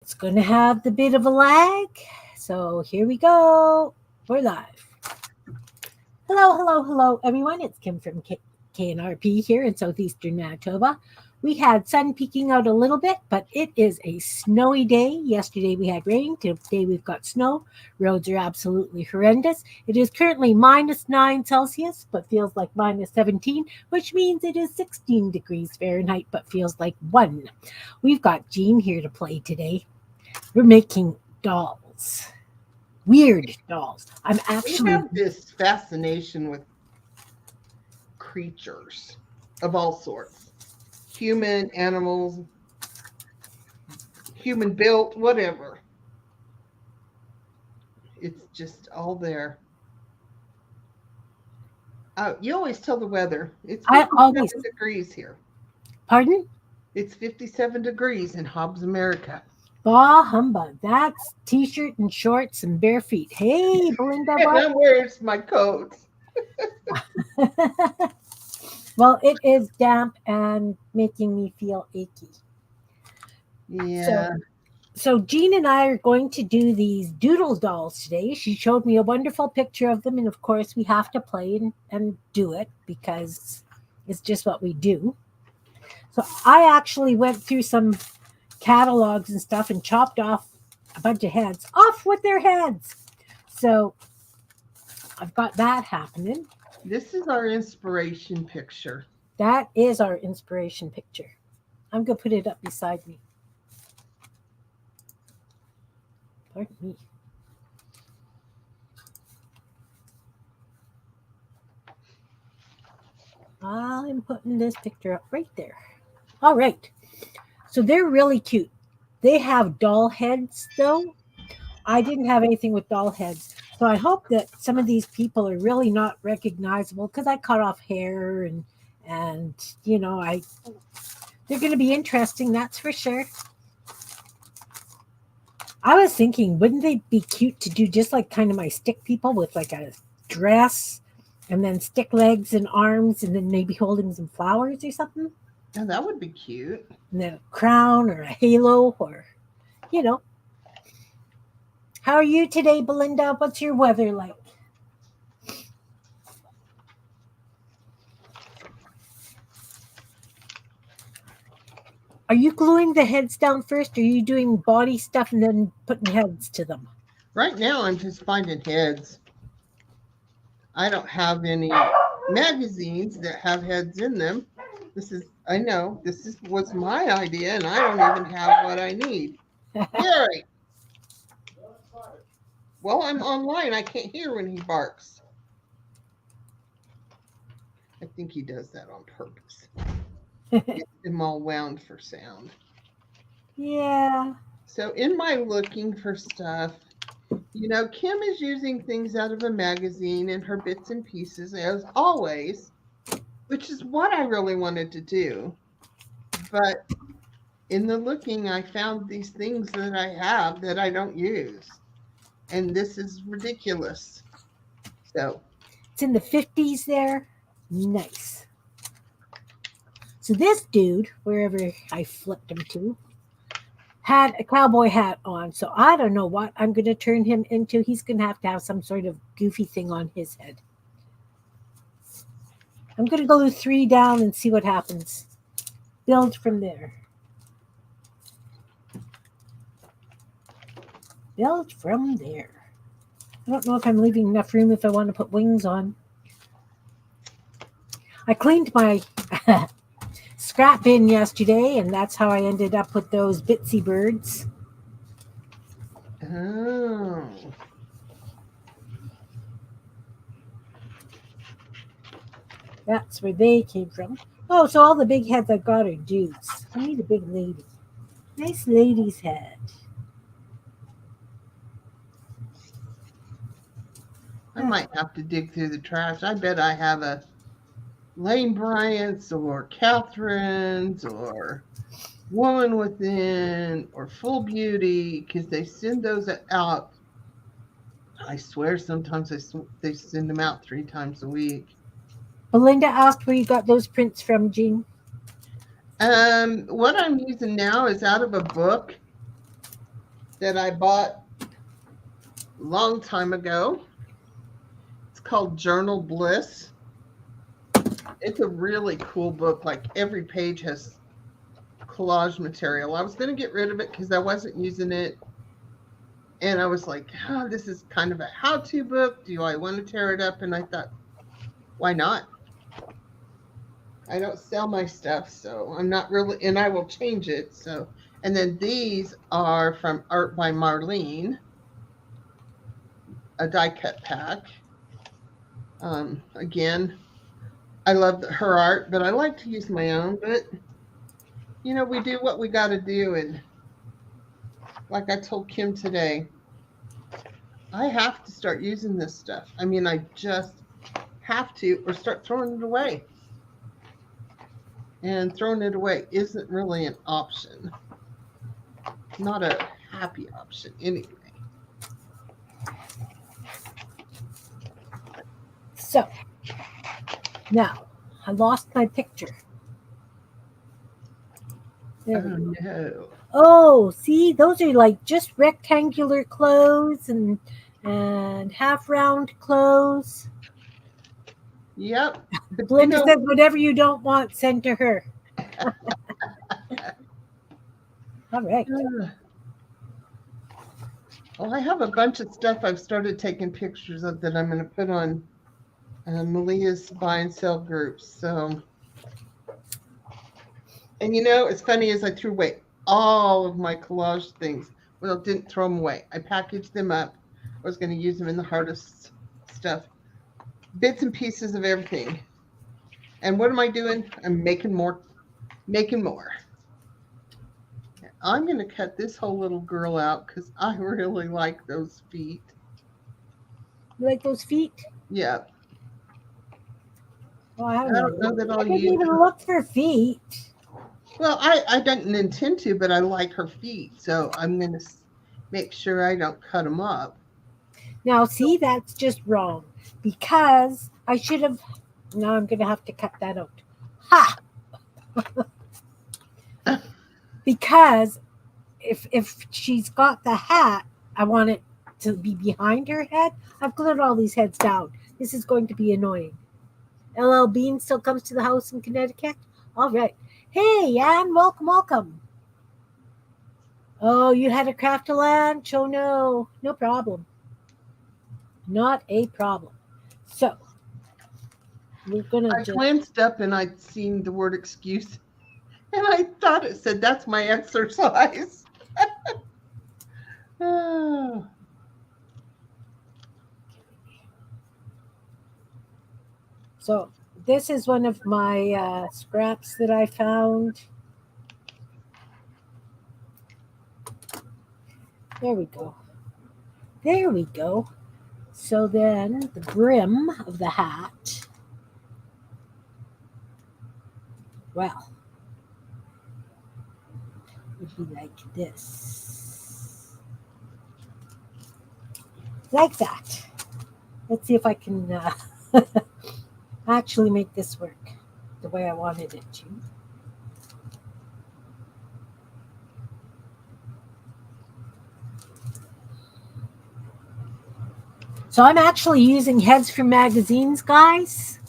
It's going to have the bit of a lag. So here we go. We're live. Hello, everyone. It's Kim from K&RP here in southeastern Manitoba. We had sun peeking out a little bit, but it is a snowy day. Yesterday we had rain. Today we've got snow. Roads are absolutely horrendous. It is currently -9 Celsius, but feels like -17, which means it is 16 degrees Fahrenheit, but feels like 1. We've got Jean here to play today. We're making dolls. Weird dolls. We have this fascination with creatures of all sorts. Human, animals, human built, whatever. It's just all there. You always tell the weather. It's 57 degrees here. Pardon? It's 57 degrees in Hobbs, America. Bah humbug. That's t-shirt and shorts and bare feet. Hey, Belinda. And where's my coat? Well, it is damp and making me feel achy. Yeah. So Jean and I are going to do these doodle dolls today. She showed me a wonderful picture of them. And of course, we have to play and do it because it's just what we do. So I actually went through some catalogues and stuff and chopped off a bunch of heads. Off with their heads. So I've got that happening. This is our inspiration picture. That is our inspiration picture. I'm going to put it up beside me. Pardon me. I'm putting this picture up right there. All right. So they're really cute. They have doll heads, though. I didn't have anything with doll heads. So I hope that some of these people are really not recognizable because I cut off hair and they're going to be interesting, that's for sure. I was thinking, wouldn't they be cute to do just like kind of my stick people with like a dress and then stick legs and arms and then maybe holding some flowers or something? Oh, that would be cute. And then a crown or a halo or, How are you today, Belinda? What's your weather like? Are you gluing the heads down first, or are you doing body stuff and then putting heads to them? Right now, I'm just finding heads. I don't have any magazines that have heads in them. This was my idea, and I don't even have what I need. Gary. Well, I'm online. I can't hear when he barks. I think he does that on purpose. Get them all wound for sound. Yeah. So in my looking for stuff, Kim is using things out of a magazine in her bits and pieces, as always, which is what I really wanted to do. But in the looking, I found these things that I have that I don't use. And this is ridiculous. So it's in the 50s there. Nice. So this dude, wherever I flipped him to, had a cowboy hat on. So I don't know what I'm going to turn him into. He's going to have some sort of goofy thing on his head. I'm going to go 3 down and see what happens. Build from there. Build from there. I don't know if I'm leaving enough room if I want to put wings on. I cleaned my scrap bin yesterday, and that's how I ended up with those bitsy birds. Oh. That's where they came from. Oh, so all the big heads I've got are dudes. I need a big lady. Nice lady's head. I might have to dig through the trash. I bet I have a Lane Bryant's or Catherine's or Woman Within or Full Beauty, because they send those out. I swear sometimes they send them out 3 times a week. Belinda asked where you got those prints from, Jean. What I'm using now is out of a book that I bought a long time ago. It's called Journal Bliss. It's a really cool book. Like every page has collage material. I was going to get rid of it because I wasn't using it. And I was like, oh, this is kind of a how-to book. Do I want to tear it up? And I thought, why not? I don't sell my stuff, so I'm not really, and I will change it. So, and then these are from Art by Marlene, a die cut pack. Again, I love her art, but I like to use my own. But you know, we do what we got to do, and like I told Kim today, I have to start using this stuff. I mean, I just have to, or start throwing it away. And throwing it away isn't really an option. Not a happy option, anyway. So now I lost my picture. There we go. No. Oh, see, those are like just rectangular clothes and half round clothes. Yep. But Belinda said, whatever you don't want, send to her. All right. Well, I have a bunch of stuff I've started taking pictures of that I'm going to put on Malia's buy and sell groups. So, and you know, it's funny as I threw away all of my collage things. Well, didn't throw them away. I packaged them up. I was going to use them in the hardest stuff. Bits and pieces of everything. And what am I doing? I'm making more. I'm going to cut this whole little girl out because I really like those feet. You like those feet? Yeah. Well, I don't know that I'll didn't use even her. look for feet. Well, I didn't intend to, but I like her feet. So I'm going to make sure I don't cut them up. Now, see, that's just wrong because I should have. Now I'm going to have to cut that out. Ha! Because if she's got the hat, I want it to be behind her head. I've glued all these heads down. This is going to be annoying. LL Bean still comes to the house in Connecticut. All right. Hey, Ann, welcome. Oh, you had a craft a lunch? Oh, no. No problem. Not a problem. So, we're going to I glanced up and I'd seen the word excuse. And I thought it said, that's my exercise. Oh. So, this is one of my scraps that I found. There we go. So then the brim of the hat. Well, would be like this. Like that. Let's see if I can actually make this work the way I wanted it to. So I'm actually using heads from magazines, guys.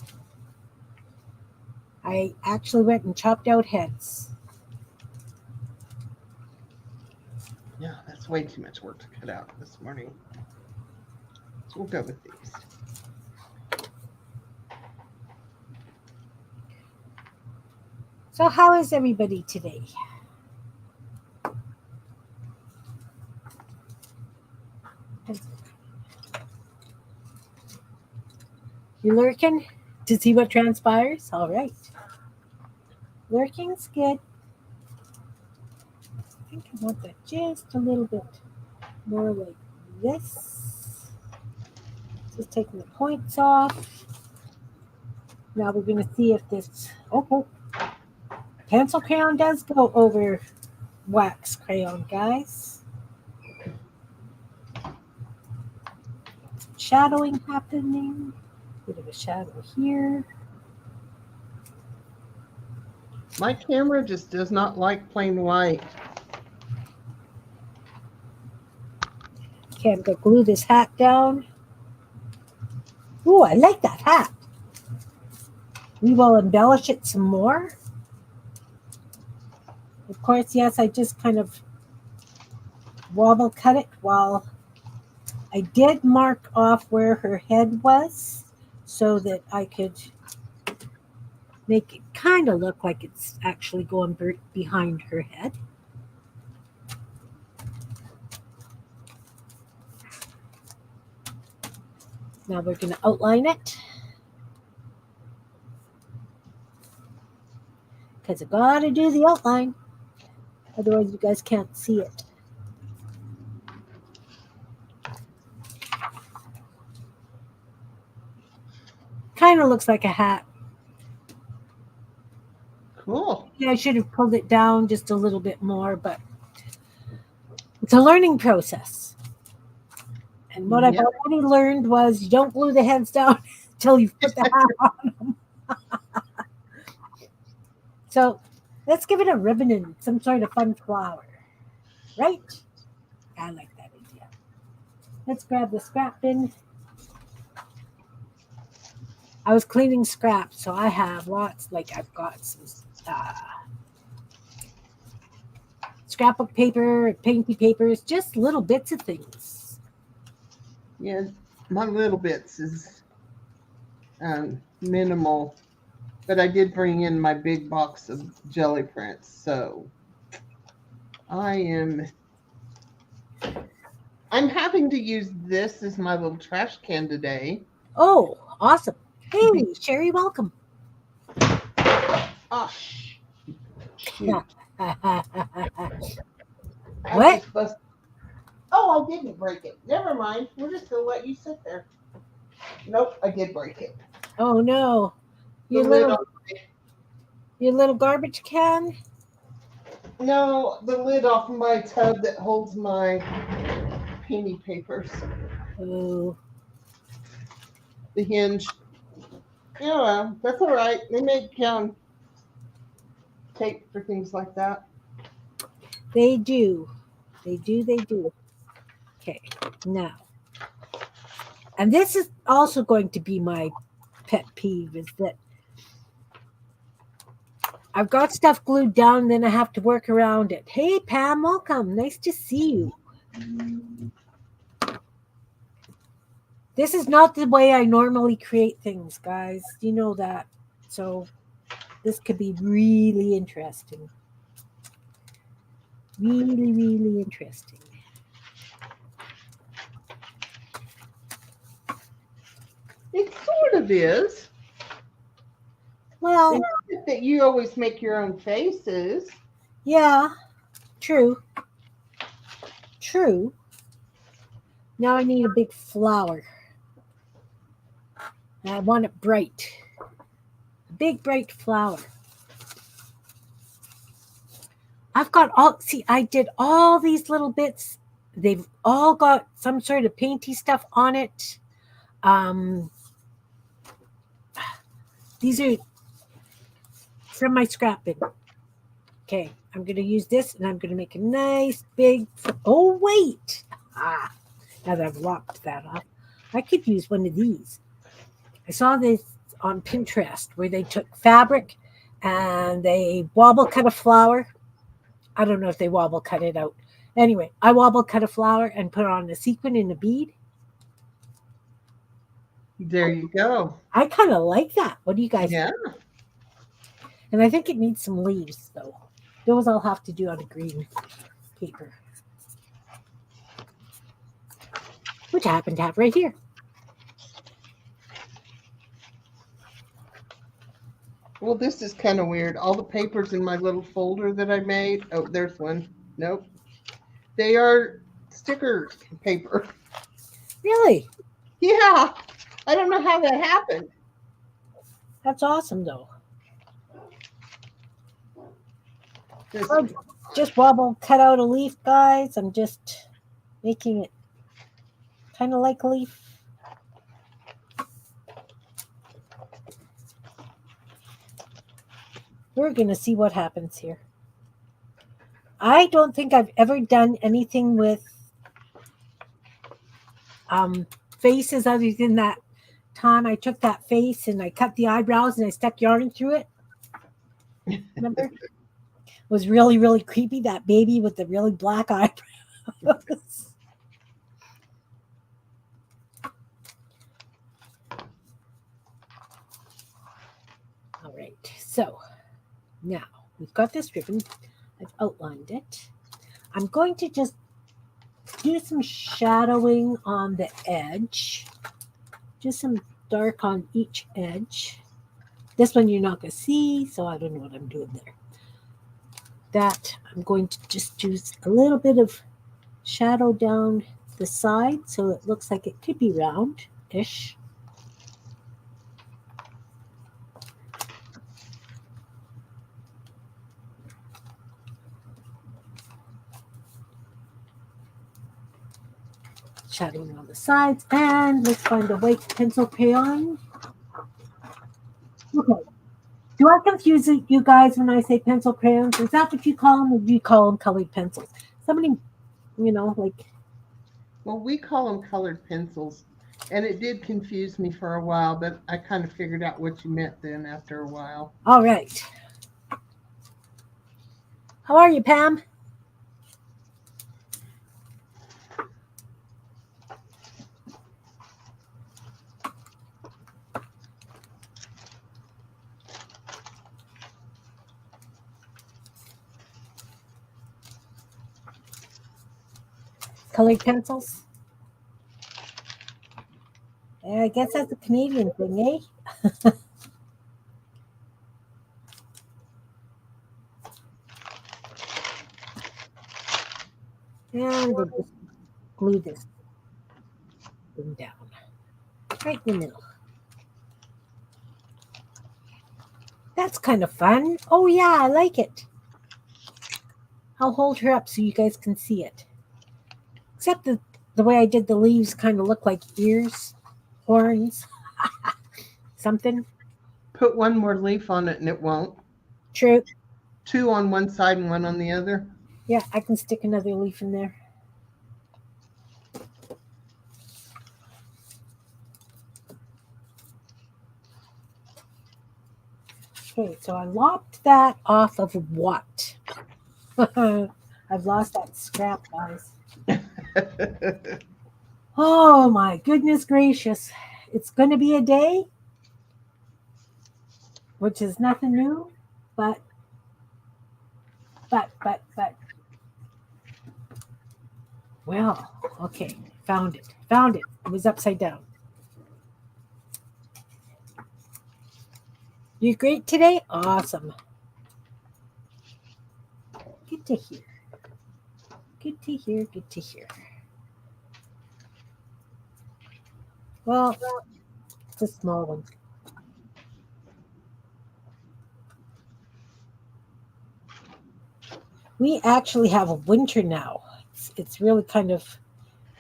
I actually went and chopped out heads. Yeah, that's way too much work to cut out this morning. So we'll go with these. So how is everybody today? You lurking to see what transpires? All right. Lurking's good. I think I want that just a little bit more like this. Just taking the points off. Now we're going to see if this... Oh, pencil crayon does go over wax crayon, guys. Shadowing happening. Bit of a shadow here. My camera just does not like plain white. Okay, I'm going to glue this hat down. Ooh, I like that hat. We will embellish it some more. Of course, yes, I just kind of wobble cut it while I did mark off where her head was so that I could make it kind of look like it's actually going behind her head. Now we're going to outline it. Because I got to do the outline. Otherwise, you guys can't see it. Kind of looks like a hat. Cool. Yeah, I should have pulled it down just a little bit more, but it's a learning process. And what I've already learned was you don't glue the heads down until you've put the hat on them. So let's give it a ribbon and some sort of fun flower. Right? I like that idea. Let's grab the scrap bin. I was cleaning scrap, so I have lots, like I've got some scrapbook paper, painty papers, just little bits of things. Yeah, my little bits is minimal, but I did bring in my big box of jelly prints, so I'm having to use this as my little trash can today. Oh, awesome. Hey, Sherry, welcome. Oh, shoot. What? Oh, I didn't break it. Never mind. We're just going to let you sit there. Nope, I did break it. Oh, no. Your little garbage can? No, the lid off my tub that holds my painting papers. Oh. The hinge. Yeah, well, that's all right. They make tape for things like that. They do. They do. Okay, now. And this is also going to be my pet peeve is that I've got stuff glued down, then I have to work around it. Hey, Pam, welcome. Nice to see you. This is not the way I normally create things, guys. You know that. So this could be really interesting. Really, really interesting. It sort of is. Well, that you always make your own faces. Yeah, true. True. Now I need a big flower. And I want it bright. A big, bright flower. I did all these little bits. They've all got some sort of painty stuff on it. These are from my scrap bin. Okay, I'm going to use this and I'm going to make a nice big. Oh, wait. Now that I've locked that off, I could use one of these. I saw this on Pinterest where they took fabric and they wobble cut a flower. I don't know if they wobble cut it out. Anyway, I wobble cut a flower and put on a sequin and a bead. There you go. I kind of like that. What do you guys think? And I think it needs some leaves, though. Those I'll have to do on a green paper. Which I happen to have right here. Well, this is kind of weird. All the papers in my little folder that I made. Oh, there's one. Nope. They are sticker paper. Really? Yeah. I don't know how that happened. That's awesome, though. Just wobble, cut out a leaf, guys. I'm just making it kind of like a leaf. We're going to see what happens here. I don't think I've ever done anything with faces other than that time I took that face and I cut the eyebrows and I stuck yarn through it. Remember? It was really, really creepy, that baby with the really black eyebrows. All right, so now we've got this ribbon. I've outlined it. I'm going to just do some shadowing on the edge, just some dark on each edge. This one you're not going to see, so I don't know what I'm doing there. That I'm going to just do a little bit of shadow down the side so it looks like it could be round-ish. Shadowing on the sides, and let's find a white pencil crayon. Okay. Do I confuse you guys when I say pencil crayons? Is that what you call them, or do you call them colored pencils? Somebody, like... Well, we call them colored pencils, and it did confuse me for a while, but I kind of figured out what you meant then after a while. All right. How are you, Pam? Colored pencils? Yeah, I guess that's a Canadian thing, eh? And we'll just glue this thing down right in the middle. That's kind of fun. Oh, yeah, I like it. I'll hold her up so you guys can see it. Except the way I did the leaves kind of look like ears, horns, something. Put one more leaf on it and it won't. True. 2 on one side and 1 on the other. Yeah, I can stick another leaf in there. Okay, so I lopped that off of what? I've lost that scrap, guys. Oh my goodness gracious. It's going to be a day, which is nothing new, but. Well, okay, found it. It was upside down. You're great today? Awesome. Good to hear. Good to hear. Well, it's a small one. We actually have a winter now. It's really kind of,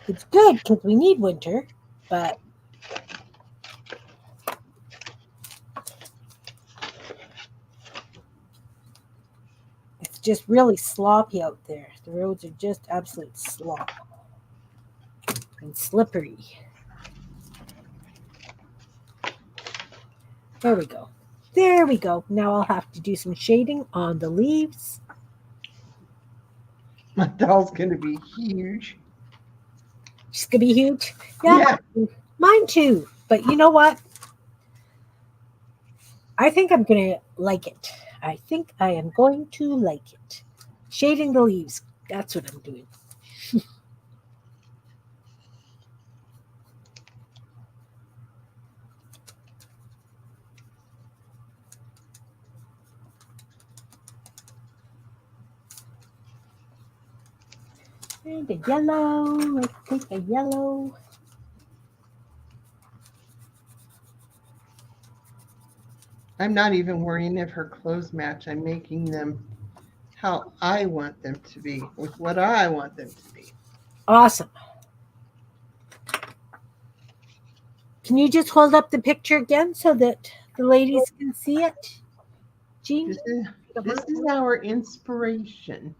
it's good because we need winter, but it's just really sloppy out there. The roads are just absolute slop and slippery. There we go. Now I'll have to do some shading on the leaves. My doll's going to be huge. She's going to be huge? Yeah, mine too. But you know what? I think I'm going to like it. I think I am going to like it. Shading the leaves. That's what I'm doing. And a yellow. Let's take a yellow. I'm not even worrying if her clothes match. I'm making them how I want them to be, with what I want them to be. Awesome. Can you just hold up the picture again so that the ladies can see it? Jean? This is our inspiration.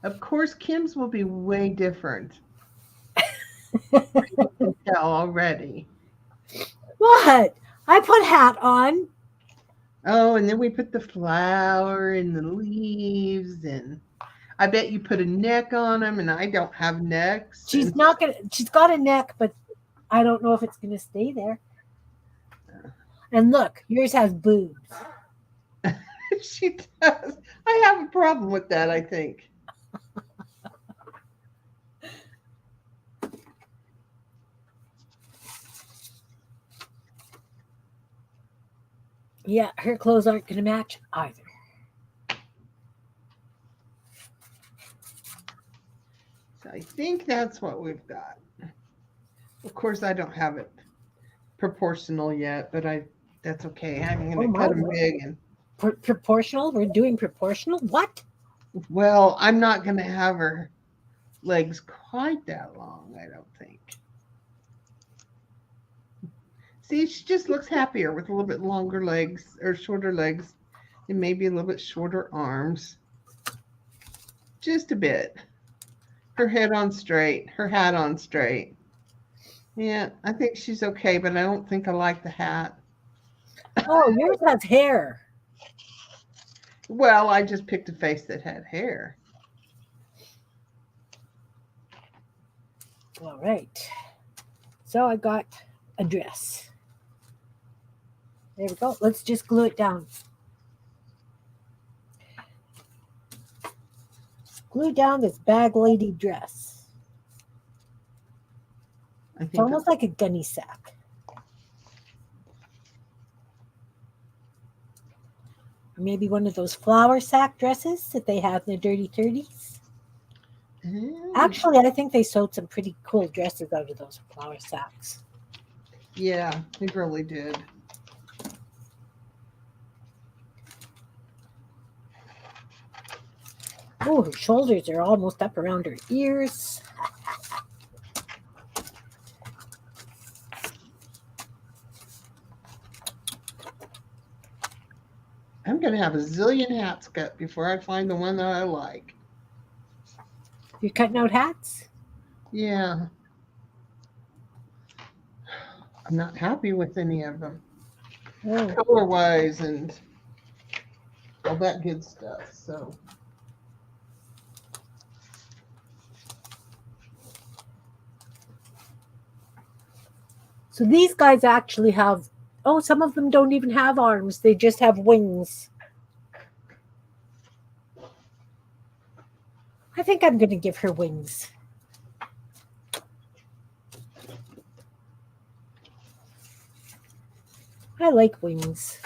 Of course, Kim's will be way different. I can tell already. What? I put hat on. Oh, and then we put the flower and the leaves, and I bet you put a neck on them, and I don't have necks. She's And not gonna. She's got a neck, but I don't know if it's gonna stay there. And look, yours has boobs. she does. I have a problem with that, I think. Yeah, her clothes aren't gonna match either. So I think that's what we've got. Of course, I don't have it proportional yet, but that's okay. I'm Oh going to my cut them word. big. And Proportional? We're doing proportional? What? well, I'm not going to have her legs quite that long, I don't think. See, she just looks happier with a little bit longer legs or shorter legs and maybe a little bit shorter arms. Just a bit. Her head on straight, her hat on straight. Yeah, I think she's okay, but I don't think I like the hat. Oh, yours has hair. Well, I just picked a face that had hair. All right. So I got a dress. There we go. Let's just glue it down. Glue down this bag lady dress. I It's think almost like a gunny sack. Or maybe one of those flower sack dresses that they have in the Dirty 30s. Actually, I think they sewed some pretty cool dresses out of those flower sacks. yeah, they really did. Oh, her shoulders are almost up around her ears. I'm going to have a zillion hats cut before I find the one that I like. You're cutting out hats? Yeah. I'm not happy with any of them. Oh. Color wise and all that good stuff. So these guys actually have, some of them don't even have arms. They just have wings. I think I'm going to give her wings. I like wings.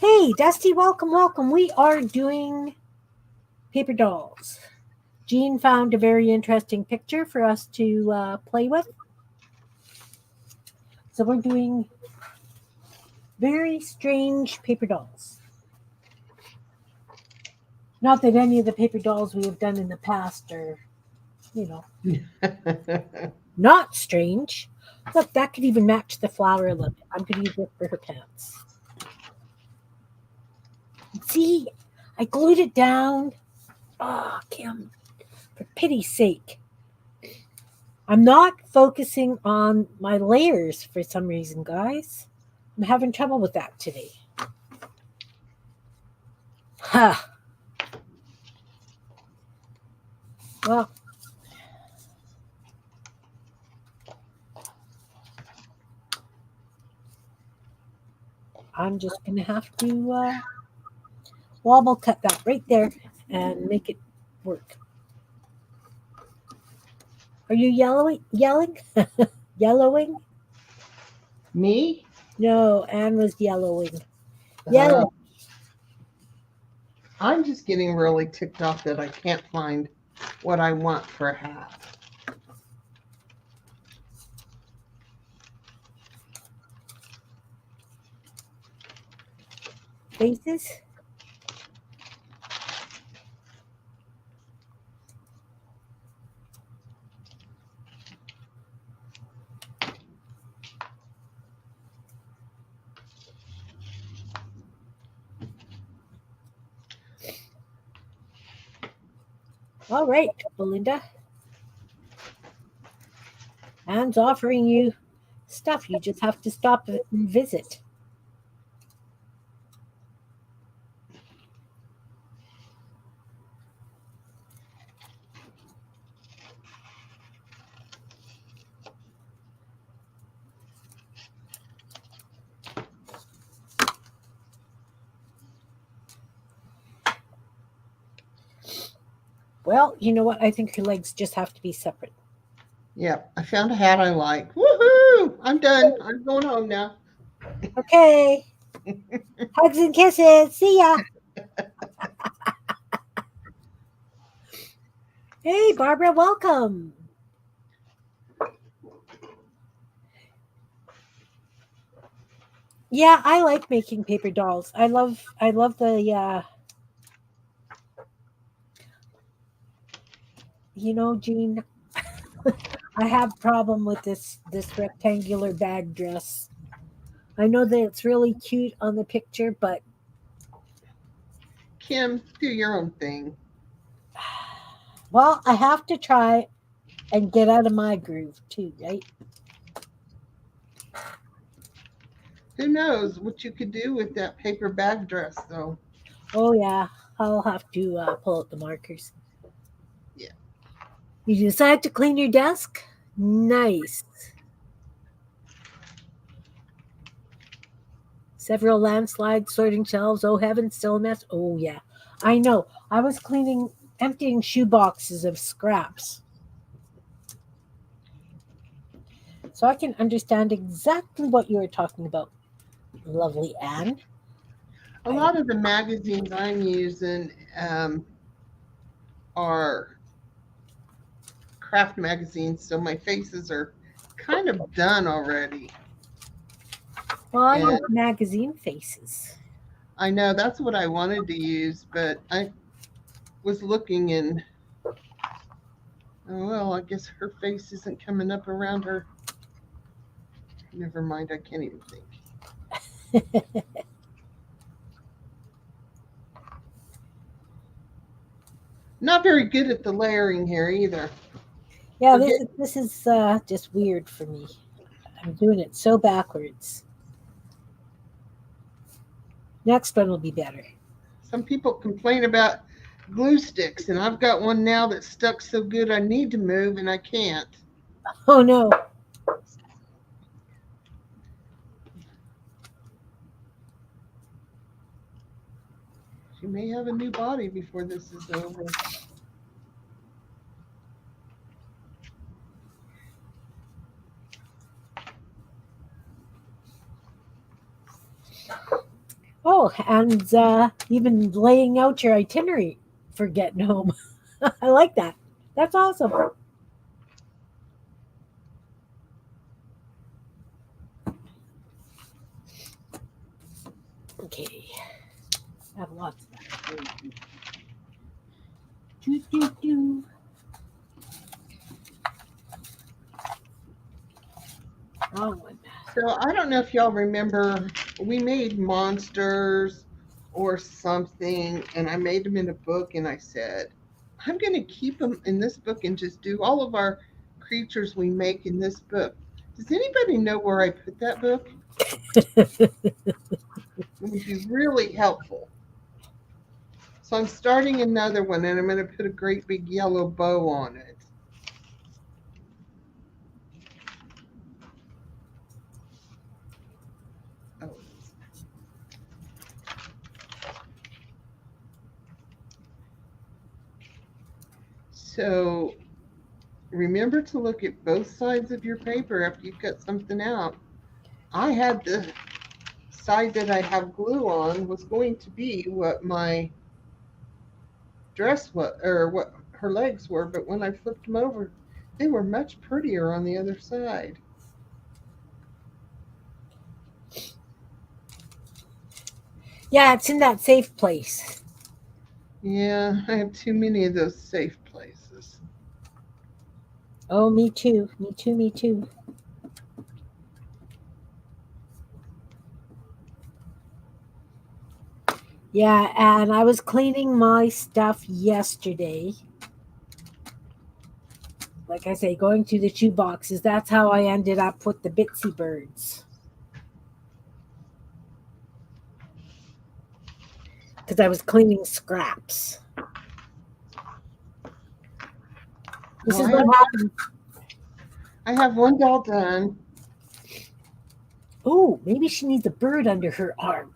Hey, Dusty, welcome, welcome. We are doing paper dolls. Jean found a very interesting picture for us to play with. So we're doing very strange paper dolls. Not that any of the paper dolls we have done in the past are, not strange. Look, that could even match the flower a little bit. I'm going to use this for her pants. See, I glued it down. Oh, Kim, for pity's sake. I'm not focusing on my layers for some reason, guys. I'm having trouble with that today. Ha. Well, I'm just going to have to wobble cut that right there and make it work. Are you yelling? Yellowing? Me? No, Anne was yellowing. Yellow. I'm just getting really ticked off that I can't find what I want for a hat. Faces? All right, Belinda. Anne's offering you stuff. You just have to stop and visit. Well, you know what? I think her legs just have to be separate. Yeah, I found a hat I like. Woohoo! I'm done. I'm going home now. Okay. Hugs and kisses. See ya. Hey, Barbara, welcome. Yeah, I like making paper dolls. I love the Jean, I have problem with this rectangular bag dress. I know that it's really cute on the picture, but Kim, do your own thing. well, I have to try and get out of my groove too, right? Who knows what you could do with that paper bag dress, though? Oh yeah, I'll have to pull out the markers. Yeah. You decide to clean your desk? Nice. Several landslides, sorting shelves. Oh heavens, still a mess. Oh yeah, I know. I was emptying shoe boxes of scraps, so I can understand exactly what you were talking about, lovely Anne. A I lot of the magazines I'm using are craft magazines, so my faces are kind of done already. well, I And like magazine faces. I know that's what I wanted to use, but I was looking and, oh, well, I guess her face isn't coming up around her. Never mind, I can't even think. Not very good at the layering here either. Yeah, Forget this is just weird for me. I'm doing it so backwards. Next one will be better. some people complain about glue sticks, and I've got one now that's stuck so good I need to move and I can't. Oh no. She may have a new body before this is over. Oh, and even laying out your itinerary for getting home. I like that. That's awesome. Okay, I have lots of that. Do, do, do. Wrong one. So I don't know if y'all remember, we made monsters or something, and I made them in a book, and I said, I'm going to keep them in this book and just do all of our creatures we make in this book. Does anybody know where I put that book? It would be really helpful. So I'm starting another one, and I'm going to put a great big yellow bow on it. Oh. So remember to look at both sides of your paper after you cut something out. I had the side that I have glue on was going to be what my dress was, or what her legs were, but when I flipped them over, they were much prettier on the other side. Yeah, it's in that safe place. Yeah, I have too many of those safe places. Oh, me too. Me too. Me too. Yeah, and I was cleaning my stuff yesterday, like I say, going through the shoe boxes, that's how I ended up with the Bitsy birds. Because I was cleaning scraps. This is Well, what happened. I have one doll done. Oh, maybe she needs a bird under her arm.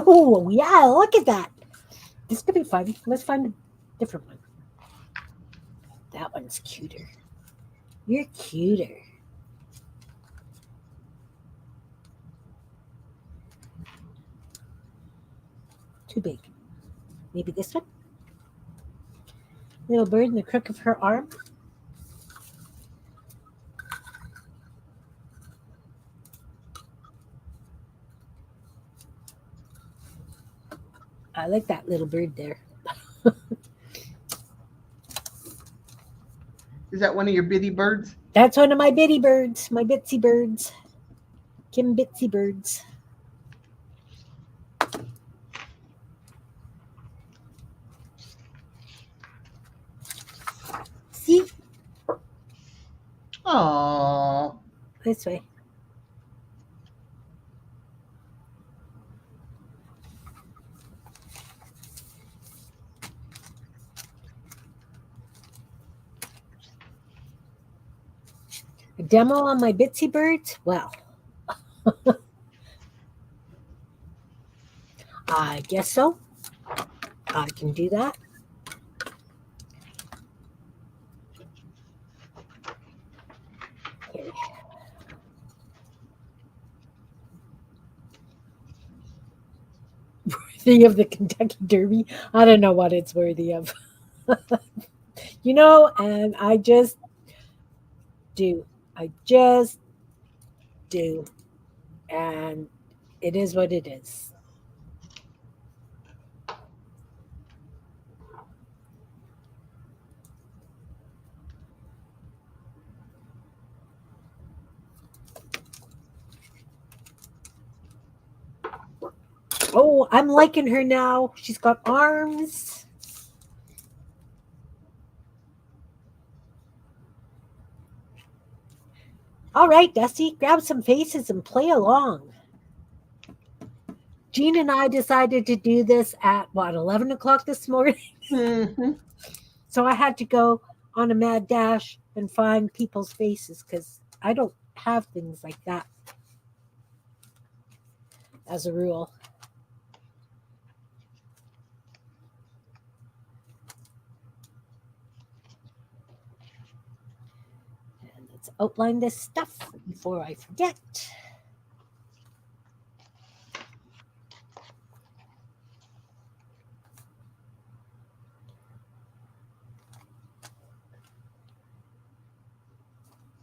Oh, yeah, look at that. This could be fun. Let's find a different one. That one's cuter. You're cuter. Too big. Maybe this one? Little bird in the crook of her arm. I like that little bird there. Is that one of your bitty birds? That's one of my bitty birds, my bitsy birds. Kim Bitsy birds. See? Oh, This way. A demo on my bitsy birds? Well, I guess so. I can do that. Okay. Worthy of the Kentucky Derby? I don't know what it's worthy of. And I just do. I just do. And it is what it is. Oh, I'm liking her now. She's got arms. All right, Dusty, grab some faces and play along. Jean and I decided to do this at 11 o'clock this morning. mm-hmm. So I had to go on a mad dash and find people's faces because I don't have things like that as a rule. And let's outline this stuff before I forget.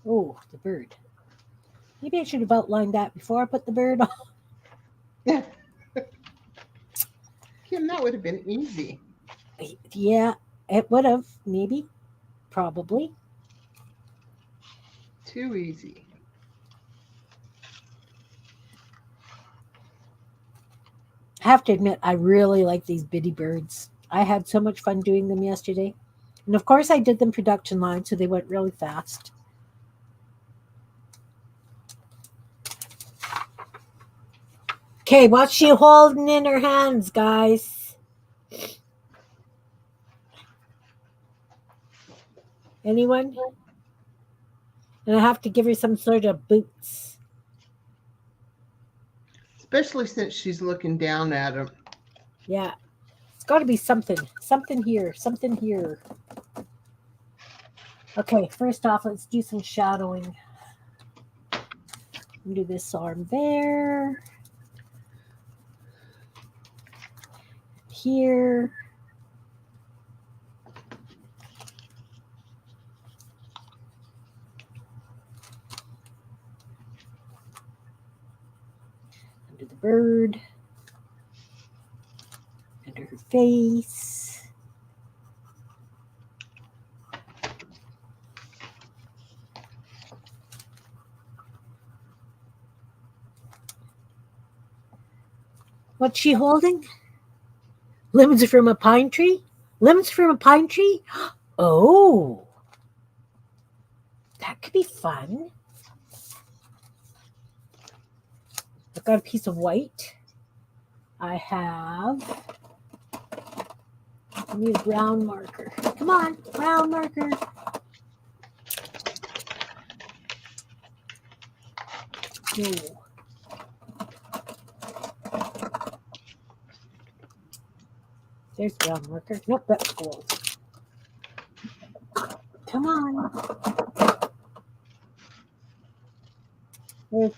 Oh, the bird. Maybe I should have outlined that before I put the bird on. Kim, that would have been easy. Yeah, it would have. Maybe. Probably. Too easy. I have to admit, I really like these bitty birds. I had so much fun doing them yesterday. And of course, I did them production line, so they went really fast. Okay, what's she holding in her hands, guys? Anyone? And I have to give her some sort of boots. Especially since she's looking down at him. Yeah. It's got to be something. Something here. Something here. Okay, first off, let's do some shadowing. Do this arm there. Here. Under the bird. Under her face. What's she holding? Limbs from a pine tree? Limbs from a pine tree? Oh, that could be fun. I've got a piece of white. I need a brown marker. Come on, brown marker. Ooh. There's brown marker. Nope, that's gold. Come on. Or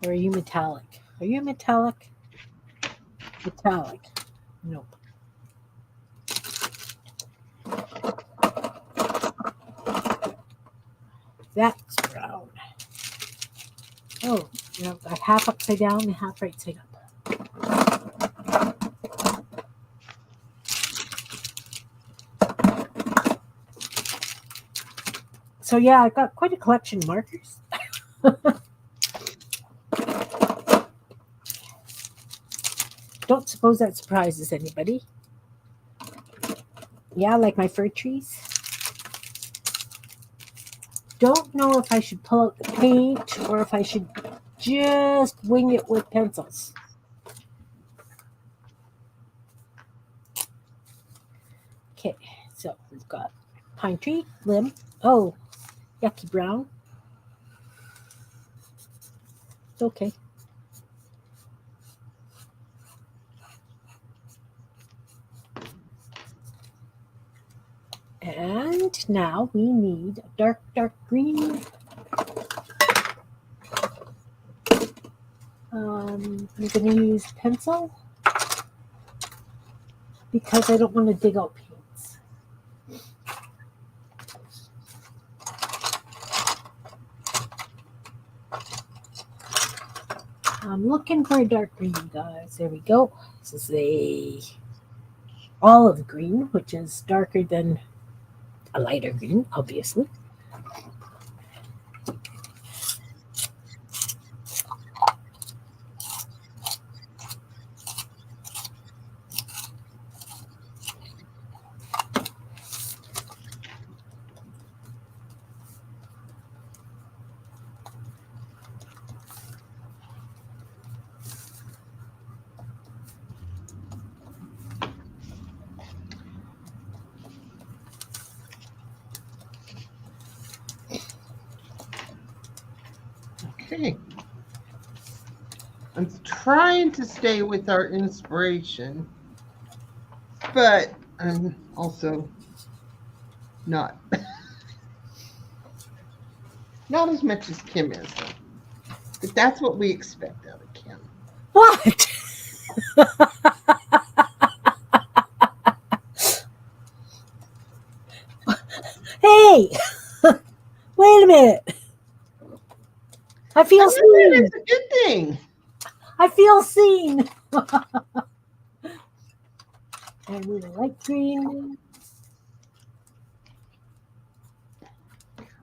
are you metallic? Are you metallic? Metallic. Nope. That's brown. Oh, you got half upside down and half right side up. So yeah, I've got quite a collection of markers. Don't suppose that surprises anybody. Yeah, like my fir trees. Don't know if I should pull out the paint or if I should just wing it with pencils. Okay, so we've got pine tree, limb. Oh, yucky brown. It's okay. And now we need a dark, dark green. I'm going to use pencil because I don't want to dig out paints. I'm looking for a dark green, guys. There we go. This is a olive green, which is darker than a lighter green, obviously. Okay. I'm trying to stay with our inspiration, but I'm also not. Not as much as Kim is, though. But that's what we expect out of Kim. What? Hey! Wait a minute. I feel seen. It's a good thing. I feel seen. And we like green.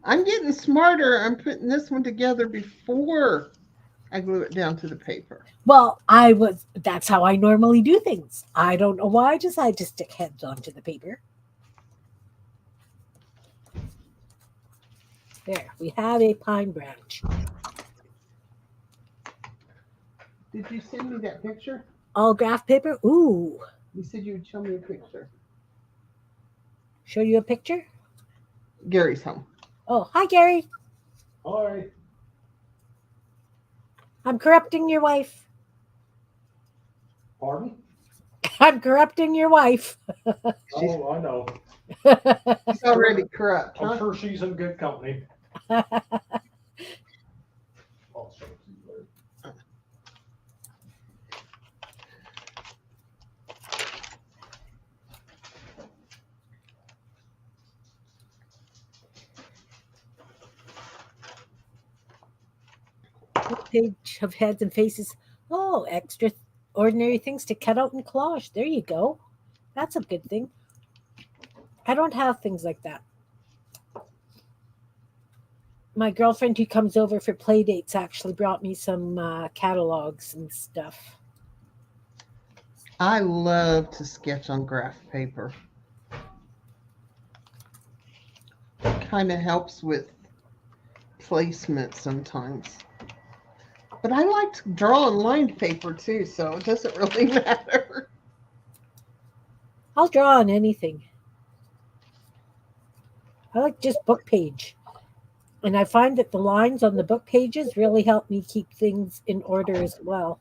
I'm getting smarter. I'm putting this one together before I glue it down to the paper. Well, that's how I normally do things. I don't know why I decide to stick heads onto the paper. There, we have a pine branch. Did you send me that picture? All graph paper? Ooh. You said you would show me a picture. Show you a picture? Gary's home. Oh, hi, Gary. Hi. I'm corrupting your wife. Pardon? I'm corrupting your wife. Oh, I know. She's already corrupt, I'm huh? sure she's in good company. Page of heads and faces. Oh, extra ordinary things to cut out and collage. There you go. That's a good thing. I don't have things like that. My girlfriend who comes over for play dates actually brought me some catalogs and stuff. I love to sketch on graph paper. Kind of helps with placement sometimes. But I like to draw on lined paper too, so it doesn't really matter. I'll draw on anything. I like just book page. And I find that the lines on the book pages really help me keep things in order as well.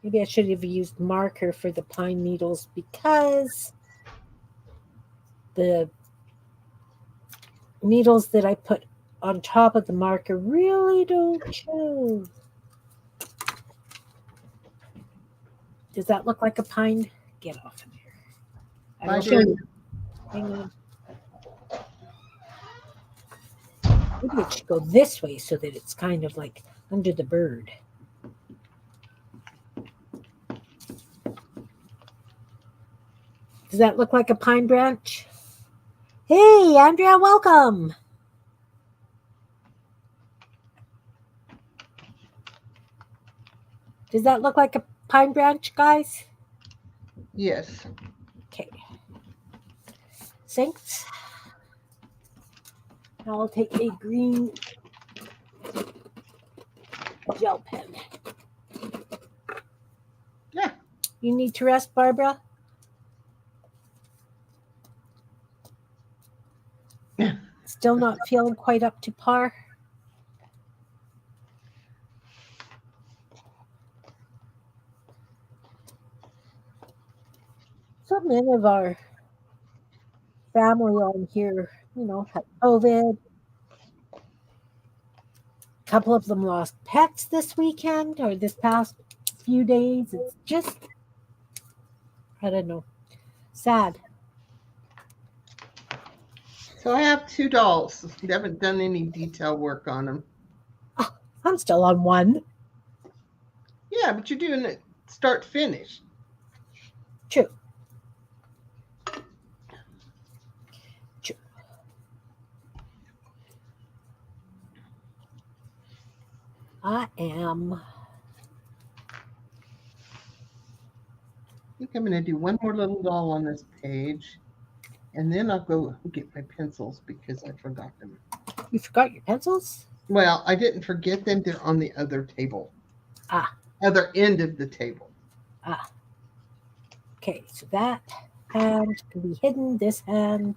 Maybe I should have used marker for the pine needles because the needles that I put on top of the marker really don't show. Does that look like a pine? Get off of there. I will show you. Hang on. Maybe it should go this way so that it's kind of like under the bird. Does that look like a pine branch? Hey, Andrea, welcome. Does that look like a pine branch, guys? Yes. Okay. Thanks. Now I'll take a green gel pen. Yeah. You need to rest, Barbara? Still not feeling quite up to par? So many of our family on here, had COVID. A couple of them lost pets this weekend or this past few days. It's just, I don't know, sad. So I have 2 dolls. I haven't done any detail work on them. Oh, I'm still on one. Yeah, but you're doing it start finish. True. I am. I think I'm going to do one more little doll on this page, and then I'll go get my pencils because I forgot them. You forgot your pencils? Well, I didn't forget them. They're on the other table. Other end of the table. Okay, so that hand can be hidden. This hand.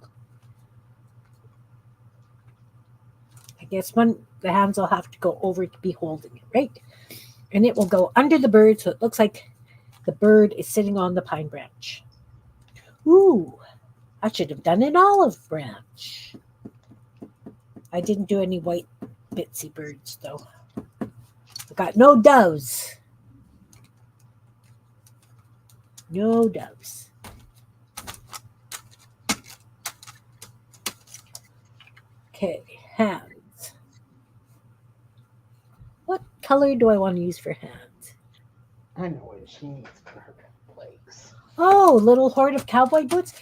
I guess the hands will have to go over to be holding it, right? And it will go under the bird, so it looks like the bird is sitting on the pine branch. Ooh, I should have done an olive branch. I didn't do any white bitsy birds, though. I got no doves. No doves. Okay, hands. What color do I want to use for hands? I know what she needs for her legs. Oh, little horde of cowboy boots.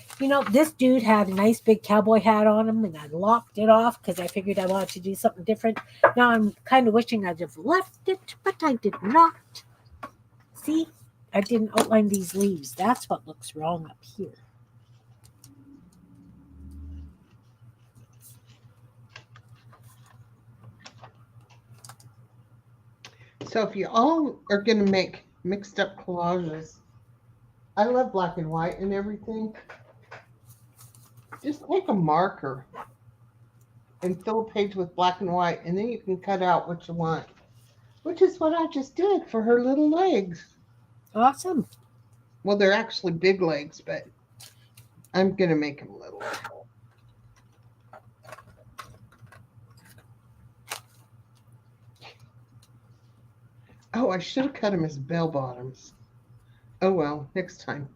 This dude had a nice big cowboy hat on him, and I lopped it off because I figured I wanted to do something different. Now I'm kind of wishing I'd have left it, but I did not. See, I didn't outline these leaves. That's what looks wrong up here. So if you all are going to make mixed up collages, I love black and white and everything. Just take a marker and fill a page with black and white, and then you can cut out what you want, which is what I just did for her little legs. Awesome. Well, they're actually big legs, but I'm going to make them little. Oh, I should have cut them as bell bottoms. Oh well, next time.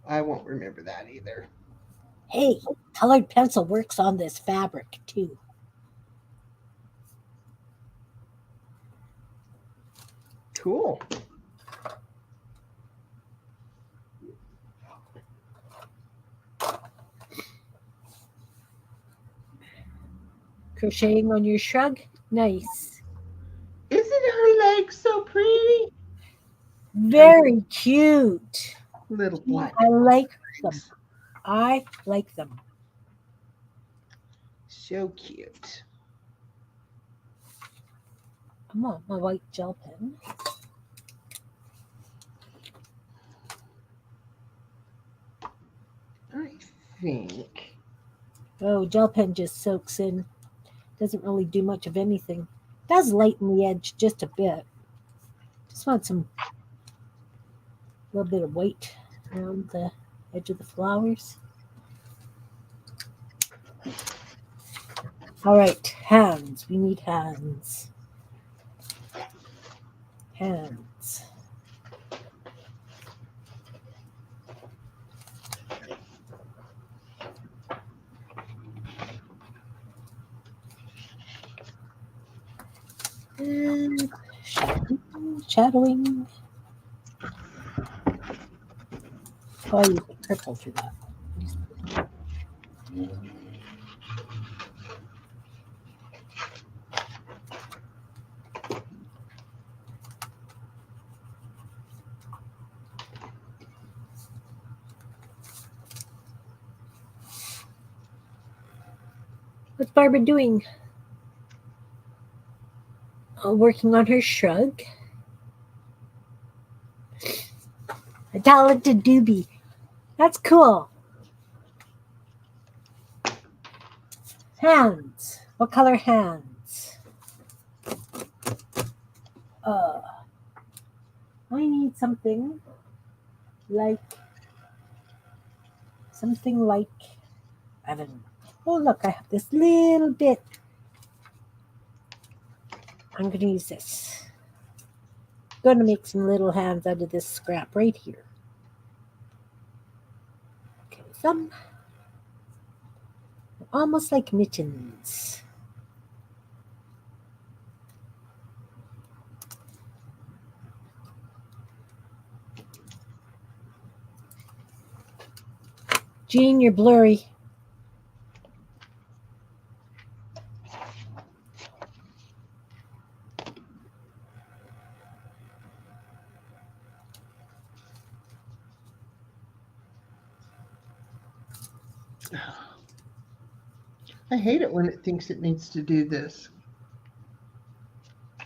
I won't remember that either. Hey, colored pencil works on this fabric too. Cool. Crocheting on your shrug? Nice. Isn't her leg so pretty? Very cute. Little black. I like them. I like them. So cute. Come on, my white gel pen. I think. Oh, gel pen just soaks in. Doesn't really do much of anything. Does lighten the edge just a bit. Just want some little bit of white around the edge of the flowers. All right, hands. We need hands. Hands. And shadowing. Oh, I use purple for that. What's Barbara doing? Oh, working on her shrug. A talented doobie. That's cool. Hands. What color hands? I need something like I don't know. Oh look, I have this little bit. I'm gonna use this. Gonna make some little hands out of this scrap right here. Okay, some almost like mittens. Jean, you're blurry. I hate it when it thinks it needs to do this.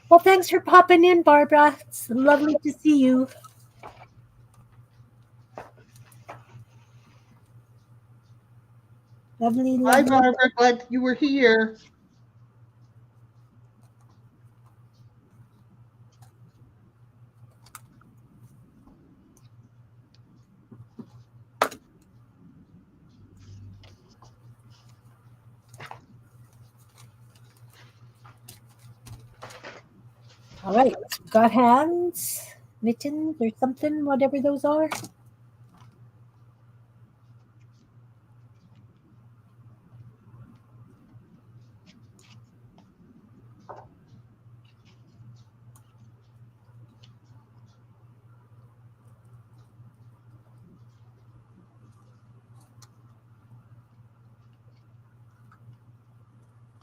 Well, thanks for popping in, Barbara. It's lovely to see you. Lovely, Hi, lovely. Barbara. Glad you were here. All right, got hands, mittens, or something, whatever those are.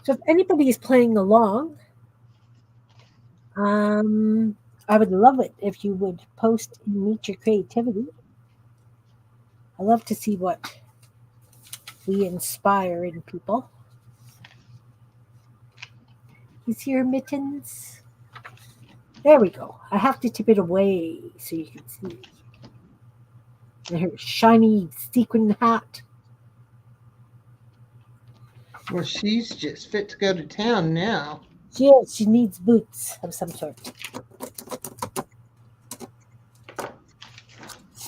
So if anybody is playing along, I would love it if you would post and meet your creativity. I love to see what we inspire in people. You see her mittens? There we go. I have to tip it away so you can see. And her shiny sequin hat. Well, she's just fit to go to town now. She needs boots of some sort.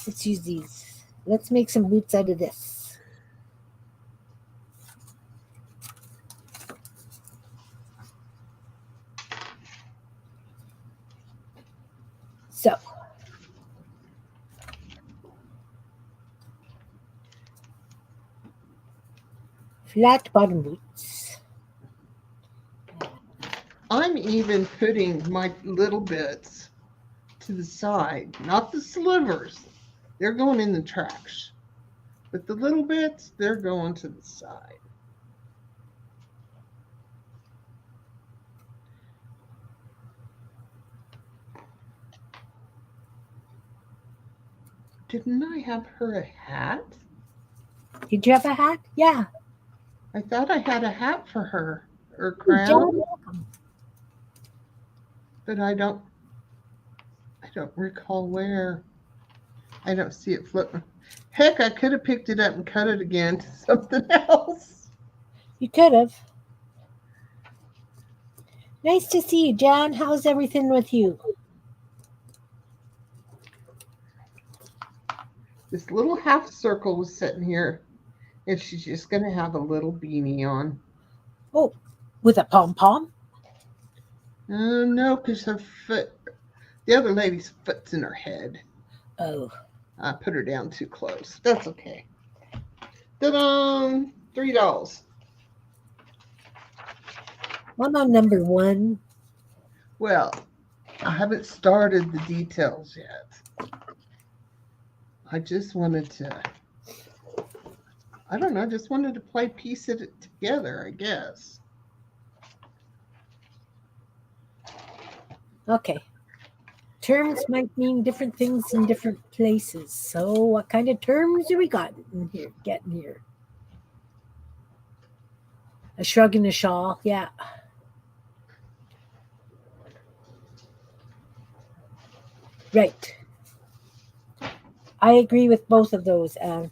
Let's use these. Let's make some boots out of this. So, flat bottom boots. I'm even putting my little bits to the side, not the slivers. They're going in the trash. But the little bits, they're going to the side. Didn't I have her a hat? Did you have a hat? Yeah. I thought I had a hat for her or Oh, crown, John, welcome. but I don't recall where. I don't see it flipping. Heck, I could have picked it up and cut it again to something else. You could have. Nice to see you, John. How's everything with you? This little half circle was sitting here, and she's just going to have a little beanie on. Oh, with a pom-pom? No, because her foot, the other lady's foot's in her head. Oh. I put her down too close. That's okay. Ta-da! $3. I'm on number 1. Well, I haven't started the details yet. I just wanted to, I don't know, just wanted to piece it together, I guess. Okay. Terms might mean different things in different places. So what kind of terms do we got in here? Getting here? A shrug and a shawl. Yeah. Right. I agree with both of those, Anne.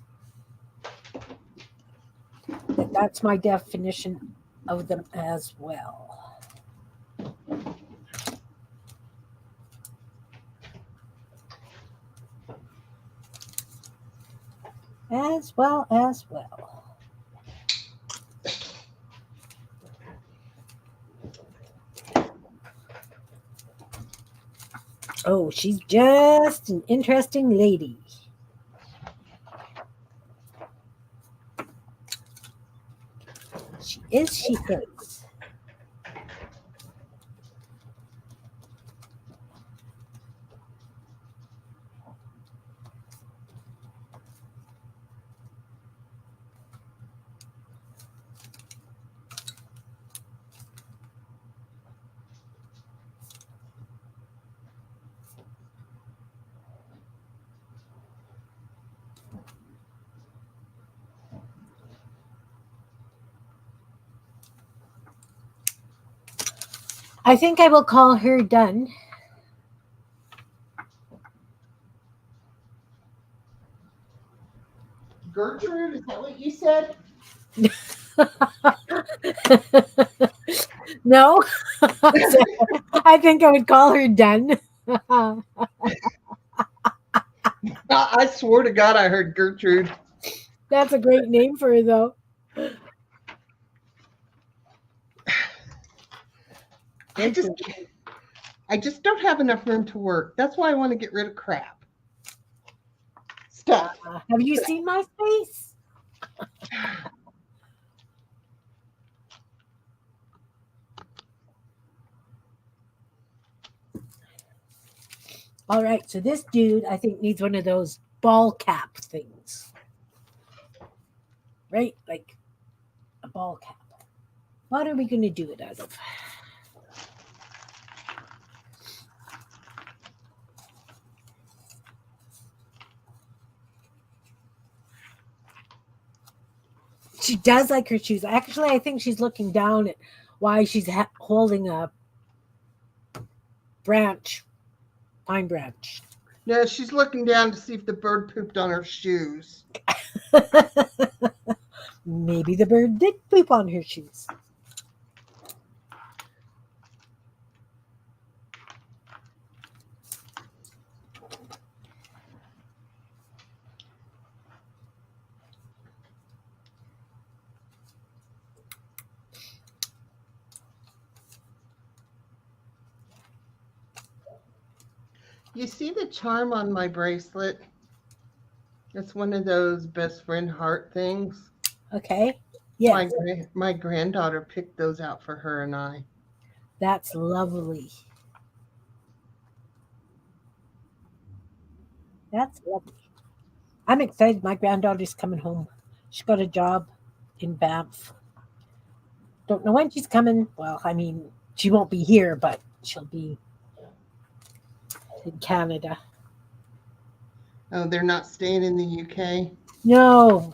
That's my definition of them as well. As well. Oh, she's just an interesting lady. She is. I think I will call her done. Gertrude, is that what you said? No, I think I would call her done. I swore to God I heard Gertrude. That's a great name for her, though. I just don't have enough room to work. That's why I want to get rid of crap. Stuff. Have you seen my face? All right, so this dude, I think, needs one of those ball cap things. Right? Like a ball cap. What are we going to do it out of? She does like her shoes. Actually, I think she's looking down at why she's holding a branch, pine branch. No, she's looking down to see if the bird pooped on her shoes. Maybe the bird did poop on her shoes. You see the charm on my bracelet? It's one of those best friend heart things. Okay. Yeah. My granddaughter picked those out for her and I. That's lovely. That's lovely. I'm excited. My granddaughter's coming home. She's got a job in Banff. Don't know when she's coming. Well, I mean, she won't be here, but she'll be in Canada. Oh, they're not staying in the UK? No,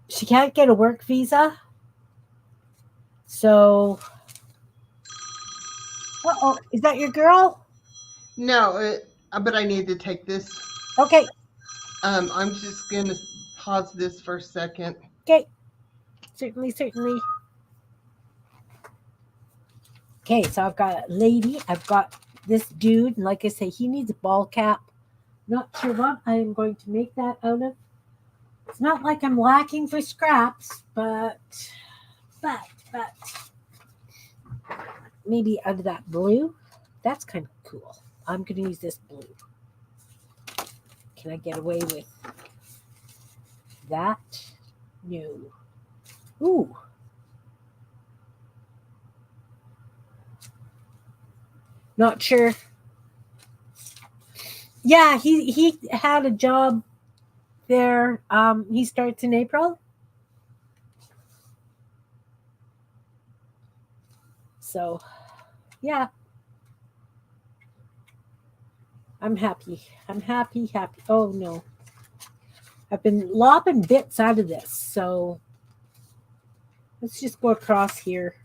she can't get a work visa. So, is that your girl? No, but I need to take this. Okay, I'm just going to pause this for a second. okay. Certainly. Okay, so I've got a lady. I've got this dude. And like I say, he needs a ball cap. Not sure what I am going to make that out of. It's not like I'm lacking for scraps, but maybe out of that blue. That's kind of cool. I'm going to use this blue. Can I get away with that? No. Ooh. Not sure. Yeah, he had a job there. He starts in April. So, yeah. I'm happy. Happy. Oh, no. I've been lopping bits out of this. So, let's just go across here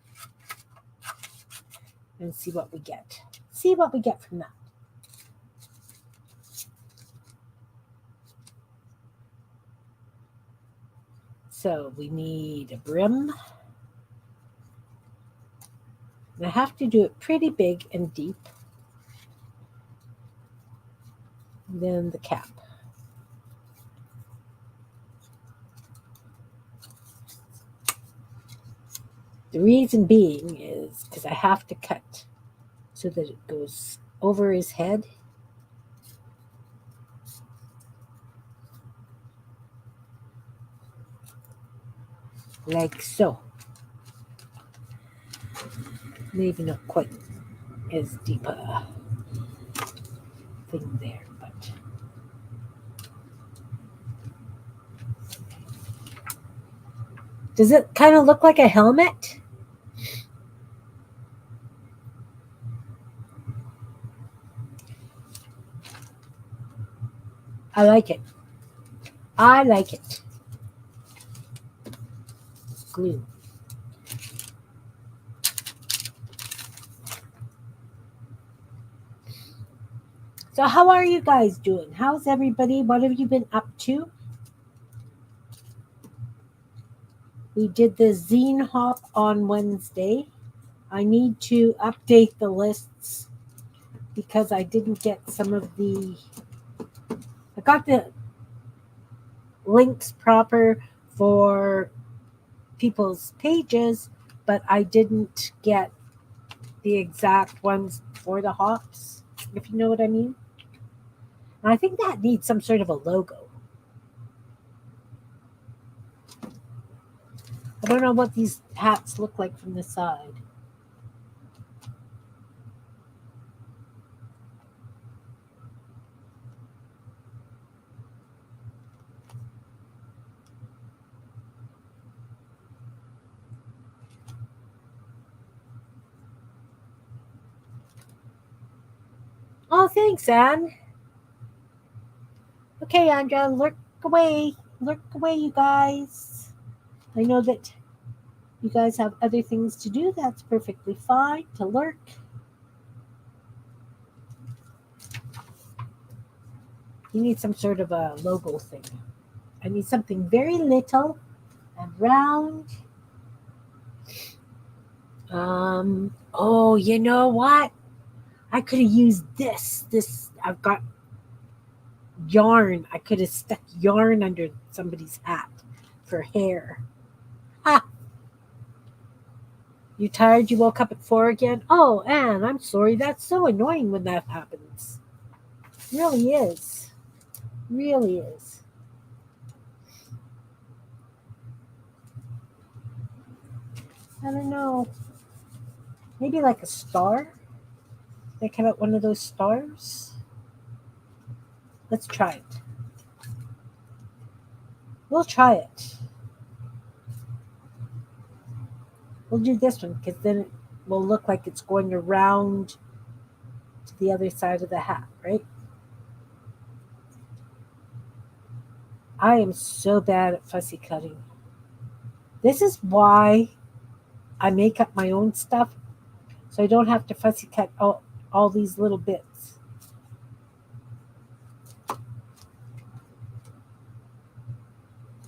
and see what we get. See what we get from that. So, we need a brim. And I have to do it pretty big and deep. And then the cap. The reason being is because I have to cut so that it goes over his head. Like so. Maybe not quite as deep a thing there, but does it kind of look like a helmet? I like it. Glue. So how are you guys doing? How's everybody? What have you been up to? We did the zine hop on Wednesday. I need to update the lists because I didn't get some of the... I got the links proper for people's pages, but I didn't get the exact ones for the hops, if you know what I mean. And I think that needs some sort of a logo. I don't know what these hats look like from the side. Oh, thanks, Anne. Okay, Andrea, lurk away, you guys. I know that you guys have other things to do. That's perfectly fine to lurk. You need some sort of a logo thing. I need something very little and round. Oh, you know what? I could have used this. I've got yarn. I could have stuck yarn under somebody's hat for hair. Ah. You tired? You woke up at 4 again? Oh, Anne, I'm sorry. That's so annoying when that happens. It really is. Really is. I don't know. Maybe like a star? They cut out one of those stars? Let's try it. We'll try it. We'll do this one because then it will look like it's going around to the other side of the hat, right? I am so bad at fussy cutting. This is why I make up my own stuff so I don't have to fussy cut all these little bits.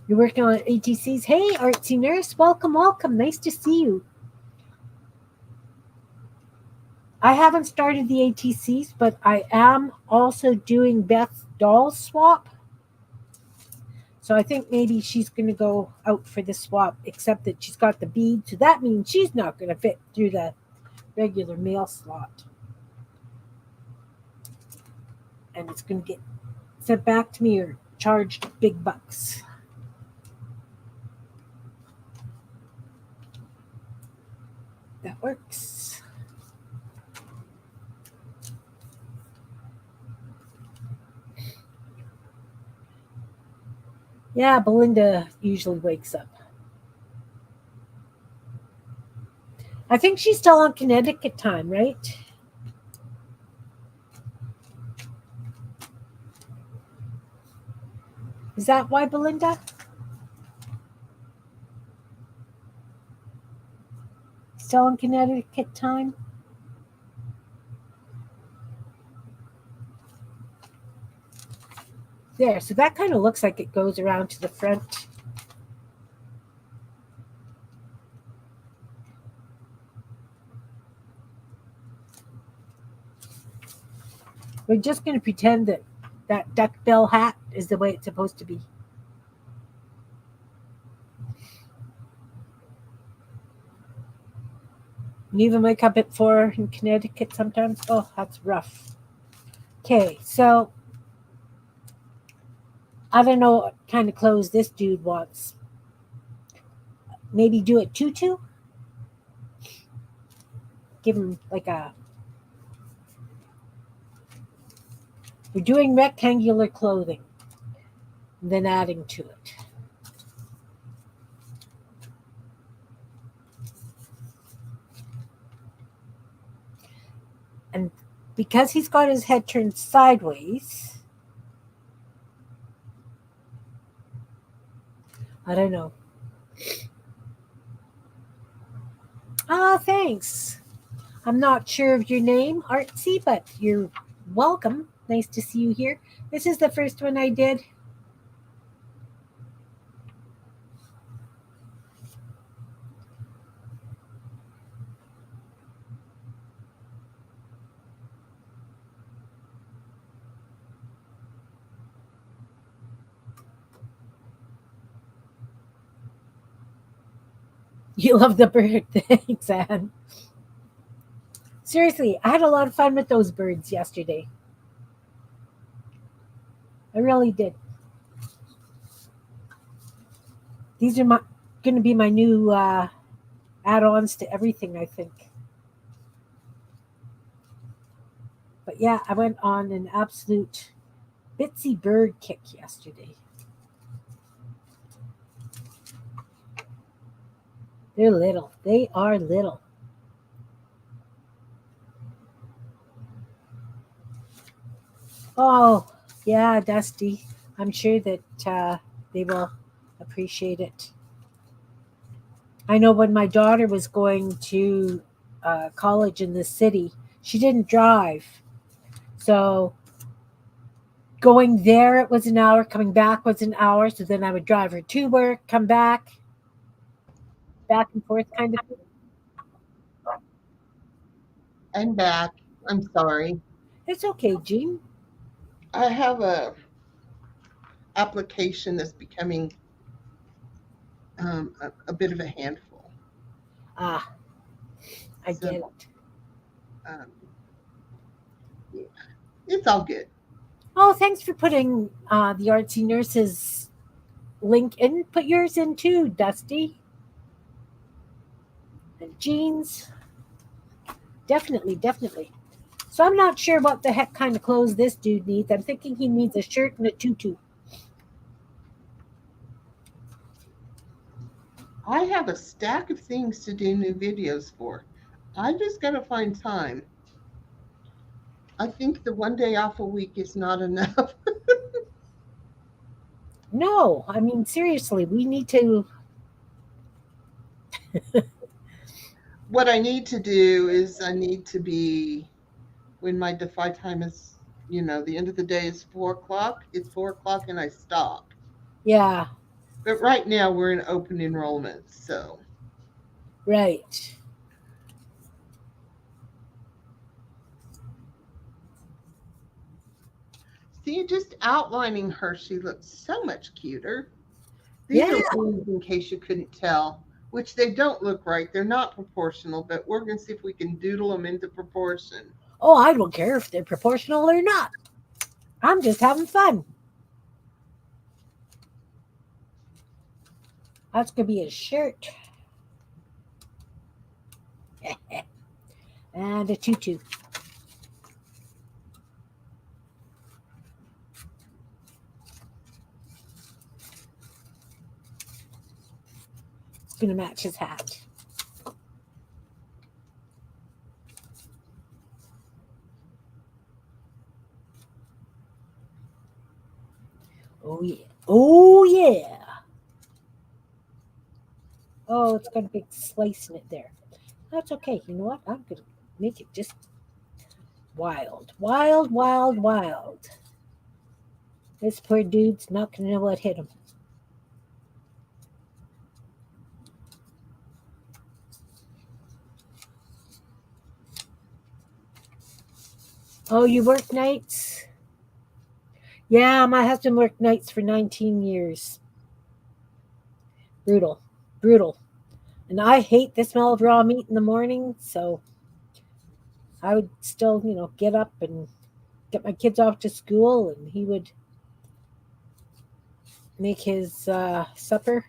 You're working on ATCs. Hey, Artsy Nurse, welcome, welcome. Nice to see you. I haven't started the ATCs, but I am also doing Beth's doll swap. So I think maybe she's going to go out for the swap, except that she's got the bead. So that means she's not going to fit through the regular mail slot. And it's going to get sent back to me or charged big bucks. That works. Yeah, Belinda usually wakes up. I think she's still on Connecticut time, right? Is that why, Belinda? Still on Connecticut time? There, so that kind of looks like it goes around to the front. We're just going to pretend that that duckbill hat is the way it's supposed to be. You even wake up at 4 in Connecticut sometimes. Oh, that's rough. Okay, so I don't know what kind of clothes this dude wants. Maybe do a tutu? Give him like a... We're doing rectangular clothing, and then adding to it. And because he's got his head turned sideways, I don't know. Ah, thanks. I'm not sure of your name, Artsy, but you're welcome. Nice to see you here. This is the first one I did. You love the bird. Thanks, Anne. Seriously, I had a lot of fun with those birds yesterday. I really did. These are going to be my new add-ons to everything, I think. But yeah, I went on an absolute bitsy bird kick yesterday. They're little. They are little. Oh, yeah, Dusty. I'm sure that they will appreciate it. I know when my daughter was going to college in the city, she didn't drive. So going there, it was an hour. Coming back was an hour. So then I would drive her to work, come back and forth kind of thing. I'm back. I'm sorry. It's okay, Jean. I have a application that's becoming a bit of a handful. Ah, I So, get it. Yeah, it's all good. Oh, thanks for putting the Artsy Nurses link in. Put yours in too, Dusty. And jeans. Definitely, definitely. So I'm not sure what the heck kind of clothes this dude needs. I'm thinking he needs a shirt and a tutu. I have a stack of things to do new videos for. I just got to find time. I think the one day off a week is not enough. No, I mean, seriously, we need to. What I need to do is I need to be, when my defy time is, the end of the day is 4 o'clock. It's 4 o'clock and I stop. Yeah, But right now we're in open enrollment. So right. see, just outlining her, she looks so much cuter. These Yeah. are wings in case you couldn't tell, which they don't look right. They're not proportional, but we're going to see if we can doodle them into proportion. Oh, I don't care if they're proportional or not. I'm just having fun. That's gonna be a shirt and a tutu. It's gonna match his hat. Oh yeah. Oh yeah. Oh, it's got a big slice in it there. That's okay. You know what? I'm gonna make it just wild, wild, wild, wild. This poor dude's not gonna know what hit him. Oh, you work nights? Yeah, my husband worked nights for 19 years. Brutal, brutal. And I hate the smell of raw meat in the morning, so I would still, get up and get my kids off to school, and he would make his supper.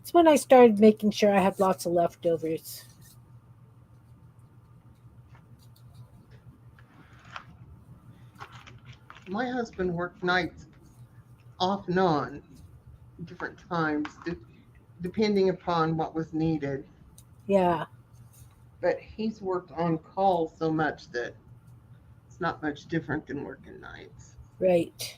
It's when I started making sure I had lots of leftovers. My husband worked nights off and on, different times, depending upon what was needed. Yeah, But he's worked on call so much that it's not much different than working nights. right.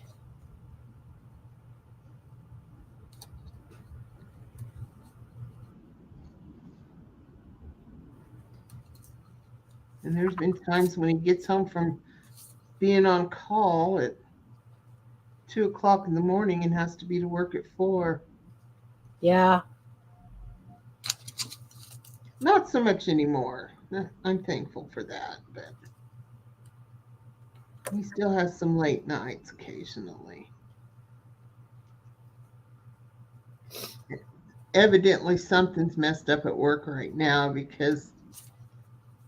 And there's been times when he gets home from being on call at 2 o'clock in the morning and has to be to work at 4. Yeah, Not so much anymore. I'm thankful for that, but he still has some late nights occasionally. Evidently, something's messed up at work right now because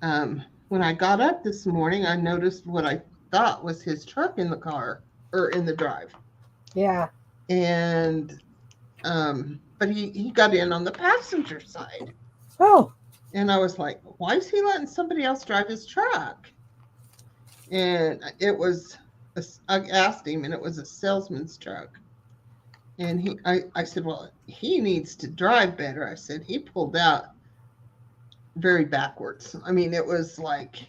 when I got up this morning, I noticed what I thought was his truck in the car or in the drive. yeah. And but he got in on the passenger side. Oh, And I was like, why is he letting somebody else drive his truck? And I asked him, and it was a salesman's truck. And I said, well, he needs to drive better. I said, he pulled out very backwards. I mean, it was like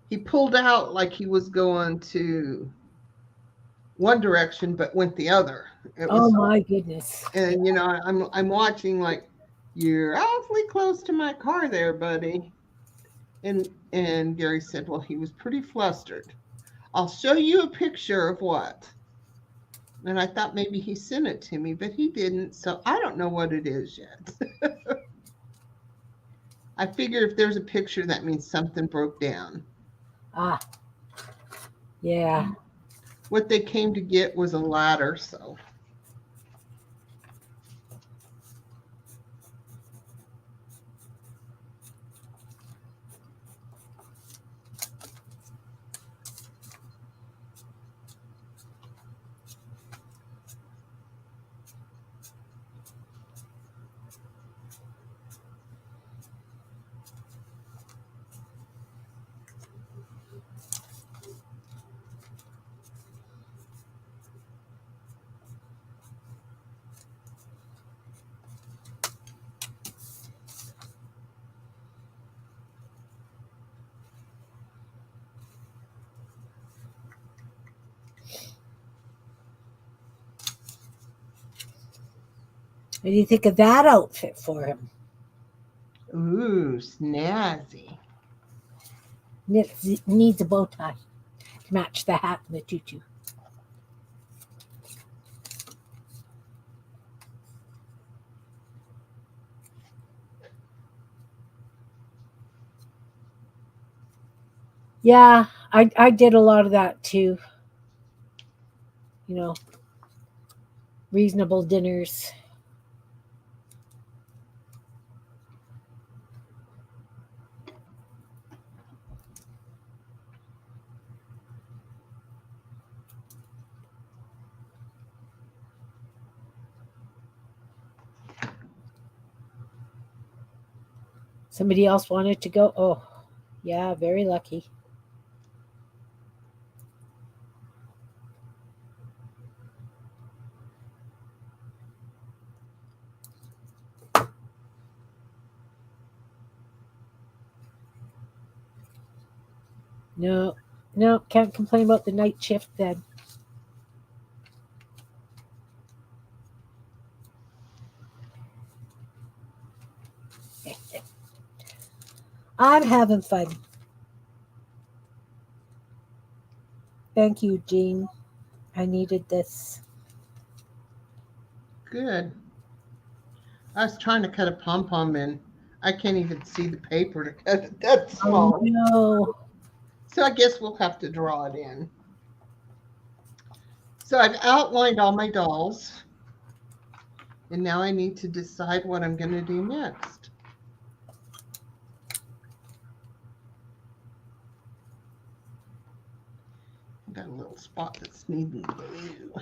he pulled out like he was going to one direction, but went the other. It oh was, my goodness. and I'm watching like, you're awfully close to my car there, buddy. And Gary said, well, he was pretty flustered. I'll show you a picture of what. And I thought maybe he sent it to me, but he didn't. So I don't know what it is yet. I figure if there's a picture, that means something broke down. Ah, yeah. What they came to get was a ladder. So What do you think of that outfit for him? Ooh, snazzy. Needs a bow tie to match the hat and the tutu. Yeah, I did a lot of that too. You know, reasonable dinners. Somebody else wanted to go. Oh, yeah, very lucky. No, no, can't complain about the night shift then. I'm having fun. Thank you, Jean. I needed this. Good. I was trying to cut a pom pom and I can't even see the paper to cut it that Oh, small. no. So I guess we'll have to draw it in. So I've outlined all my dolls. And now I need to decide what I'm going to do next. I got a little spot that's needing glue.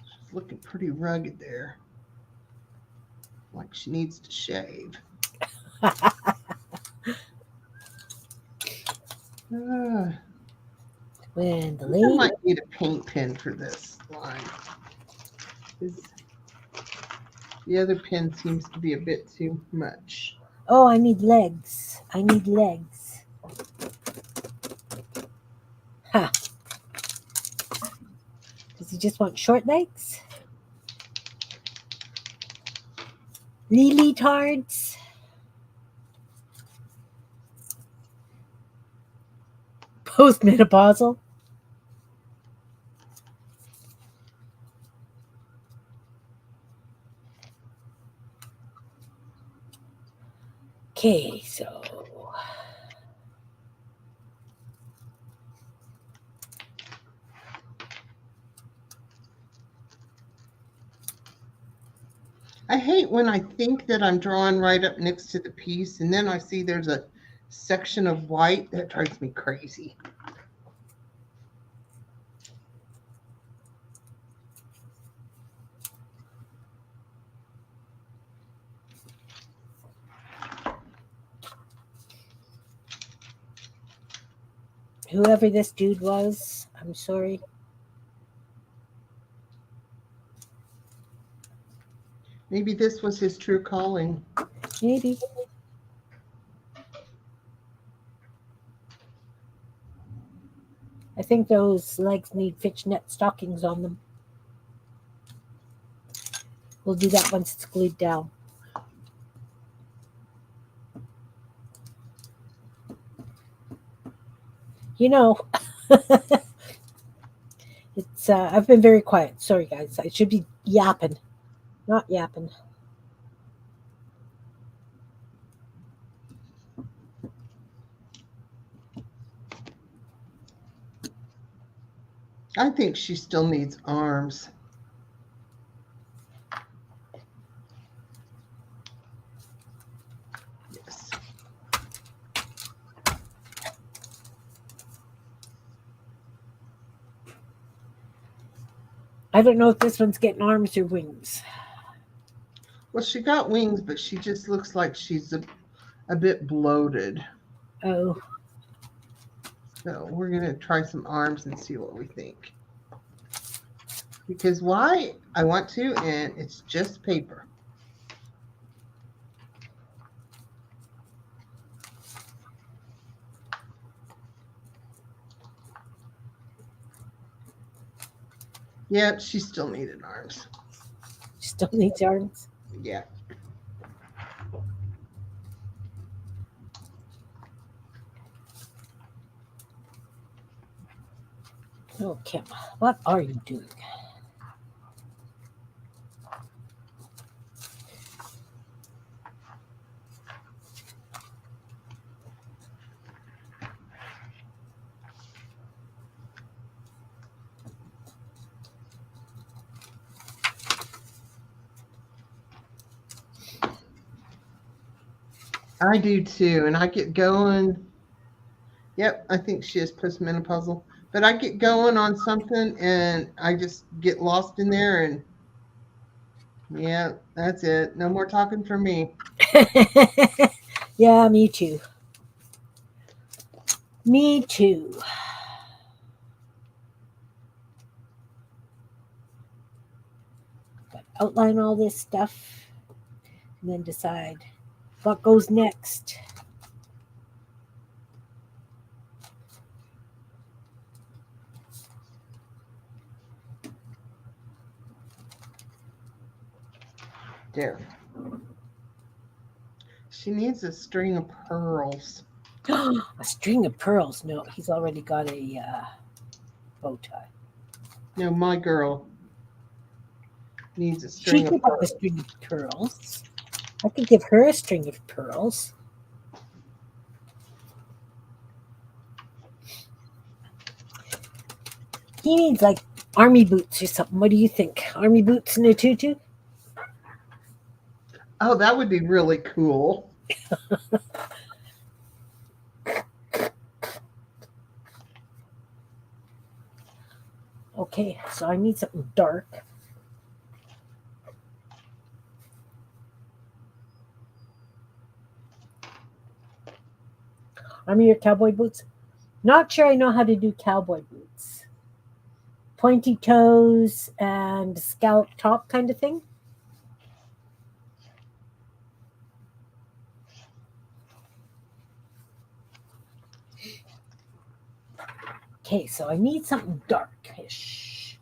She's looking pretty rugged there. Like she needs to shave. When the I lady. might need a paint pen for this line. The other pen seems to be a bit too much. Oh, I need legs. I need legs. Ha. Does he just want short legs? Lily tards. Postmenopausal. Okay, so I hate when I think that I'm drawing right up next to the piece and then I see there's a section of white that drives me crazy. whoever this dude was, I'm sorry. Maybe this was his true calling. Maybe. I think those legs need fishnet stockings on them. We'll do that once it's glued down. You know, it's I've been very quiet. Sorry, guys. I should be yapping, not yapping. I think she still needs arms. Yes. I don't know if this one's getting arms or wings. Well, she got wings, but she just looks like she's a bit bloated. Oh, So we're going to try some arms and see what we think. Because why? I want to, and it's just paper. Yeah, she still needed arms. Still needs arms. Yeah. Oh, Kim, what are you doing? I do too. And I get going. Yep, I think she is postmenopausal. But I get going on something and I just get lost in there. And yeah, that's it. No more talking for me. Yeah, me too. Me too. But outline all this stuff and then decide what goes next. There. She needs a string of pearls. A string of pearls. No, he's already got a bow tie. No, my girl needs a She string can of have a pearls. string of pearls. I could give her a string of pearls. He needs like army boots or something. What do you think? Army boots and a tutu? Oh, that would be really cool. Okay, so I need something dark. Army or cowboy boots? Not sure I know how to do cowboy boots. Pointy toes and scallop top kind of thing. Okay, so I need something darkish.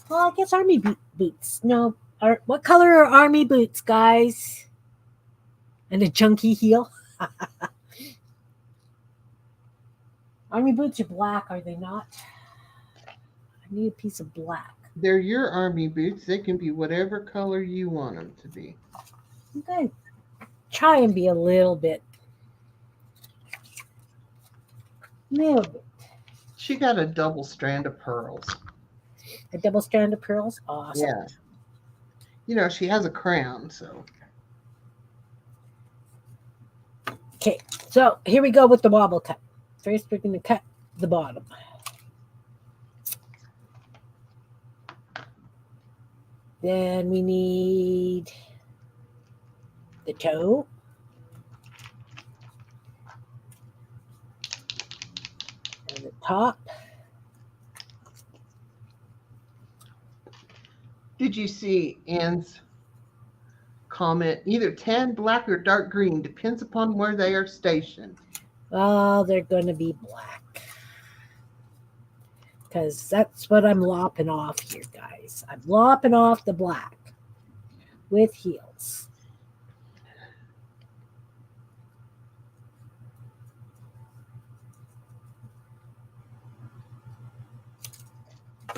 Well, I guess army boots. No, what color are army boots, guys? And a chunky heel. Army boots are black, are they not? I need a piece of black. They're your army boots. They can be whatever color you want them to be. Okay. Try and be a little bit. Little bit. She got a double strand of pearls. A double strand of pearls? Awesome. Yeah. You know, she has a crown, so. Okay, so here we go with the wobble cut. First, we're going to cut the bottom. Then we need the toe. And the top. Did you see Anne's comment? Either tan, black, or dark green depends upon where they are stationed. Oh, they're going to be black. Because that's what I'm lopping off here, guys. I'm lopping off the black with heels.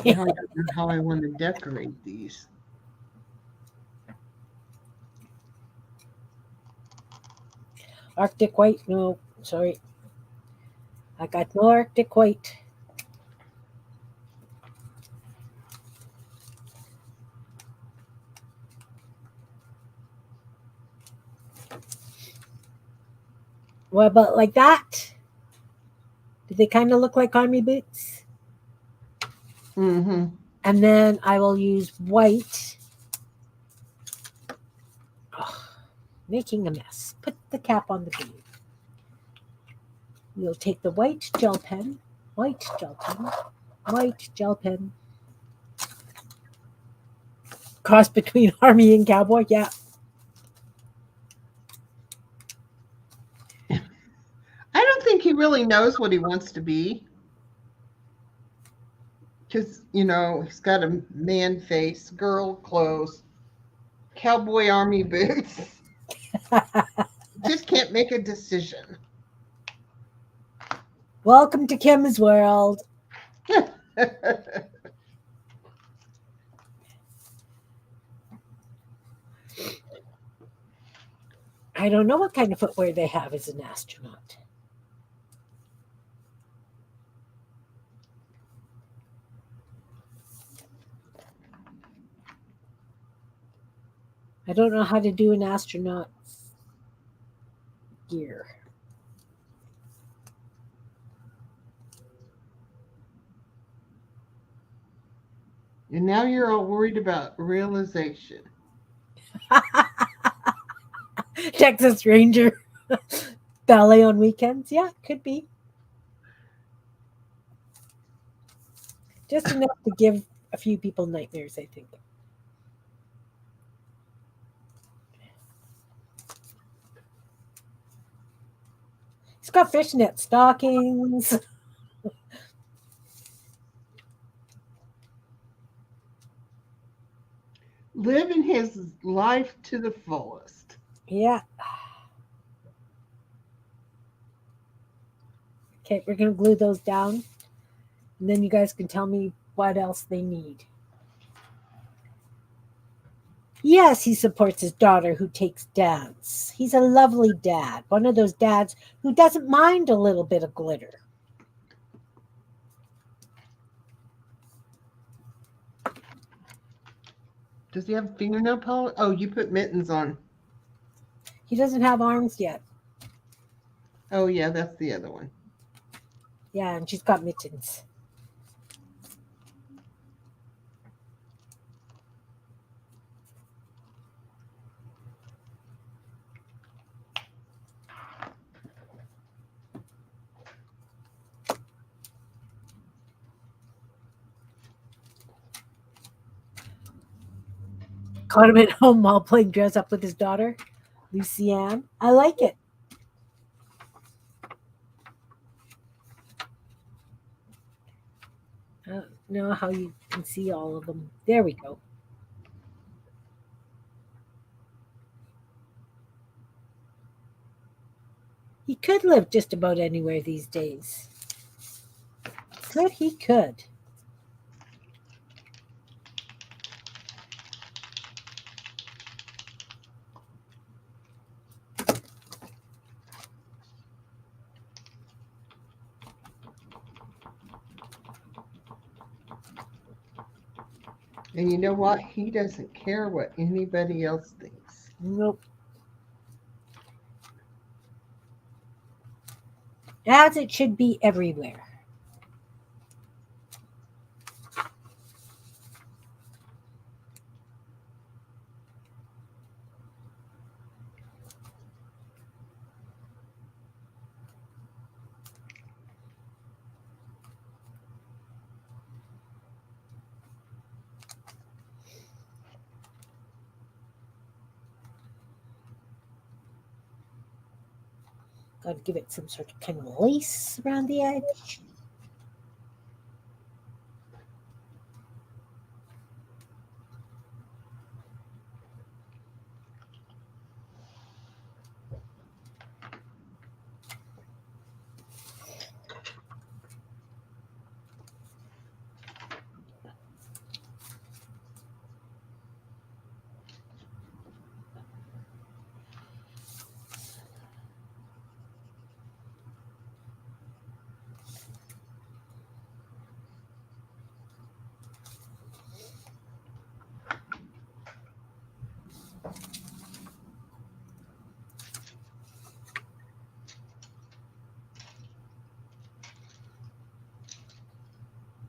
Now I don't know how I want to decorate these. Arctic white? No, sorry. I got no Arctic white. What about like that? Do they kind of look like army boots? Mm-hmm. And then I will use white. Oh, making a mess. Put the cap on the bead. We'll take the white gel pen, white gel pen, white gel pen. Cross between army and cowboy, yeah. I don't think he really knows what he wants to be. Because, you know, he's got a man face, girl clothes. cowboy army boots. Just can't make a decision. Welcome to Kim's world. I don't know what kind of footwear they have as an astronaut. I don't know how to do an astronaut's gear. And now you're all worried about realization. Texas Ranger ballet on weekends. Yeah, could be. Just enough to give a few people nightmares, I think. He's got fishnet stockings. Living his life to the fullest. Yeah. Okay, we're going to glue those down. And then you guys can tell me what else they need. Yes, he supports his daughter who takes dance. He's a lovely dad. One of those dads who doesn't mind a little bit of glitter. Does he have fingernail polish? Oh, you put mittens on. He doesn't have arms yet. Oh, yeah, that's the other one. Yeah, and she's got mittens. Caught him at home while playing dress up with his daughter, Lucianne. I like it. I don't know how you can see all of them. There we go. He could live just about anywhere these days. He could. And you know what? He doesn't care what anybody else thinks. Nope. As it should be everywhere. Got to give it some sort of kind of lace around the edge.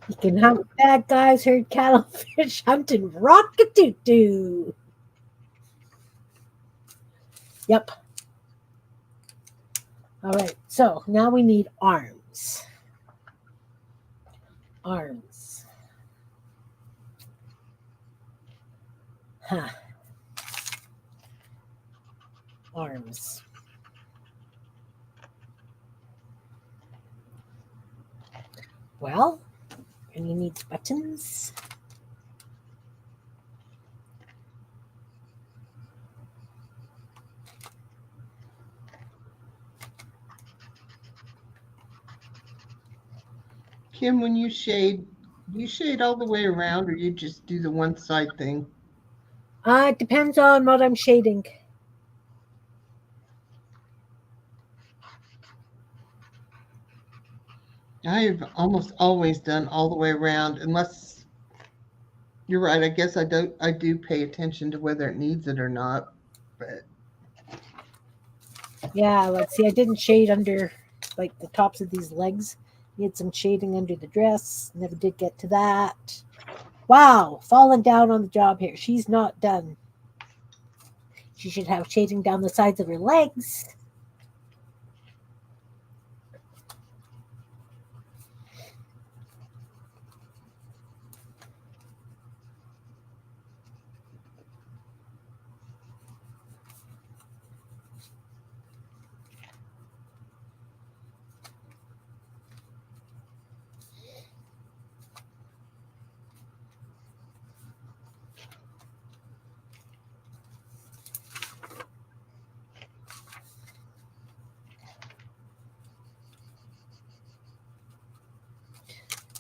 You can hunt bad guys, herd cattle, fish hunting, rock-a-doo-doo. Yep. All right, so now we need arms. Arms. Huh. Arms. Well, and he needs buttons. Kim, when you shade, do you shade all the way around or you just do the one side thing? It depends on what I'm shading. I've almost always done all the way around, unless you're right. I guess I do pay attention to whether it needs it or not. But Yeah, let's see. I didn't shade under like the tops of these legs. Need some shading under the dress. Never did get to that. Wow, falling down on the job here. She's not done. She should have shading down the sides of her legs.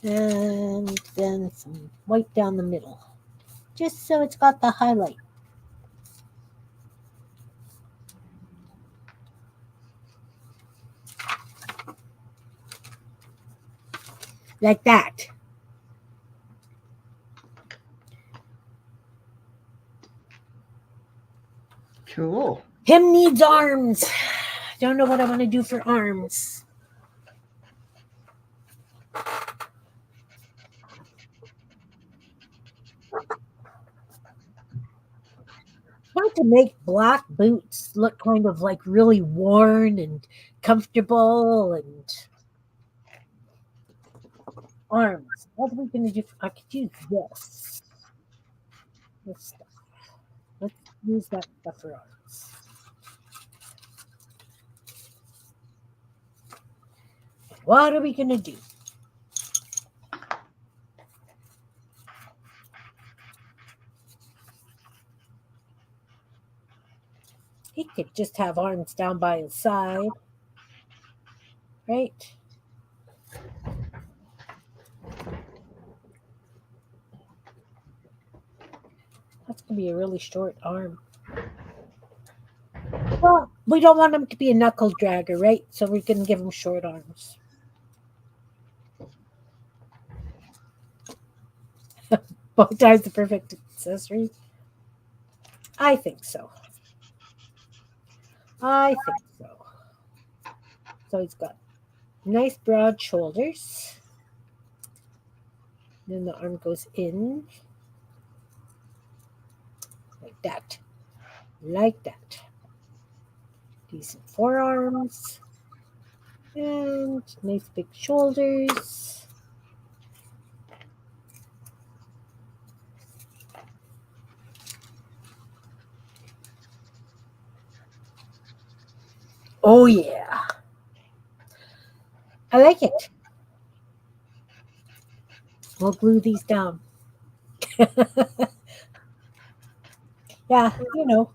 And then some white down the middle. Just so it's got the highlight. Like that. cool. Him needs arms. Don't know what I want to do for arms. Want to make black boots look kind of like really worn and comfortable, and arms. What are we going to do? I could use this. This stuff. Let's use that stuff for arms. What are we going to do? He could just have arms down by his side, right? That's going to be a really short arm. Well, we don't want him to be a knuckle dragger, right? So we're going to give him short arms. Bow tie's the perfect accessory. I think so. I think so. So he's got nice broad shoulders. Then the arm goes in. Like that. Like that. Decent forearms. And nice big shoulders. Oh, yeah. I like it. We'll glue these down. Yeah, you know.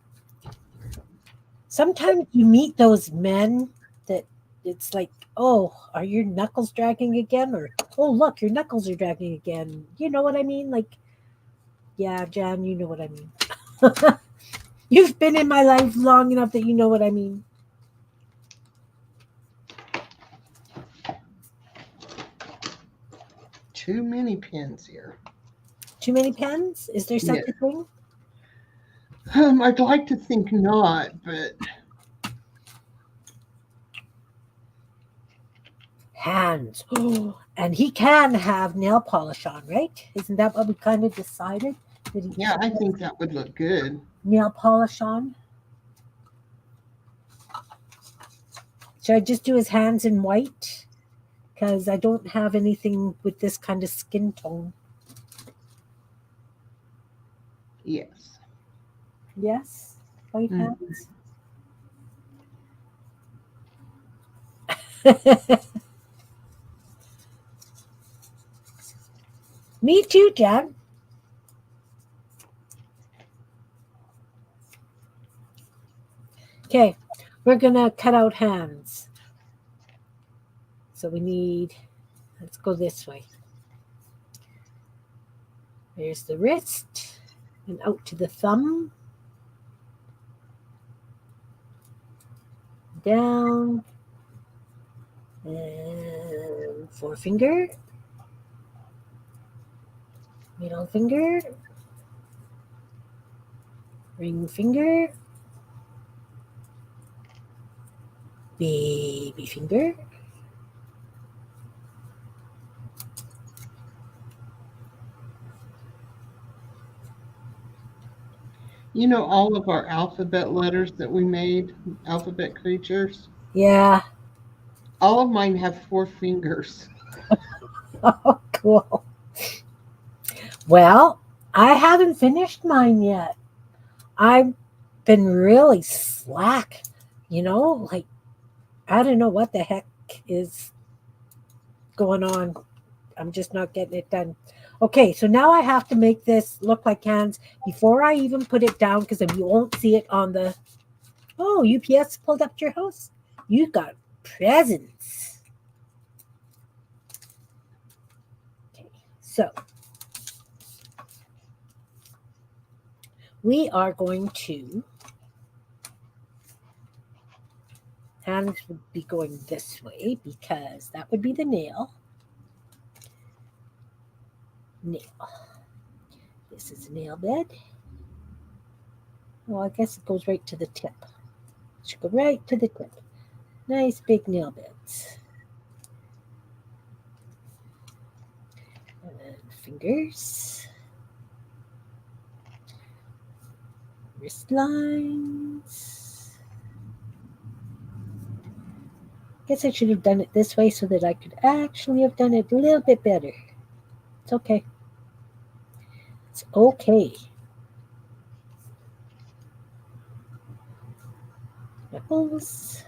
Sometimes you meet those men that it's like, oh, are your knuckles dragging again? Or, oh, look, your knuckles are dragging again. You know what I mean? Like, yeah, Jan, you know what I mean. You've been in my life long enough that you know what I mean. Too many pins here. Too many pens? Is there such Yeah. a thing? I'd like to think not, but Hands. And he can have nail polish on, right? Isn't that what we kind of decided? That he yeah, I should think that would look good. nail polish on. Should I just do his hands in white? Because I don't have anything with this kind of skin tone. Yes. Yes? White Mm. hands? Me too, Jan. Okay, we're going to cut out hands. So we need Let's go this way. There's the wrist and out to the thumb. Down. And forefinger. Middle finger. Ring finger. Baby finger. You know, all of our alphabet letters that we made, alphabet creatures, Yeah. all of mine have 4 fingers. Oh, cool. Well, I haven't finished mine yet. I've been really slack, like I don't know what the heck is going on. I'm just not getting it done. Okay, so now I have to make this look like hands before I even put it down because you won't see it on the. Oh, UPS pulled up to your house. You got presents. Okay, so we are going to. Hands would be going this way because that would be the nail. Nail. This is a nail bed. Well, I guess it goes right to the tip. It should go right to the tip. Nice big nail beds. And then fingers. Wrist lines. Guess I should have done it this way so that I could actually have done it a little bit better. It's okay. It's okay. Nipples.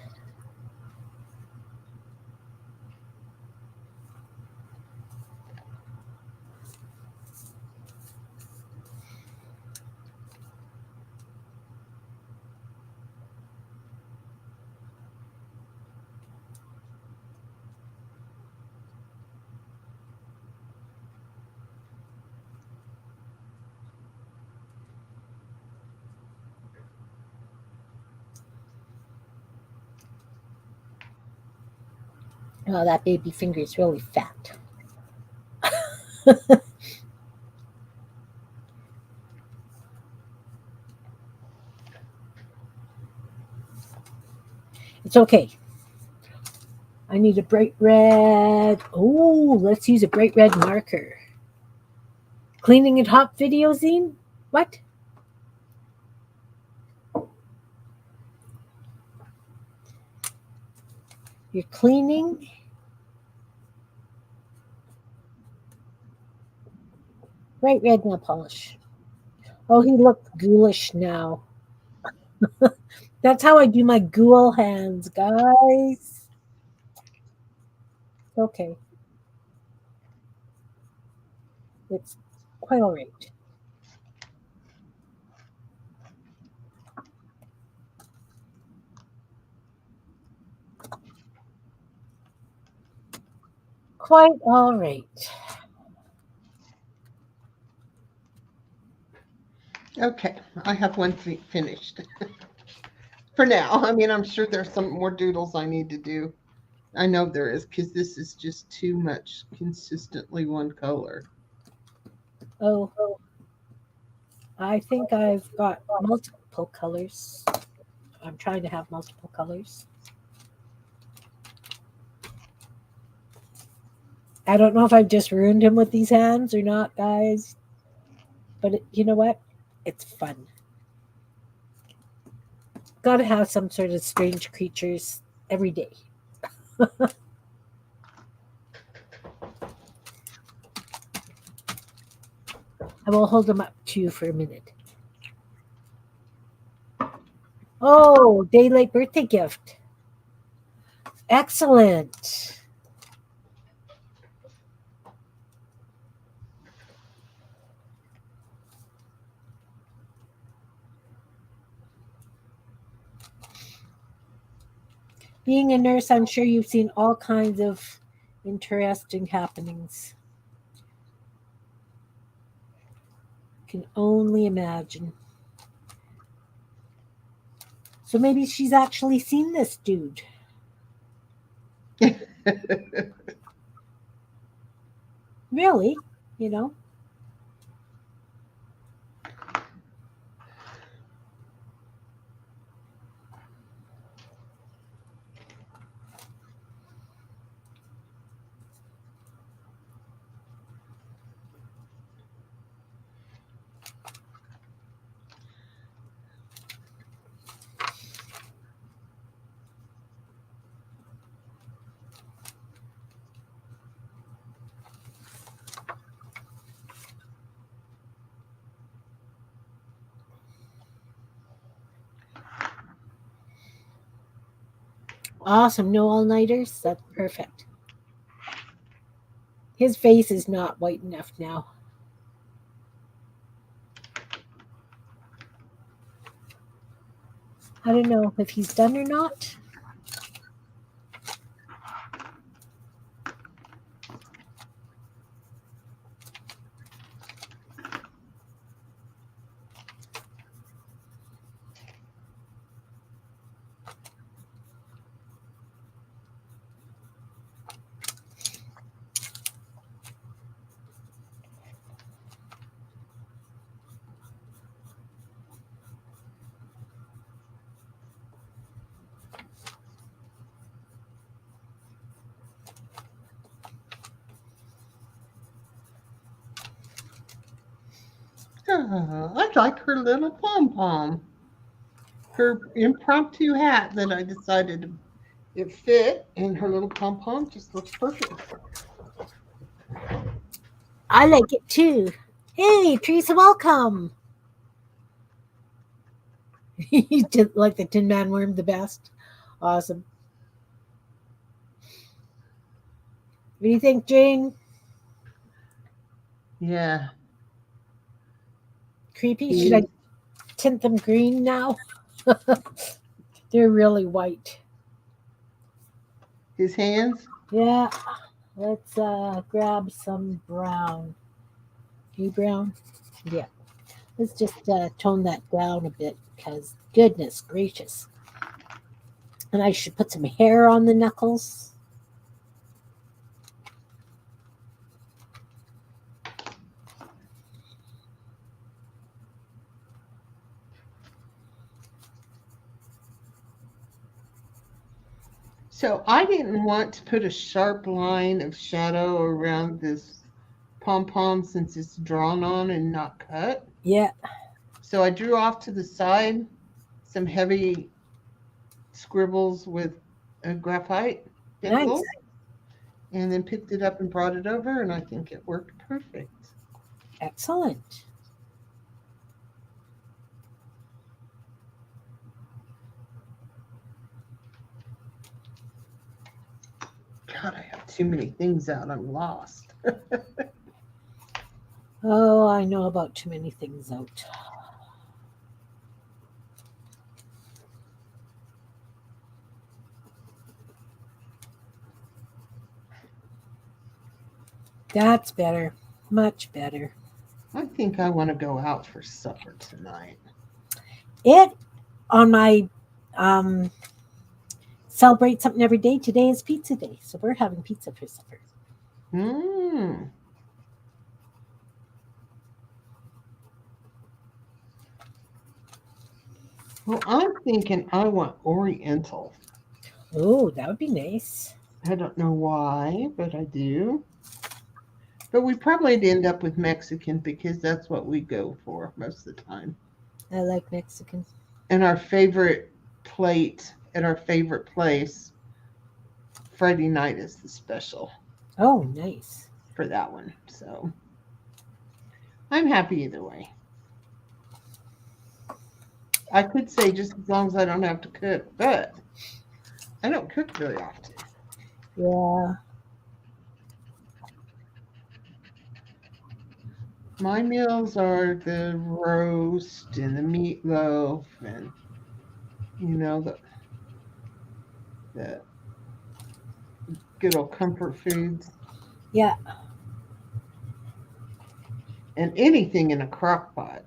Oh, that baby finger is really fat. It's okay. I need a bright red. Oh, let's use a bright red marker. Cleaning and hop video zine? What? You're cleaning? Bright red nail polish. Oh, he looked ghoulish now. That's how I do my ghoul hands, guys. Okay. It's quite all right. Quite all right. Okay, I have one finished. For now. I mean, I'm sure there's some more doodles I need to do. I know there is because this is just too much consistently one color. Oh, I think I've got multiple colors. I'm trying to have multiple colors. I don't know if I've just ruined him with these hands or not, guys. But you know what? It's fun. Got to have some sort of strange creatures every day. I will hold them up to you for a minute. Oh, day late birthday gift. Excellent. Being a nurse, I'm sure you've seen all kinds of Interesting happenings. Can only imagine. So maybe she's actually seen this dude. Really, you know. Awesome. No all nighters. That's perfect. His face is not white enough now. I don't know if he's done or not. I like her little pom pom. Her impromptu hat that I decided it fit, and her little pom pom just looks perfect. I like it too. Hey, Teresa, welcome. You did like the Tin Man Worm the best. Awesome. What do you think, Jane? Yeah. Creepy? Should I tint them green now? They're really white. His hands? Yeah. Let's grab some brown. You brown? Yeah. Let's just tone that down a bit because goodness gracious. And I should put some hair on the knuckles. So I didn't want to put a sharp line of shadow around this pom pom since it's drawn on and not cut. Yeah. So I drew off to the side some heavy scribbles with a graphite pencil, Nice. and then picked it up and brought it over, and I think it worked perfect. Excellent. God, I have too many things out. I'm lost. Oh, I know about too many things out. That's better. Much better. I think I want to go out for supper tonight. It on my celebrate something every day. Today is pizza day, so we're having pizza for supper. Hmm. Well, I'm thinking I want Oriental. Oh, that would be nice. I don't know why, but I do. But we probably end up with Mexican because that's what we go for most of the time. I like Mexican. And our favorite plate at our favorite place, Friday night is the special Oh, nice. for that one. So I'm happy either way. I could say just as long as I don't have to cook, but I don't cook very often. Yeah. My meals are the roast and the meatloaf and the Good old comfort foods. Yeah. And anything in a crock pot.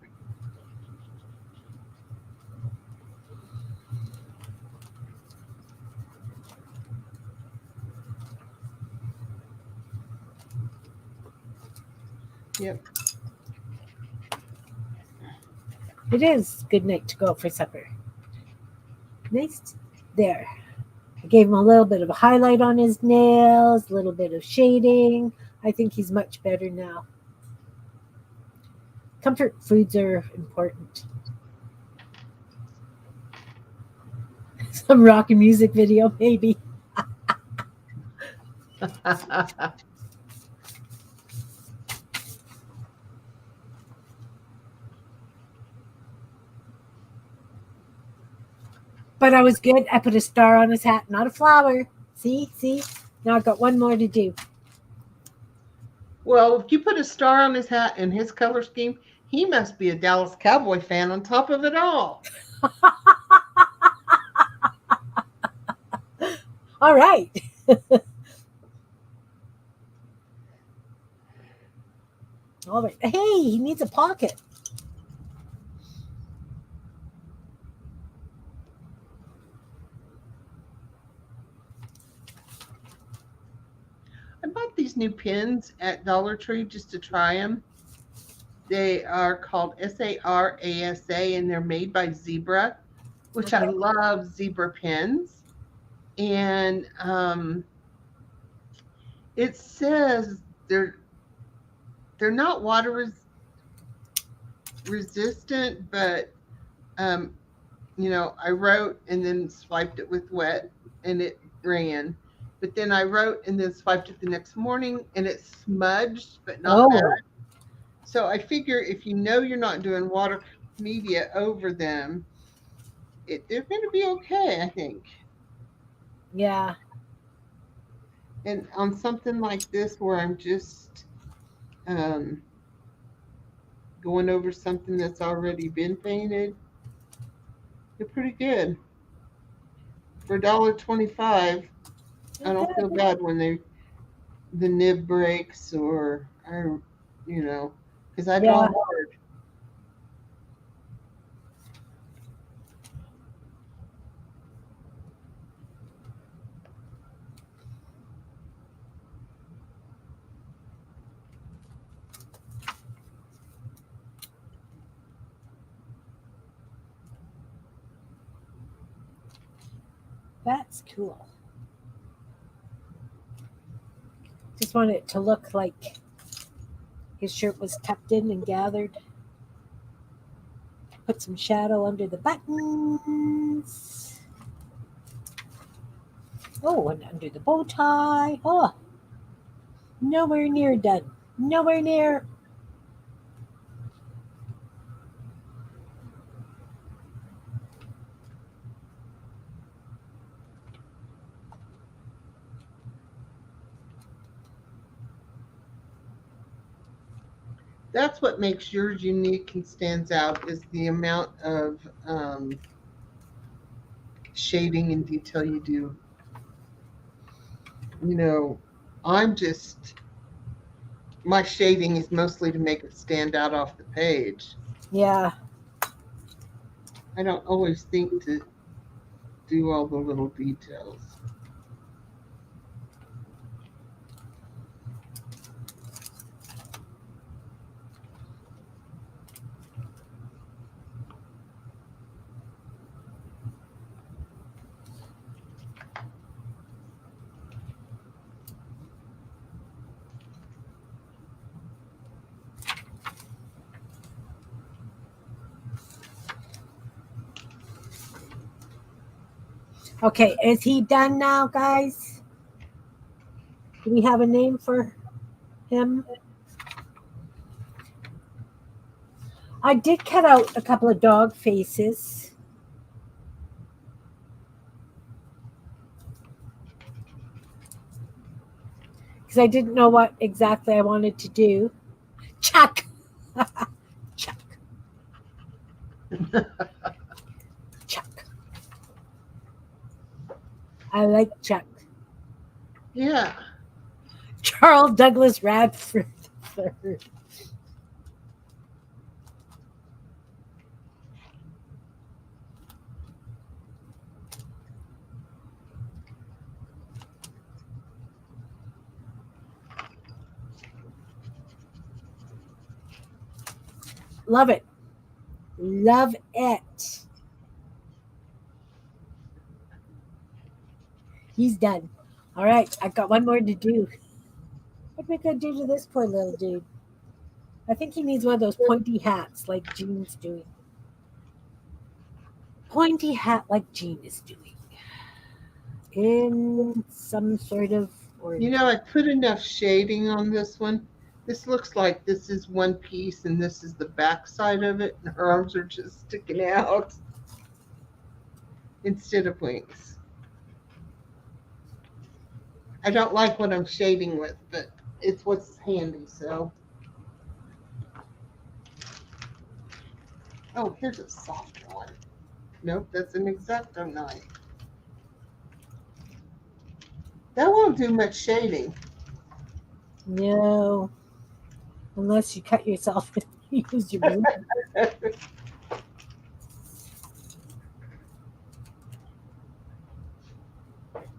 Yep. It is good night to go for supper. Nice. There. I gave him a little bit of a highlight on his nails, a little bit of shading. I think he's much better now. Comfort foods are important. Some rock and music video, maybe. But I was good. I put a star on his hat, not a flower. See? Now I've got one more to do. Well, if you put a star on his hat and his color scheme, he must be a Dallas Cowboy fan on top of it all. All right. All right. Hey, he needs a pocket. I bought these new pins at Dollar Tree just to try them. They are called SARASA and they're made by Zebra, which I love zebra pins. And it says they're not water resistant, but I wrote and then swiped it with wet and it ran. But then I wrote and then swiped it the next morning and it smudged, but not bad. So I figure if you know you're not doing water media over them, they're going to be okay, I think. Yeah. And on something like this where I'm just going over something that's already been painted, they're pretty good. For $1.25, I don't feel bad when the nib breaks or because I draw hard. That's cool. Just want it to look like his shirt was tucked in and gathered. Put some shadow under the buttons. Oh, and under the bow tie. Oh, nowhere near done. Nowhere near. That's what makes yours unique and stands out is the amount of shading and detail you do. My shading is mostly to make it stand out off the page. Yeah. I don't always think to do all the little details. Okay, is he done now, guys? Do we have a name for him? I did cut out a couple of dog faces. Because I didn't know what exactly I wanted to do. Chuck! Chuck. Chuck. I like Chuck. Yeah. Charles Douglas Radford III. Love it. Love it. He's done. All right, I've got one more to do. What am I going to do to this poor little dude? I think he needs one of those pointy hats like Jean's doing. Pointy hat like Jean is doing. In some sort of You know, I put enough shading on this one. This looks like this is one piece and this is the back side of it, and her arms are just sticking out instead of wings. I don't like what I'm shading with, but it's what's handy, so. Oh, here's a softer one. Nope, that's an X-Acto knife. That won't do much shading. No, unless you cut yourself and use your broom.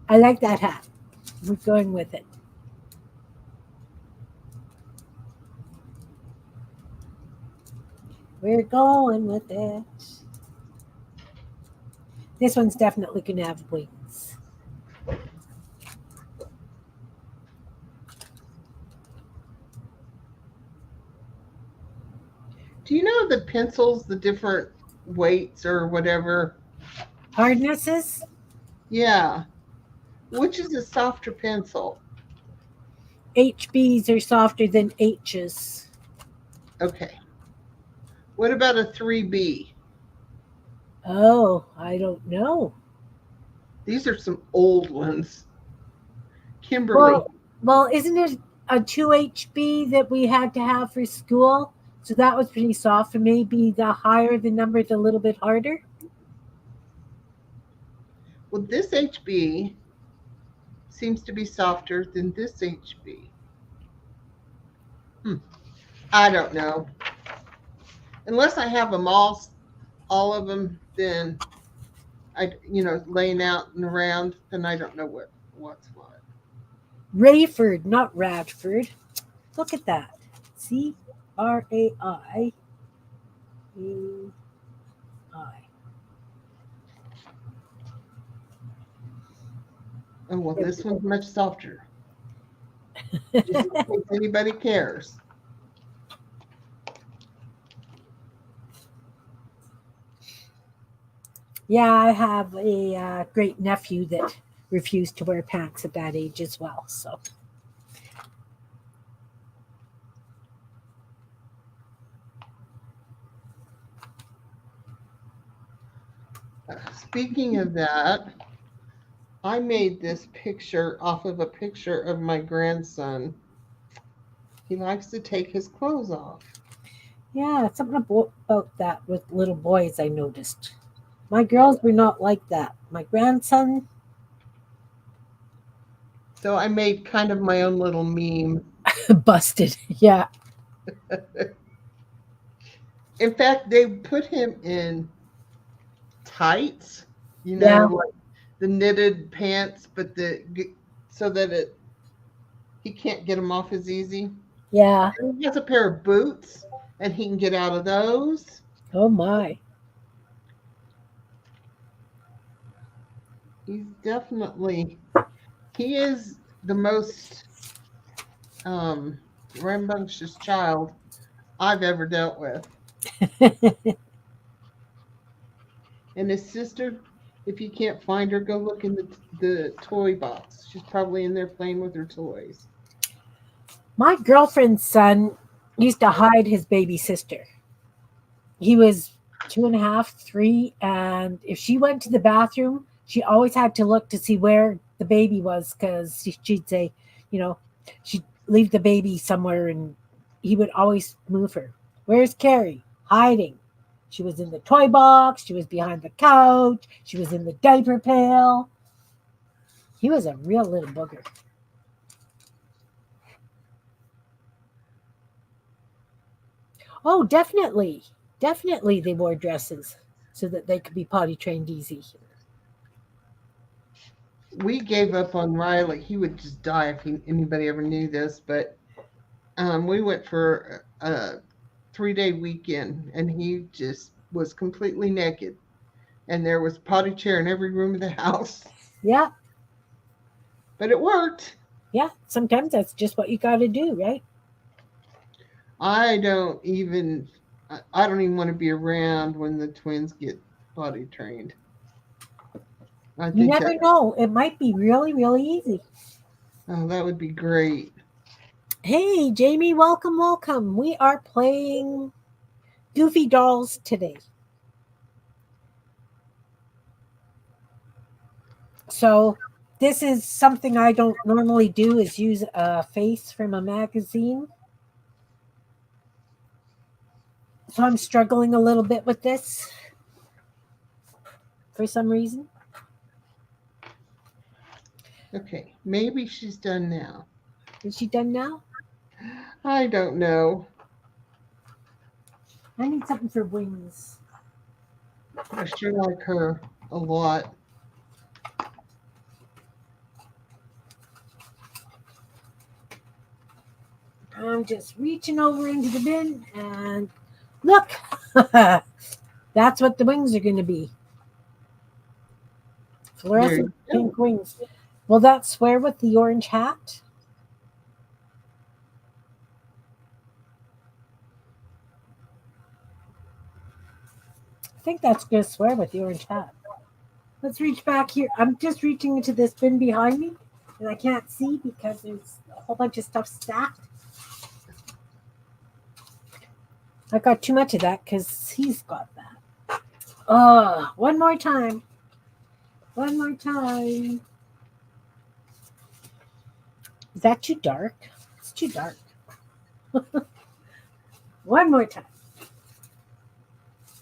I like that hat. We're going with it. We're going with it. This one's definitely going to have wings. Do you know the pencils, the different weights or whatever? Hardnesses? Yeah. Which is a softer pencil? HBs are softer than H's. Okay. What about a 3B? Oh, I don't know. These are some old ones. Kimberly. Well, isn't it a 2 HB that we had to have for school? So that was pretty soft. And maybe the higher the number, the little bit harder. Well, this HB seems to be softer than this HB. I don't know. Unless I have them all of them, then laying out and around, then I don't know what's what. Rayford, not Radford. Look at that. CRAI. Oh, well, this one's much softer. Just in case anybody cares. Yeah, I have a great nephew that refused to wear pants at that age as well. So Speaking of that, I made this picture off of a picture of my grandson. He likes to take his clothes off. yeah, something about that with little boys I noticed. My girls were not like that. My grandson, So I made kind of my own little meme. busted. Yeah. In fact, they put him in tights, Yeah. like the knitted pants, but so that he can't get them off as easy. Yeah. And he has a pair of boots, and he can get out of those. Oh my. He is the most rambunctious child I've ever dealt with. And his sister, if you can't find her, go look in the toy box. She's probably in there playing with her toys. My girlfriend's son used to hide his baby sister. He was 2.5, 3, and if she went to the bathroom, she always had to look to see where the baby was because she'd say, she'd leave the baby somewhere and he would always move her. Where's Carrie? Hiding. She was in the toy box. She was behind the couch. She was in the diaper pail. He was a real little booger. Oh, definitely. Definitely they wore dresses so that they could be potty trained easy. We gave up on Riley. He would just die if anybody ever knew this, but we went for a 3-day weekend, and he just was completely naked. And there was a potty chair in every room of the house. Yeah. But it worked. Yeah. Sometimes that's just what you got to do, right? I don't even I don't even want to be around when the twins get potty trained. I You think never know. It might be really, really easy. that would be great. Hey, Jamie, welcome, welcome. We are playing Goofy Dolls today. So, this is something I don't normally do is use a face from a magazine. So, I'm struggling a little bit with this for some reason. Okay, maybe she's done now. Is she done now? I don't know. I need something for wings. I sure like her a lot. I'm just reaching over into the bin and look, that's what the wings are going to be. Fluorescent pink wings. Will that swear with the orange hat? I think that's going to swear with the orange hat. Let's reach back here. I'm just reaching into this bin behind me, and I can't see because there's a whole bunch of stuff stacked. I got too much of that because he's got that. One more time. One more time. Is that too dark? It's too dark. One more time.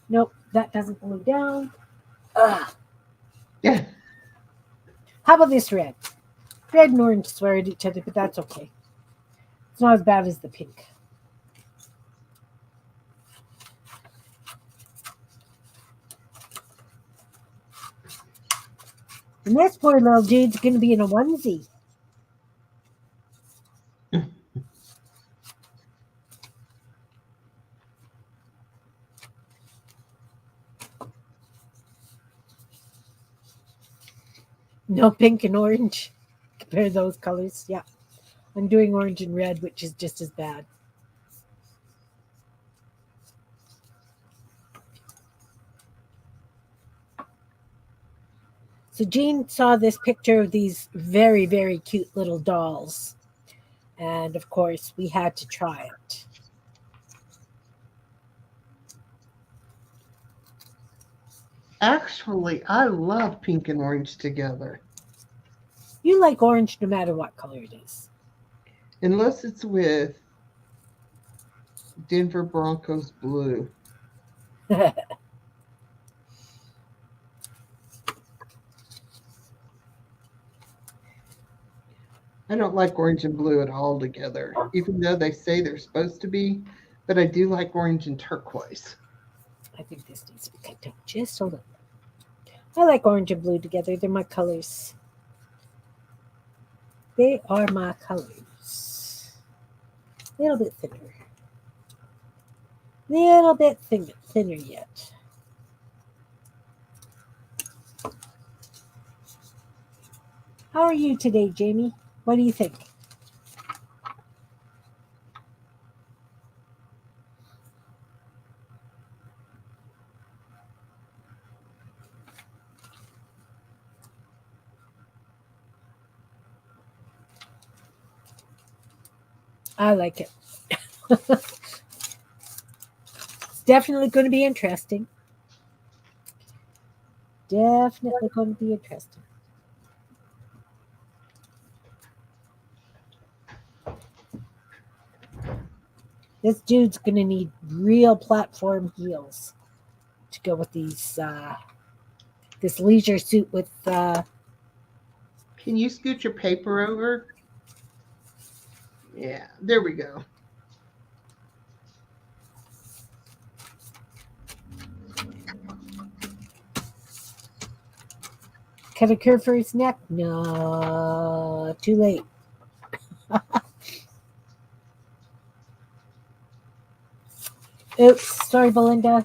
Nope, that doesn't glue down. Yeah. How about this red? Red and orange swear at each other, but that's okay. It's not as bad as the pink. And this poor little dude's going to be in a onesie. No pink and orange. Compare those colors. Yeah. I'm doing orange and red, which is just as bad. So Jean saw this picture of these very, very cute little dolls. And of course, we had to try it. Actually, I love pink and orange together. You like orange no matter what color it is. Unless it's with Denver Broncos blue. I don't like orange and blue at all together, even though they say they're supposed to be, but I do like orange and turquoise. I think this needs to be cut down just a little. I like orange and blue together. They're my colors. They are my colors. A little bit thinner. Little bit thinner yet. How are you today, Jamie? What do you think? I like it. It's definitely going to be interesting. Definitely going to be interesting. This dude's going to need real platform heels to go with these. This leisure suit with. Can you scoot your paper over? Yeah, there we go. Cut a curve for his neck? No, too late. Oops, sorry, Belinda.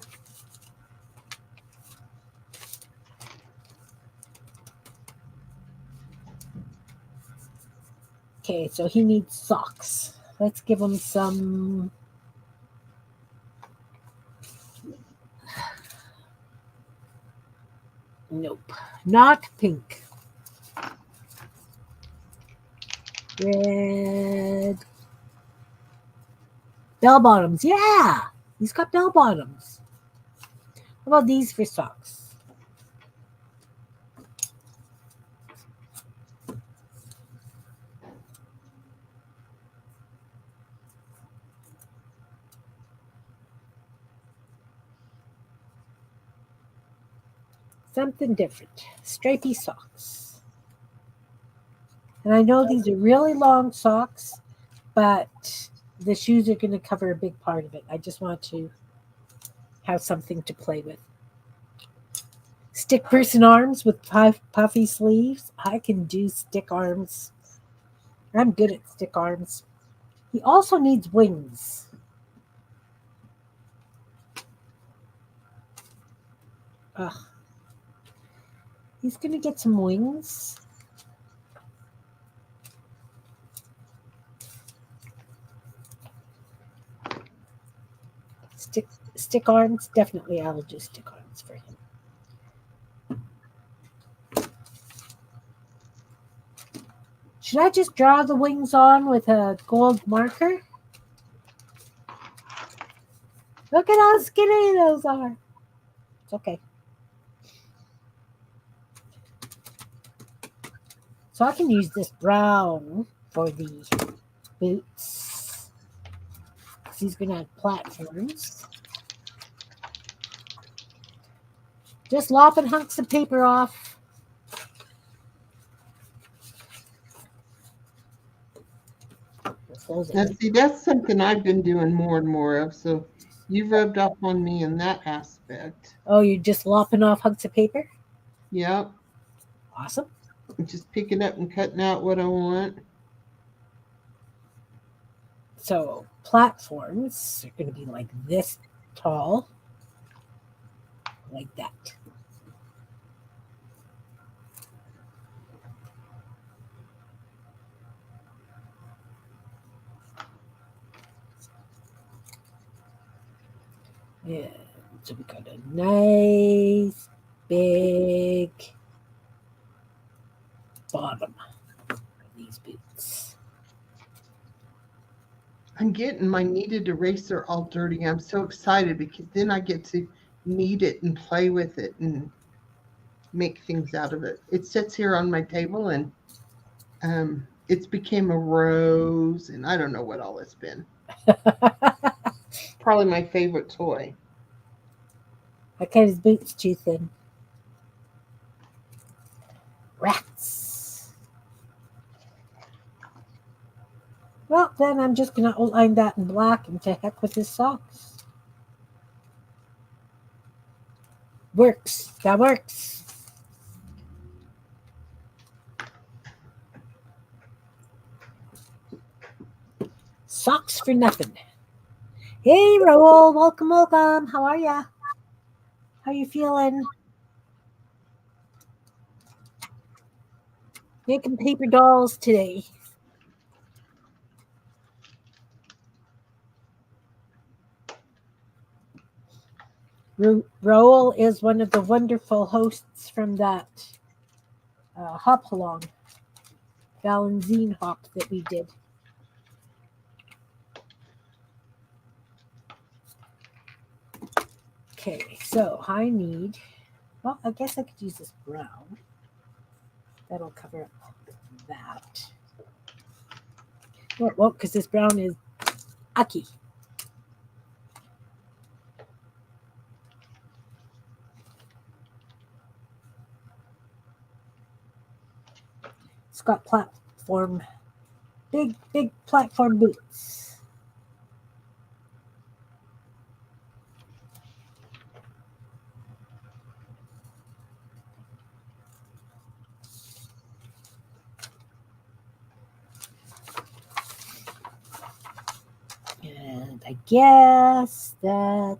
Okay, so he needs socks. Let's give him some. Nope, not pink. Red. Bell bottoms. Yeah, he's got bell bottoms. How about these for socks? Something different. Stripy socks. And I know these are really long socks, but the shoes are going to cover a big part of it. I just want to have something to play with. Stick person arms with puffy sleeves. I can do stick arms. I'm good at stick arms. He also needs wings. Ugh. He's going to get some wings. Stick arms. Definitely I will do stick arms for him. Should I just draw the wings on with a gold marker? Look at how skinny those are. It's okay. So I can use this brown for the boots. He's going to have platforms. Just lopping hunks of paper off. Now, see, that's something I've been doing more and more of. So you've rubbed off on me in that aspect. Oh, you're just lopping off hunks of paper? Yep. Awesome. I'm just picking up and cutting out what I want. So platforms are going to be like this tall. Like that. And so we got a nice big bottom of these boots. I'm getting my kneaded eraser all dirty. I'm so excited because then I get to knead it and play with it and make things out of it. It sits here on my table and it's became a rose and I don't know what all it's been. Probably my favorite toy. I cut his boots too thin. Rats. Well, then I'm just going to outline that in black and to heck with his socks. Works. That works. Socks for nothing. Hey, Raoul. Welcome, welcome. How are ya? How you feeling? Making paper dolls today. Raoul is one of the wonderful hosts from that hop along, Valenzine hop that we did. Okay, so I need, well, I guess I could use this brown. That'll cover up that. Well, because this brown is Aki. It's got platform, big platform boots. guess that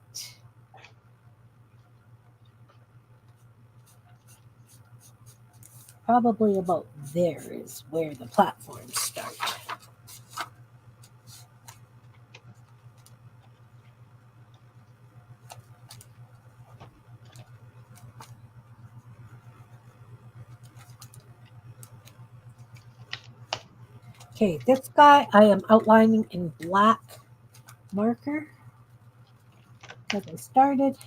probably about there is where the platforms start. Okay, this guy I am outlining in black marker as I started.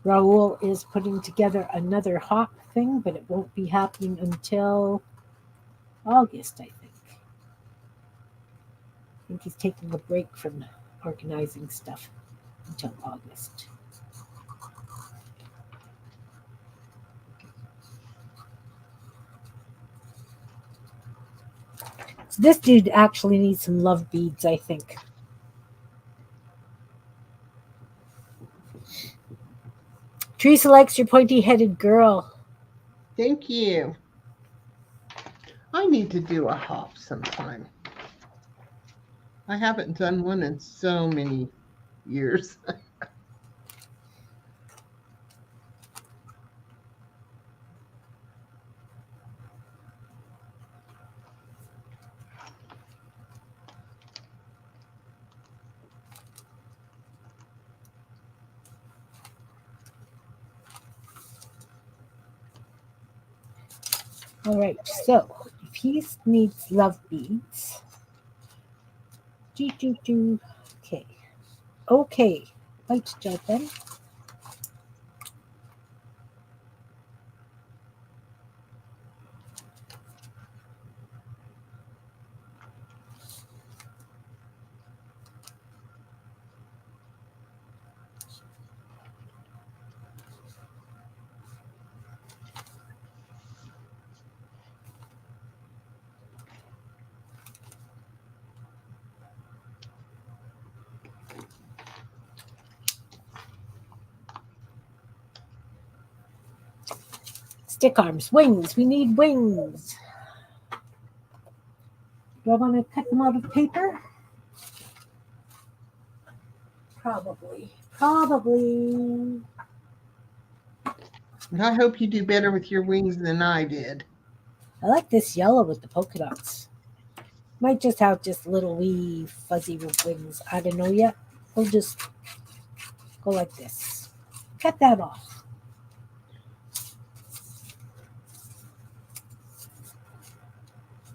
Raul is putting together another hawk thing, but it won't be happening until August, I think. I think he's taking a break from organizing stuff until August. So this dude actually needs some love beads, I think. Teresa likes your pointy-headed girl. Thank you. I need to do a hop sometime. I haven't done one in so many years. All right, so if he needs love beads, okay, white gel pen. Stick arms, wings. We need wings. Do I want to cut them out of paper? Probably. And I hope you do better with your wings than I did. I like this yellow with the polka dots. Might just have just little wee fuzzy wings. I don't know yet. We'll just go like this. Cut that off.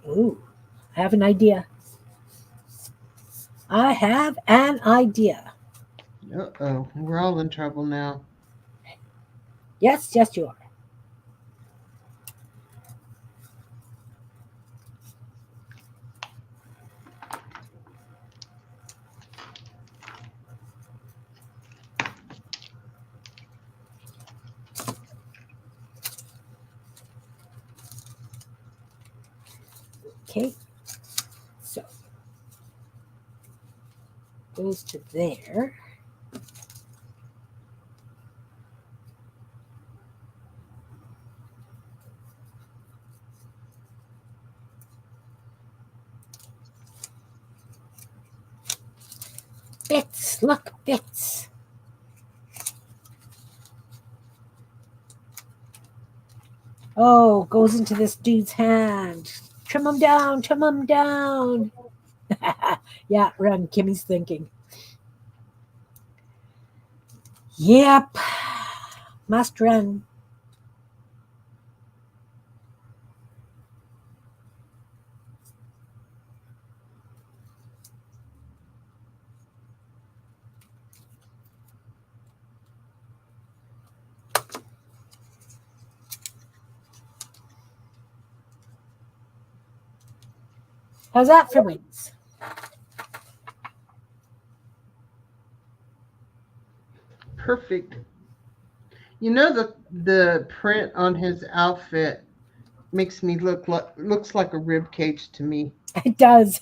Ooh, I have an idea. Uh-oh, we're all in trouble now. Yes, you are. Okay, so goes to there. Bits, look, bits. Oh, goes into this dude's hand. Trim him down. Yeah, run, Kimmy's thinking. Yep, must run. How's that for wings? Perfect. You know the print on his outfit makes me looks like a rib cage to me. It does.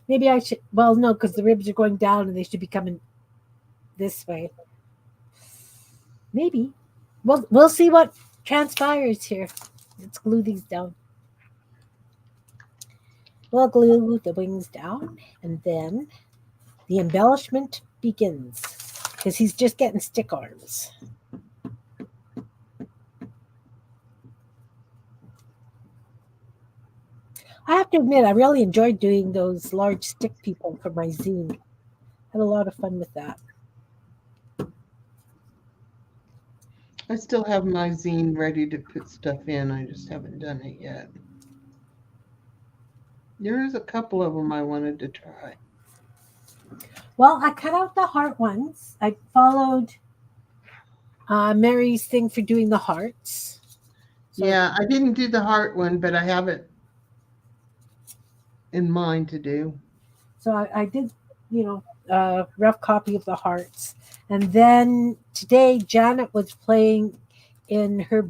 Maybe I should. Well, no, because the ribs are going down and they should be coming this way. Maybe. We'll see what transpires here. Let's glue these down. We'll glue the wings down, and then the embellishment begins because he's just getting stick arms. I have to admit, I really enjoyed doing those large stick people for my zine. Had a lot of fun with that. I still have my zine ready to put stuff in. I just haven't done it yet. There's a couple of them I wanted to try. Well, I cut out the heart ones. I followed Mary's thing for doing the hearts. So Yeah, I didn't do the heart one, but I have it in mind to do. So I did, a rough copy of the hearts. And then today, Janet was playing in her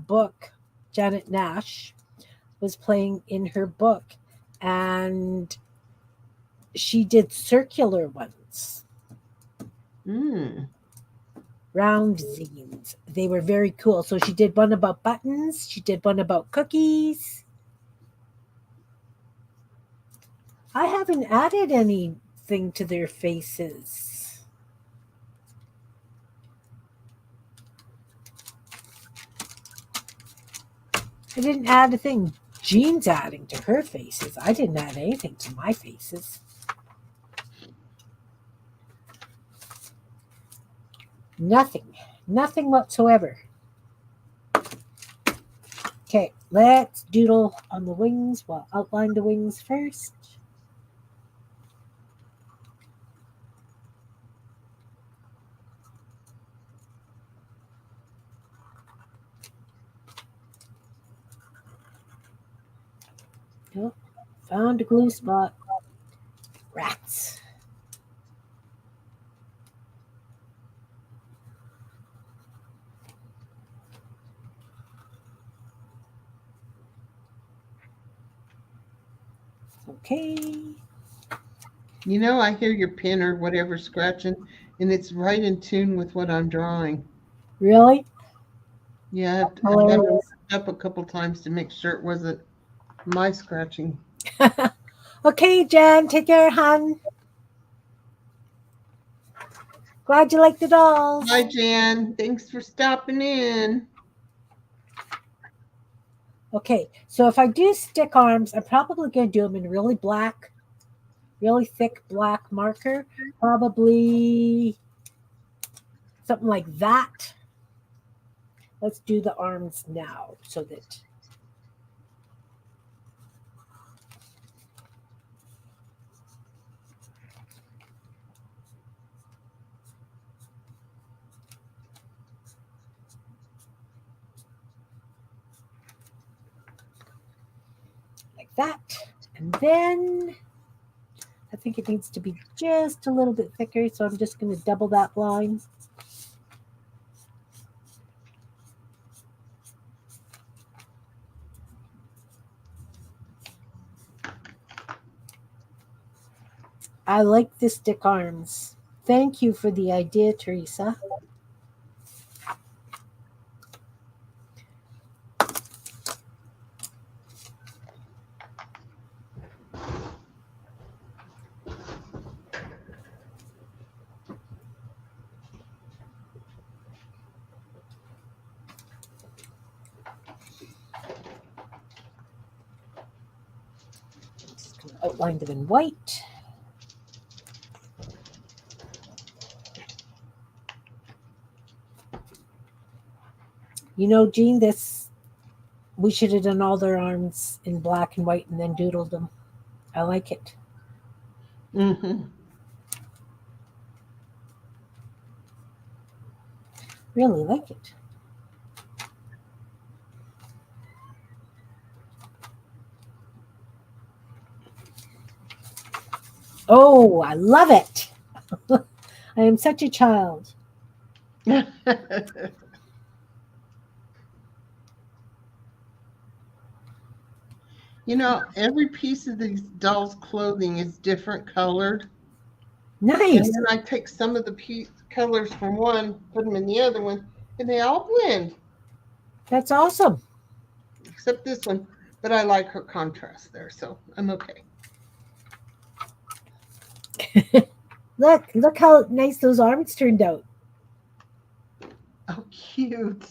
book. Janet Nash was playing in her book. And she did circular ones, round zines. They were very cool. So she did one about buttons. She did one about cookies. I haven't added anything to their faces. I didn't add a thing. Jean's adding to her faces. I didn't add anything to my faces. Nothing. Nothing whatsoever. Okay, let's doodle on the wings. Well, outline the wings first. Oh, found a glue spot. Rats. Okay. You know, I hear your pen or whatever scratching, and it's right in tune with what I'm drawing. Really? Yeah, I've got to look it up a couple times to make sure it wasn't my scratching. Okay, Jan, take care, hon. Glad you like the dolls. Hi, Jan. Thanks for stopping in. Okay, so if I do stick arms, I'm probably going to do them in really thick black marker. Probably something like that. Let's do the arms now so that. Like that. And then I think it needs to be just a little bit thicker, so I'm just going to double that line. I like the stick arms. Thank you for the idea, Teresa. Outline them in white. You know, Jean, we should have done all their arms in black and white and then doodled them. I like it. Mm-hmm. Really like it. Oh, I love it. I am such a child. You know, every piece of these dolls' clothing is different colored. Nice. then I take some of the colors from one, put them in the other one, and they all blend, That's awesome. except this one. But I like her contrast there, so I'm okay. Look how nice those arms turned out. Oh, cute.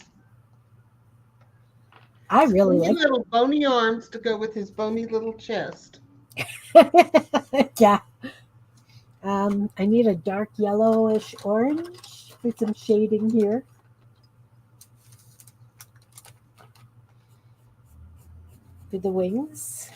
I really Bony like little bony arms to go with his bony little chest. it. Yeah. I need a dark yellowish orange for some shading here. For the wings.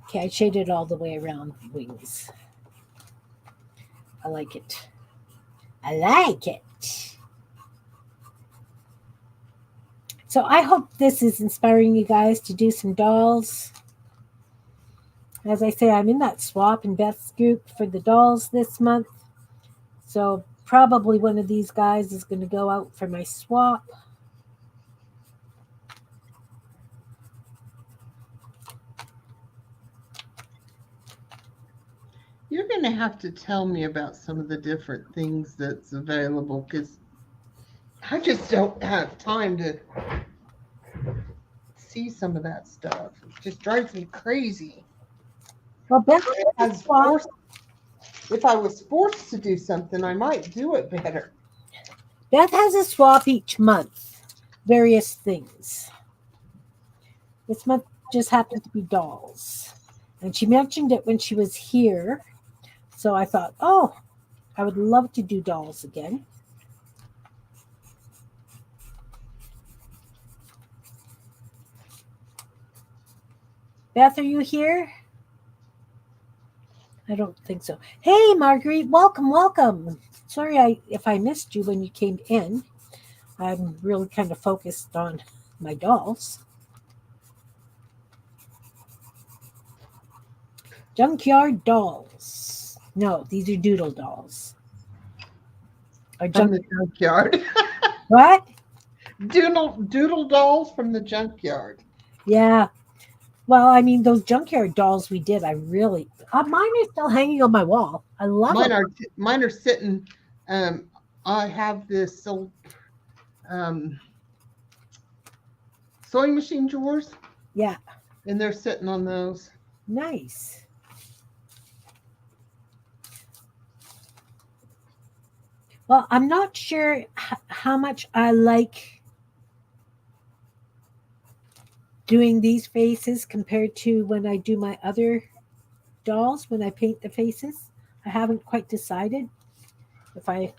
Okay, I shaded all the way around the wings. I like it. I like it. So I hope this is inspiring you guys to do some dolls. As I say, I'm in that swap in Beth's group for the dolls this month. So probably one of these guys is going to go out for my swap. You're going to have to tell me about some of the different things that's available, because I just don't have time to see some of that stuff. It just drives me crazy. Well, Beth If I was forced to do something, I might do it better. Beth has a swap each month, various things. This month just happened to be dolls. And she mentioned it when she was here. So I thought, oh, I would love to do dolls again. Beth, are you here? I don't think so. Hey, Marguerite, welcome. Sorry if I missed you when you came in. I'm really kind of focused on my dolls. Junkyard dolls. No, these are doodle dolls. Or From the junkyard. What? Doodle dolls from the junkyard. Yeah. Well, I mean, those junkyard dolls we did, I really... mine are still hanging on my wall. I love them. Mine are sitting... I have this old sewing machine drawers. Yeah. And they're sitting on those. Nice. Well, I'm not sure how much I like doing these faces compared to when I do my other dolls, when I paint the faces. I haven't quite decided if I'm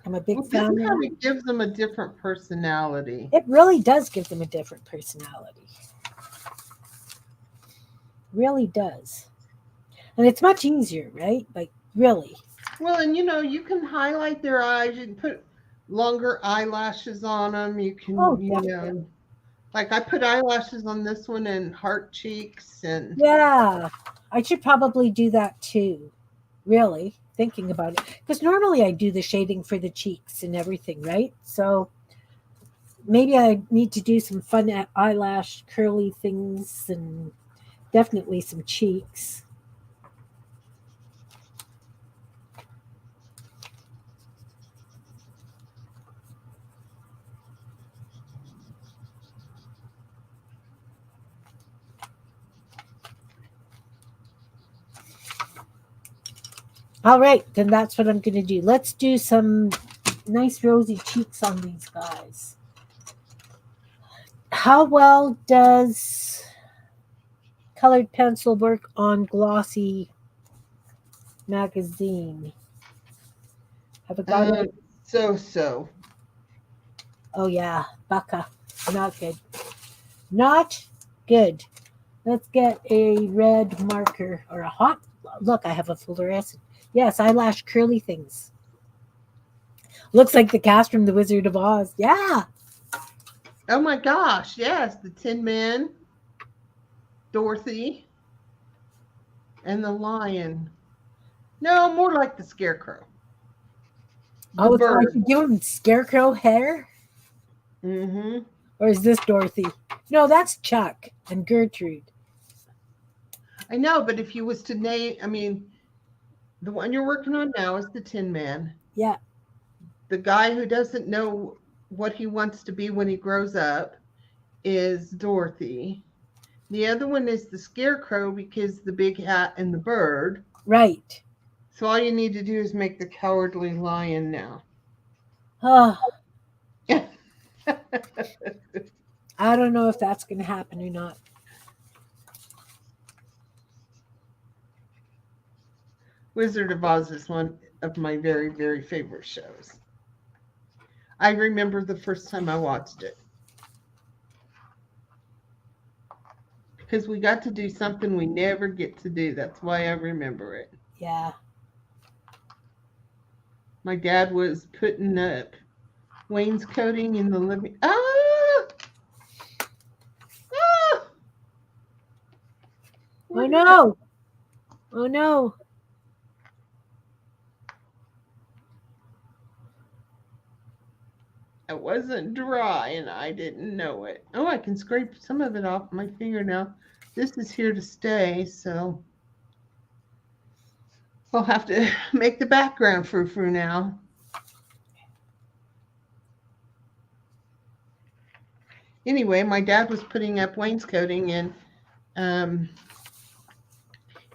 a big fan. This kind of gives them a different personality. It really does give them a different personality. Really does. And it's much easier, right? Like, really. Well, and you can highlight their eyes. You can put longer eyelashes on them. You can, like I put eyelashes on this one and heart cheeks. And yeah, I should probably do that too. Really, thinking about it. Because normally I do the shading for the cheeks and everything, right? So maybe I need to do some fun eyelash curly things and definitely some cheeks. All right, then that's what I'm going to do. Let's do some nice rosy cheeks on these guys. How well does colored pencil work on glossy magazine? Have I got it? So. Oh, yeah, baka. Not good. Not good. Let's get a red marker or a hot. Look, I have a fluorescent. Yes, eyelash curly things. Looks like the cast from The Wizard of Oz. Yeah. Oh my gosh, yes, the Tin Man. Dorothy, and the lion. No, more like the scarecrow. The Oh, so I bird. should give him scarecrow hair? Mm-hmm. Or is this Dorothy? No, that's Chuck and Gertrude. I know, but if you was to name, I mean, the one you're working on now is the Tin Man. Yeah. The guy who doesn't know what he wants to be when he grows up is Dorothy. The other one is the Scarecrow because the big hat and the bird. Right. So all you need to do is make the Cowardly Lion now. Oh, I don't know if that's going to happen or not. Wizard of Oz is one of my very, very favorite shows. I remember the first time I watched it. Because we got to do something we never get to do. That's why I remember it. Yeah. My dad was putting up wainscoting in the living. Ah! Ah! Oh no. Oh no. It wasn't dry and I didn't know it. Oh, I can scrape some of it off my finger now. This is here to stay, so I'll have to make the background frou-frou now. Anyway, my dad was putting up wainscoting and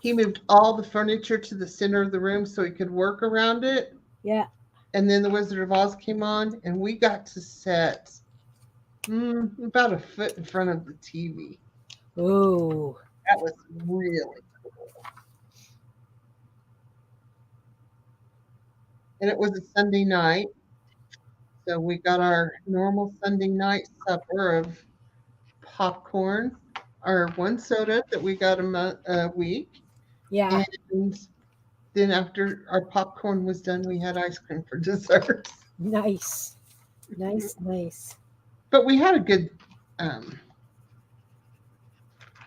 he moved all the furniture to the center of the room so he could work around it. Yeah. And then the Wizard of Oz came on and we got to set about a foot in front of the TV. Oh. That was really cool. And it was a Sunday night. So we got our normal Sunday night supper of popcorn, our one soda that we got a week. Yeah. And then after our popcorn was done, we had ice cream for dessert. Nice. Nice, nice. But we had a good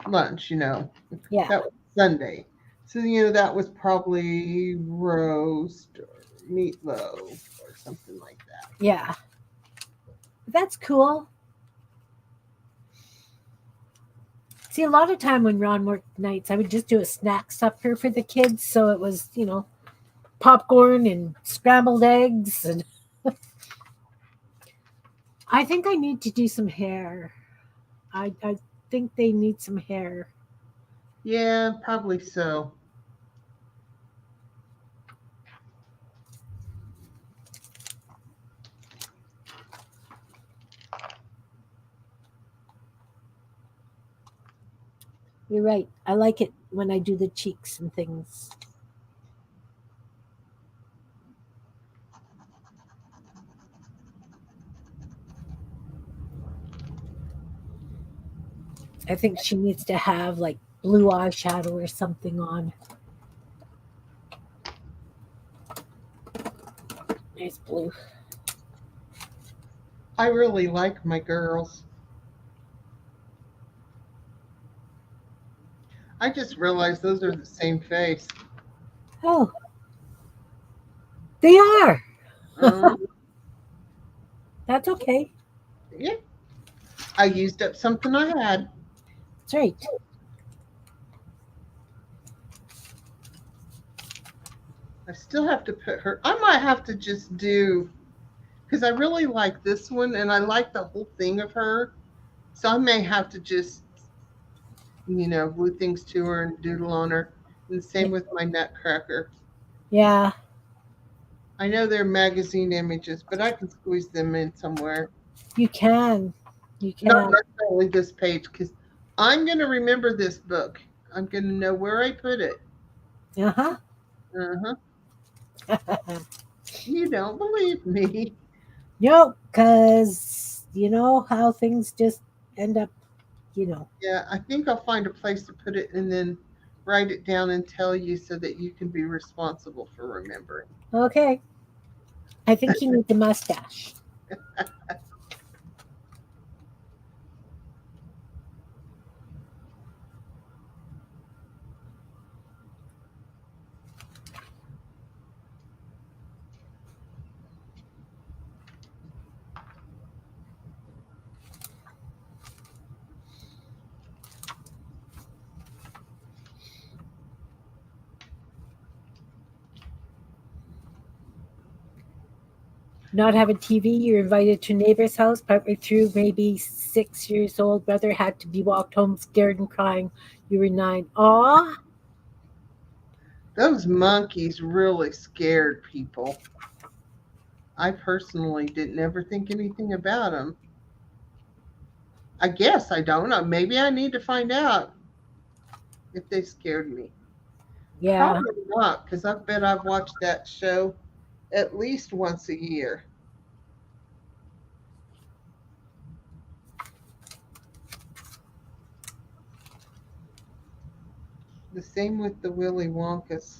lunch, you know. Yeah. That was Sunday. So, you know, that was probably roast or meatloaf or something like that. Yeah. That's cool. See, a lot of time when Ron worked nights, I would just do a snack supper for the kids. So it was, you know, popcorn and scrambled eggs. And I think I need to do some hair. I think they need some hair. Yeah, probably so. You're right. I like it when I do the cheeks and things. I think she needs to have like blue eyeshadow or something on. Nice blue. I really like my girls. I just realized those are the same face. Oh, they are. That's okay. Yeah. I used up something I had. That's right. I still have to put her. I might have to just do, because I really like this one and I like the whole thing of her. So I may have to just, you know, glue things to her and doodle on her. And the same with my Nutcracker. Yeah. I know they're magazine images, but I can squeeze them in somewhere. You can. You can. Not necessarily this page, because I'm going to remember this book. I'm going to know where I put it. Uh-huh. Uh-huh. You don't believe me. No, because you know how things just end up, you know. Yeah, I think I'll find a place to put it and then write it down and tell you so that you can be responsible for remembering. Okay. I think you need the mustache. Not have a TV, you're invited to a neighbor's house, partway through, maybe 6 years old, brother had to be walked home scared and crying. You were 9. Aw, Those monkeys really scared people. I personally didn't ever think anything about them. I guess I don't know. Maybe I need to find out if they scared me. yeah. Probably not, because I bet I've watched that show at least once a year. The same with the Willy Wonkas.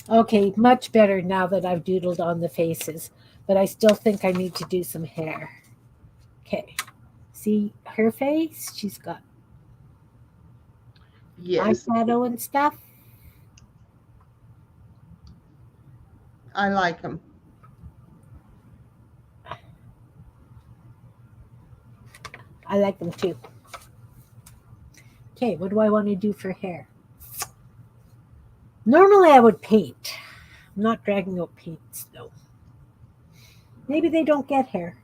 Okay, much better now that I've doodled on the faces, but I still think I need to do some hair. Okay, see her face? She's got Yes, eyeshadow and stuff. I like them. I like them too. Okay, what do I want to do for hair? Normally I would paint. I'm not dragging out paints though. Maybe they don't get hair.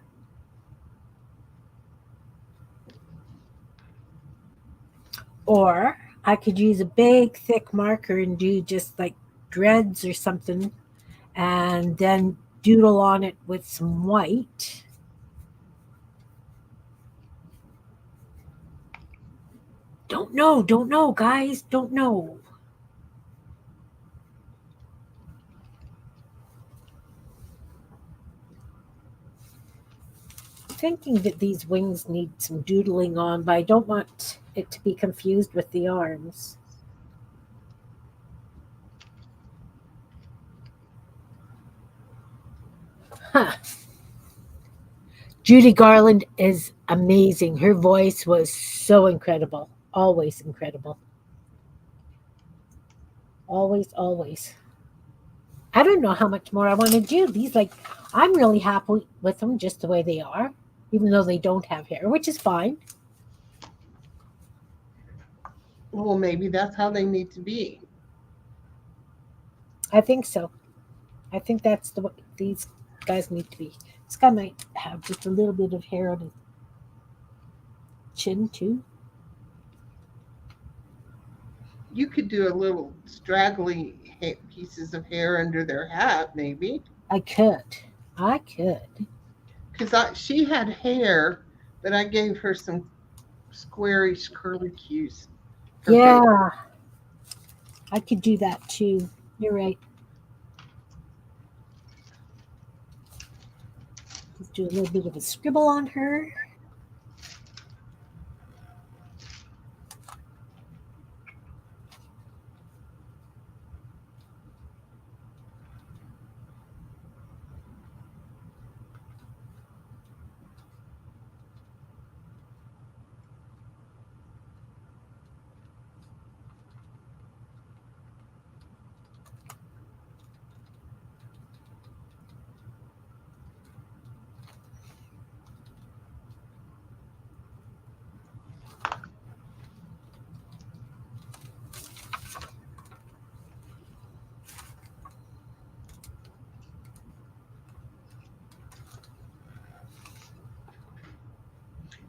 Or I could use a big thick marker and do just like dreads or something and then doodle on it with some white. Don't know, guys, don't know. Thinking that these wings need some doodling on, but I don't want it to be confused with the arms. Huh. Judy Garland is amazing. Her voice was so incredible. Always incredible. Always, always. I don't know how much more I want to do. These, like, I'm really happy with them just the way they are, even though they don't have hair, which is fine. Well, maybe that's how they need to be. I think so. I think that's the way these guys need to be. This guy might have just a little bit of hair on his chin, too. You could do a little straggly pieces of hair under their hat, maybe. I could. I could. Because she had hair, but I gave her some squarish curly cues. Yeah, I could do that too. You're right. Just do a little bit of a scribble on her.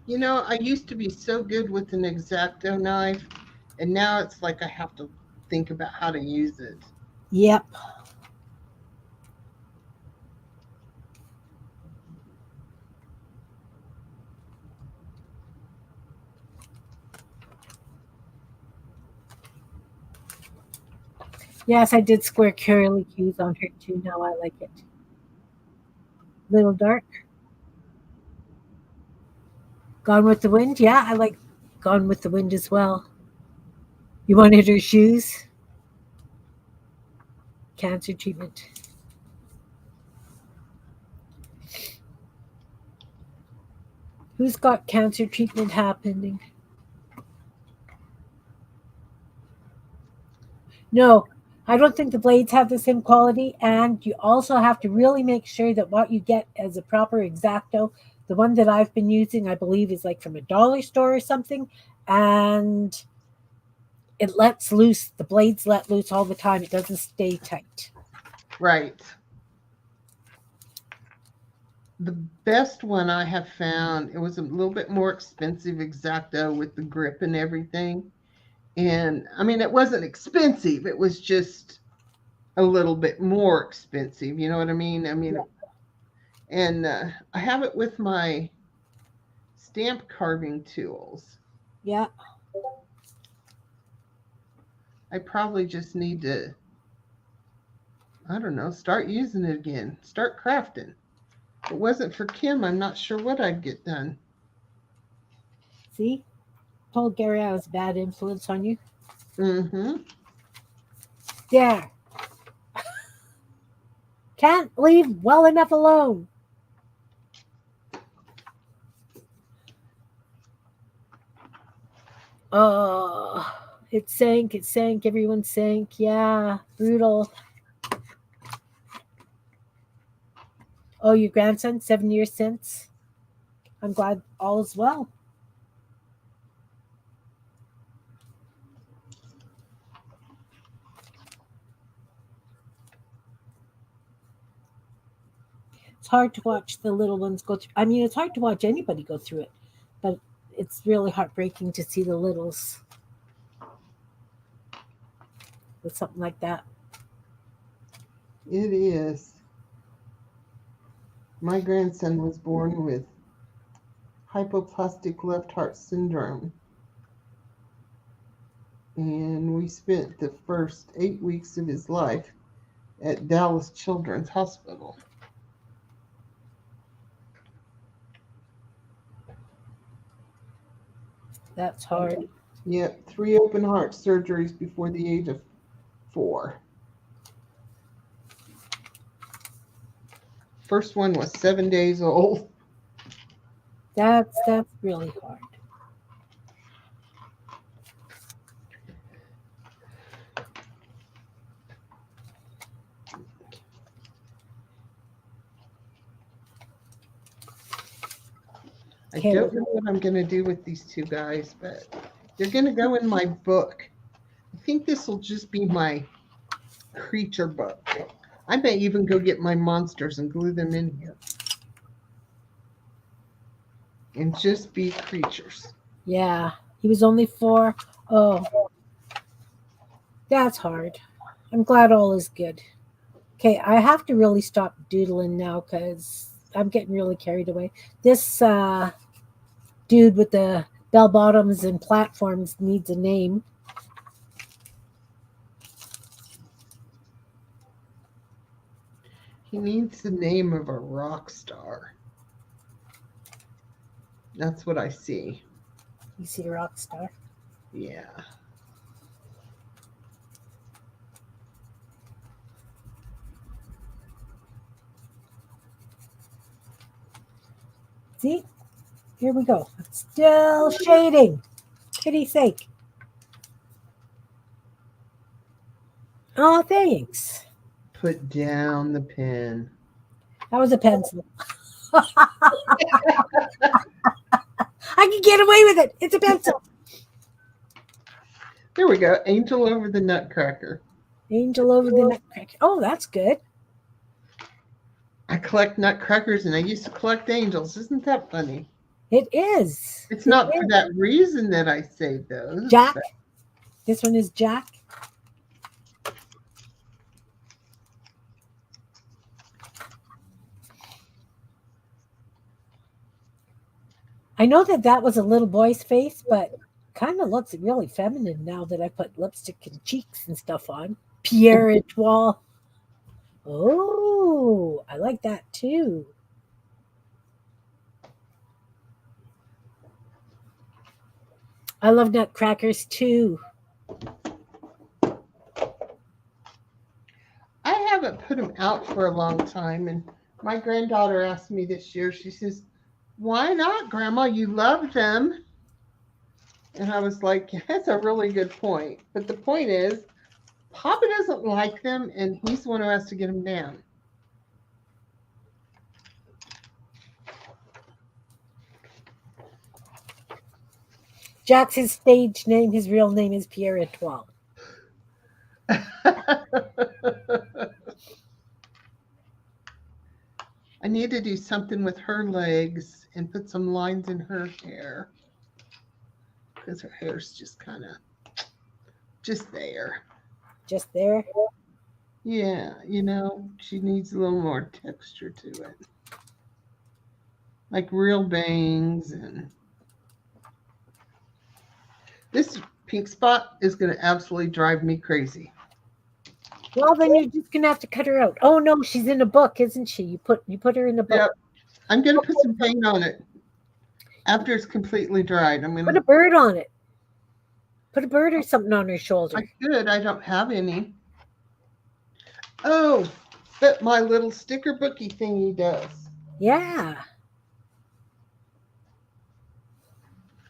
You know, I used to be so good with an X-Acto knife, and now it's like I have to think about how to use it. Yep. Yes, I did square curly cues on her too. Now I like it. Little dark. Gone with the Wind. Yeah, I like Gone with the Wind as well. You wanted her shoes? Cancer treatment. Who's got cancer treatment happening? No, I don't think the blades have the same quality. And you also have to really make sure that what you get as a proper X-Acto, the one that I've been using, I believe, is like from a dollar store or something. And it lets loose. The blades let loose all the time. It doesn't stay tight. Right. The best one I have found, it was a little bit more expensive, Exacto, with the grip and everything. And I mean, it wasn't expensive. It was just a little bit more expensive. You know what I mean? I mean, and I have it with my stamp carving tools. Yeah. I probably just need to, I don't know, start using it again, start crafting. If it wasn't for Kim, I'm not sure what I'd get done. See? Told Gary I was a bad influence on you. Mm-hmm. There. Can't leave well enough alone. Oh, it sank, everyone sank. Yeah, brutal. Oh, your grandson, 7 years since. I'm glad all is well. It's hard to watch the little ones go through. I mean, it's hard to watch anybody go through it, but it's really heartbreaking to see the littles with something like that. It is. My grandson was born with hypoplastic left heart syndrome. And we spent the first 8 weeks of his life at Dallas Children's Hospital. That's hard. Yep, 3 open heart surgeries before the age of 4. First one was 7 days old. That's really hard. I don't know what I'm going to do with these two guys, but they're going to go in my book. I think this will just be my creature book. I may even go get my monsters and glue them in here. And just be creatures. Yeah, he was only 4. Oh, that's hard. I'm glad all is good. Okay, I have to really stop doodling now because I'm getting really carried away. This dude with the bell bottoms and platforms needs a name. He needs the name of a rock star. That's what I see. You see a rock star? Yeah. See? Here we go. Still shading. Pity's sake. Oh, thanks. Put down the pen. That was a pencil. I can get away with it. It's a pencil. There we go. Angel over the Nutcracker. Angel over the Nutcracker. Oh, that's good. I collect nutcrackers and I used to collect angels. Isn't that funny? It is. It's not for that reason that I saved those. Jack. But This one is Jack. I know that was a little boy's face, but kind of looks really feminine now that I put lipstick and cheeks and stuff on. Pierre Etoile. Oh, I like that too. I love nutcrackers too. I haven't put them out for a long time. And my granddaughter asked me this year, she says, "Why not, Grandma? You love them." And I was like, that's a really good point. But the point is, Papa doesn't like them, and he's the one who has to get them down. Jack's his stage name. His real name is Pierre Etoile. I need to do something with her legs and put some lines in her hair because her hair's just kind of just there. Just there. Yeah, she needs a little more texture to it. Like real bangs. And this pink spot is going to absolutely drive me crazy. Well, then you're just gonna have to cut her out. Oh no, she's in a book, isn't she? You put her in a book. Yep. I'm going to put some paint on it after it's completely dried. I'm going Put a to bird on it. Put a bird or something on her shoulder. I could. I don't have any. Oh, but my little sticker bookie thingy does. Yeah.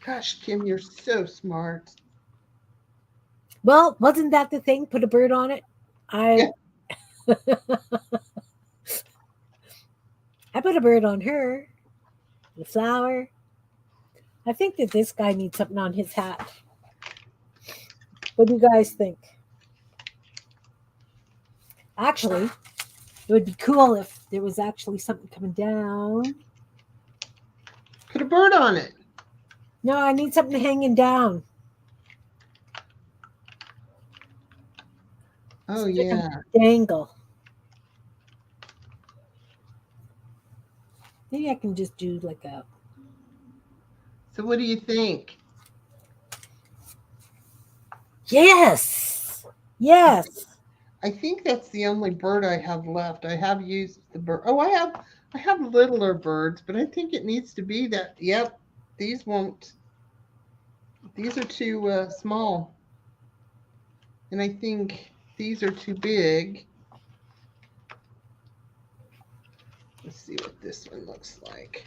Gosh, Kim, you're so smart. Well, wasn't that the thing? Put a bird on it. I put a bird on her. The flower. I think that this guy needs something on his hat. What do you guys think? Actually, it would be cool if there was actually something coming down. Put a bird on it. No, I need something hanging down. Oh, yeah. Dangle. Maybe I can just do like a... So what do you think? Yes! Yes! I think that's the only bird I have left. I have used the bird. Oh, I have littler birds, but I think it needs to be that. Yep, these won't. These are too small. And I think these are too big. Let's see what this one looks like.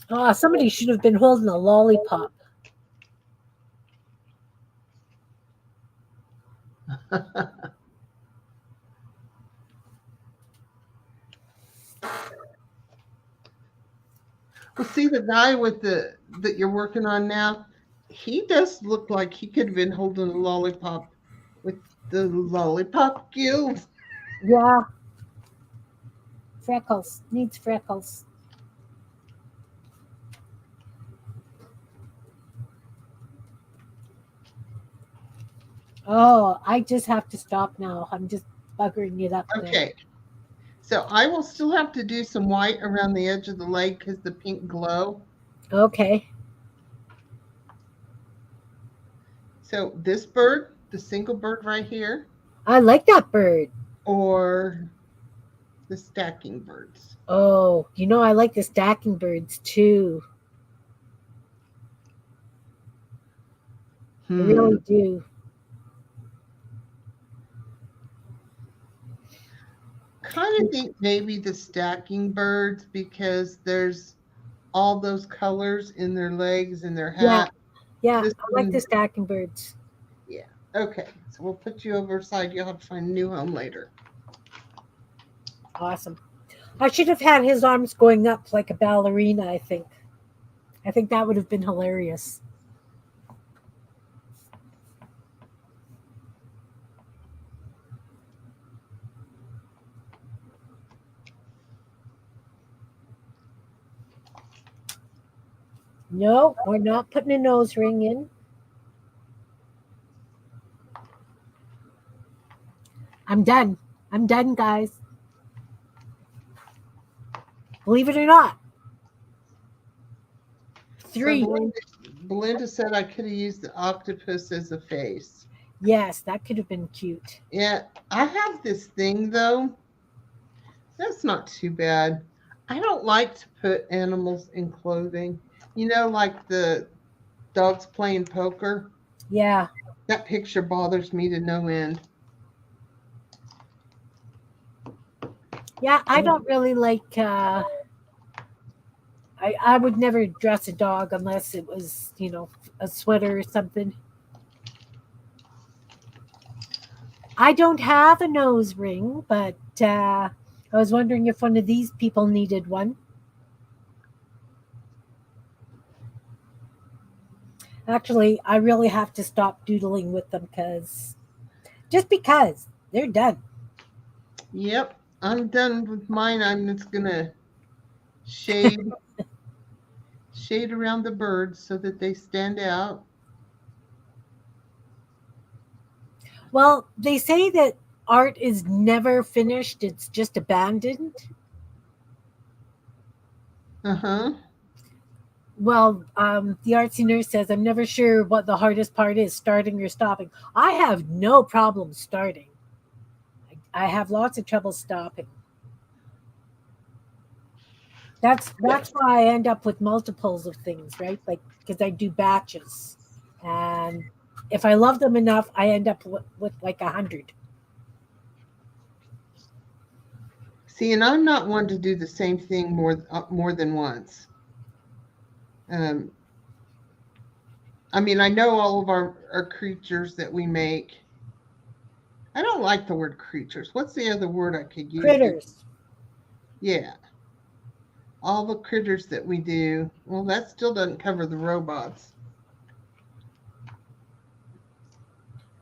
Oh, somebody should have been holding a lollipop. Well, see the guy with that you're working on now. He does look like he could have been holding a lollipop with the lollipop guild. Yeah. Freckles. Needs freckles. Oh, I just have to stop now. I'm just buggering it up there. Okay. So I will still have to do some white around the edge of the leg because the pink glow. Okay. So this bird, the single bird right here, I like that bird. or the stacking birds. Oh, I like the stacking birds too. I really do. Kind of think maybe the stacking birds because there's all those colors in their legs and their hat. Yeah, This I like one- the stacking birds. Yeah. Okay. So we'll put you over side. You'll have to find a new home later. Awesome. I should have had his arms going up like a ballerina, I think. I think that would have been hilarious. No, we're not putting a nose ring in. I'm done. I'm done, guys. Believe it or not. 3. So Belinda said I could have used the octopus as a face. Yes, that could have been cute. Yeah, I have this thing though. That's not too bad. I don't like to put animals in clothing. Like the dogs playing poker. Yeah. That picture bothers me to no end. Yeah, I don't really like I would never dress a dog unless it was, a sweater or something. I don't have a nose ring, but I was wondering if one of these people needed one. Actually, I really have to stop doodling with them because they're done. Yep, I'm done with mine. I'm just gonna shade around the birds so that they stand out. Well, they say that art is never finished, it's just abandoned. Uh-huh. Well, the artsy nurse says, I'm never sure what the hardest part is, starting or stopping. I have no problem starting. I have lots of trouble stopping. That's why I end up with multiples of things, right? Like because I do batches, and if I love them enough, I end up with like 100. See, and I'm not one to do the same thing more than once. Um, I mean, I know all of our creatures that we make. I don't like the word creatures. What's the other word I could use? Critters. Yeah, all the critters that we do. Well, that still doesn't cover the robots.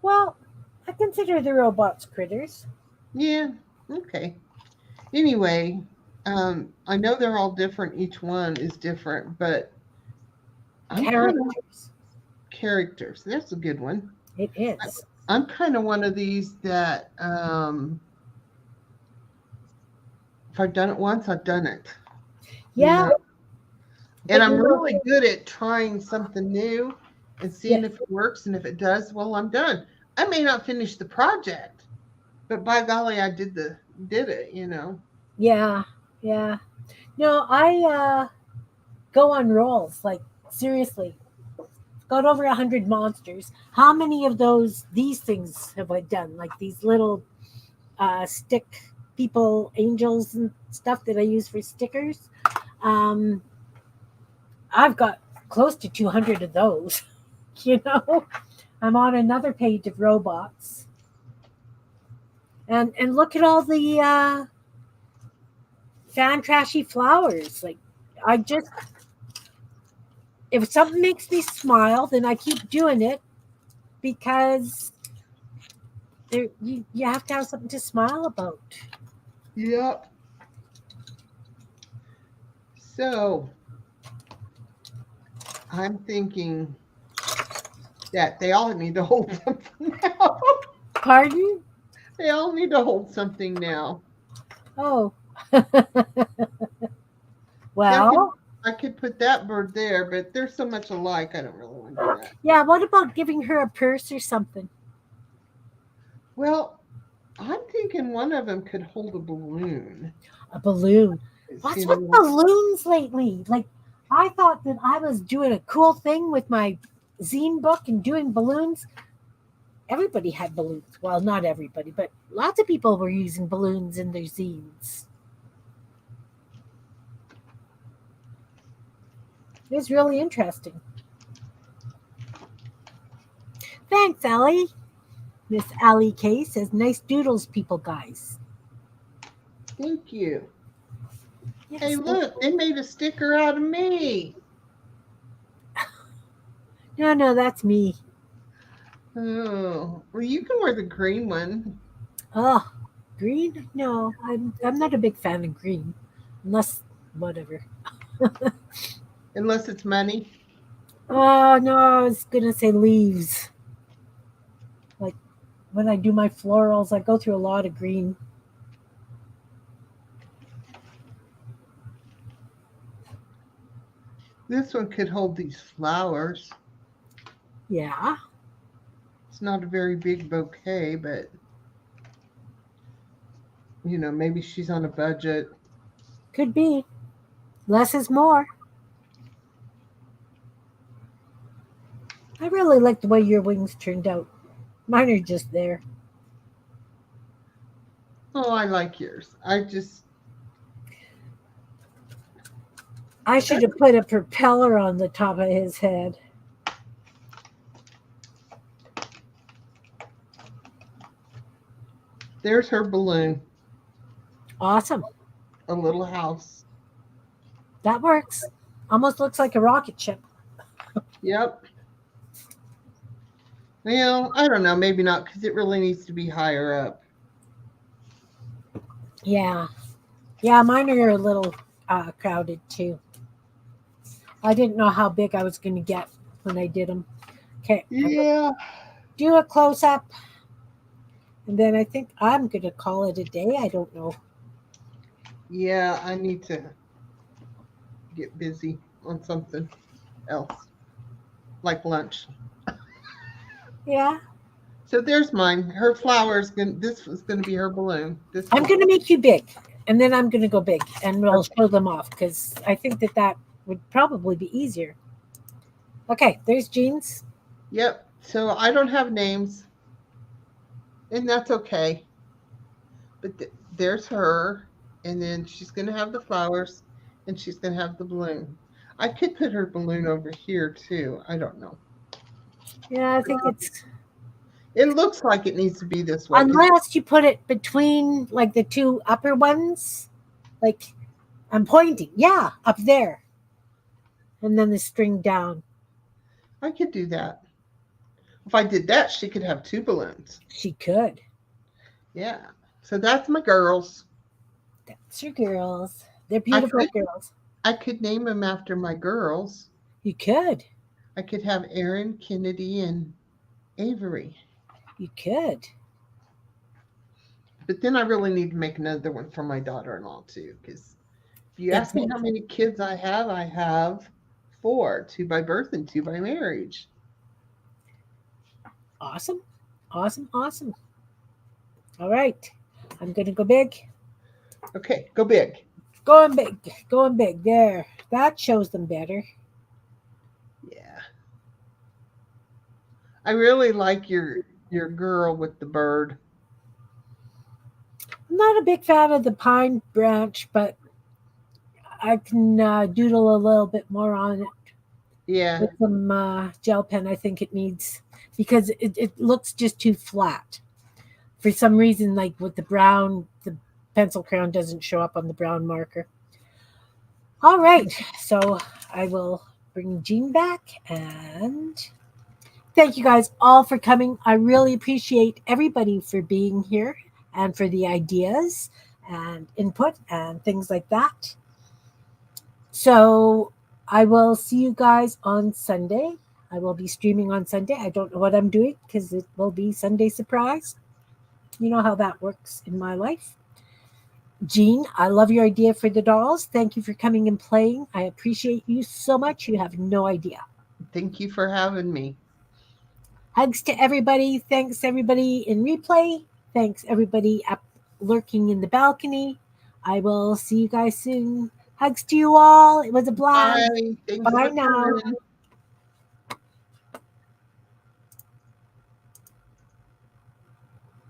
Well, I consider the robots critters. Yeah, okay. Anyway, I know they're all different. Each one is different, but I'm kind of Characters. characters. That's a good one. It is. I'm kind of one of these that if I've done it once, I've done it. You Yeah. know? And But I'm you know, really good at trying something new and seeing yeah, if it works. And if it does, well, I'm done. I may not finish the project, but by golly, I did it, you know. yeah, yeah. No, I go on rolls. Like seriously, got over 100 monsters. How many of these things have I done? Like these little stick people, angels, and stuff that I use for stickers. Um, I've got close to 200 of those. You know, I'm on another page of robots, and look at all the fan trashy flowers. Like I just, if something makes me smile, then I keep doing it because you have to have something to smile about. Yep. So I'm thinking that they all need to hold something now. Pardon? They all need to hold something now. Oh. See, Well, I could put that bird there, but they're so much alike, I don't really want to do that. yeah, what about giving her a purse or something? Well, I'm thinking one of them could hold a balloon. A balloon. What's You with know, balloons lately? Like, I thought that I was doing a cool thing with my zine book and doing balloons. Everybody had balloons. Well, not everybody, but lots of people were using balloons in their zines. It was really interesting. Thanks, Allie. Miss Allie K says, nice doodles, people, guys. thank you. Yes, Hey, look, they made a sticker out of me. No, that's me. Oh, well, you can wear the green one. Oh, green? No, I'm not a big fan of green, unless whatever. Unless it's money. Oh no, I was gonna say leaves. Like when I do my florals, I go through a lot of green. This one could hold these flowers. Yeah, It's not a very big bouquet, but maybe she's on a budget. could be. Less is more. I really like the way your wings turned out. Mine are just there. Oh, I like yours. I should have put a propeller on the top of his head. There's her balloon. Awesome. A little house. That works. Almost looks like a rocket ship. Yep. Well, I don't know. Maybe not because it really needs to be higher up. Yeah. Yeah, mine are a little crowded too. I didn't know how big I was going to get when I did them. Okay, I'm going to Yeah. do a close up, and then I think I'm going to call it a day. I don't know. Yeah, I need to get busy on something else, like lunch. Yeah, So there's mine. Her flowers. This was going to be her balloon. This I'm was going to make you big, and then I'm going to go big, and we'll okay. show them off because I think that would probably be easier. Okay, there's Jean's. Yep. So I don't have names, and that's okay. But there's her, and then she's going to have the flowers, and she's going to have the balloon. I could put her balloon over here too. I don't know. Yeah, I think it's It looks like it needs to be this way. unless you put it between like the two upper ones, like I'm pointing. Yeah, up there, and then the string down. I could do that. If I did that, she could have two balloons. She could. Yeah. So that's my girls. That's your girls. They're I beautiful could girls. I could name them after my girls. You could. I could have Erin, Kennedy, and Avery. You could. But then I really need to make another one for my daughter-in-law too. Because if you ask me how many kids I have four: two by birth and two by marriage. Awesome. Awesome. Awesome. All right. I'm going to go big. Okay, go big. Going big. Going big. There. That shows them better. Yeah. I really like your girl with the bird. I'm not a big fan of the pine branch, but I can doodle a little bit more on it Yeah. with some gel pen. I think it needs because it looks just too flat. For some reason, like with the brown, the pencil crayon doesn't show up on the brown marker. All right, so I will bring Jean back and thank you guys all for coming. I really appreciate everybody for being here and for the ideas and input and things like that. So I will see you guys on Sunday. I will be streaming on Sunday. I don't know what I'm doing because it will be Sunday surprise. You know how that works in my life. Jean, I love your idea for the dolls. Thank you for coming and playing. I appreciate you so much. You have no idea. Thank you for having me. Hugs to everybody. Thanks everybody in replay. Thanks everybody up lurking in the balcony. I will see you guys soon. Hugs to you all. It was a blast. Bye. Thanks Bye for now. coming.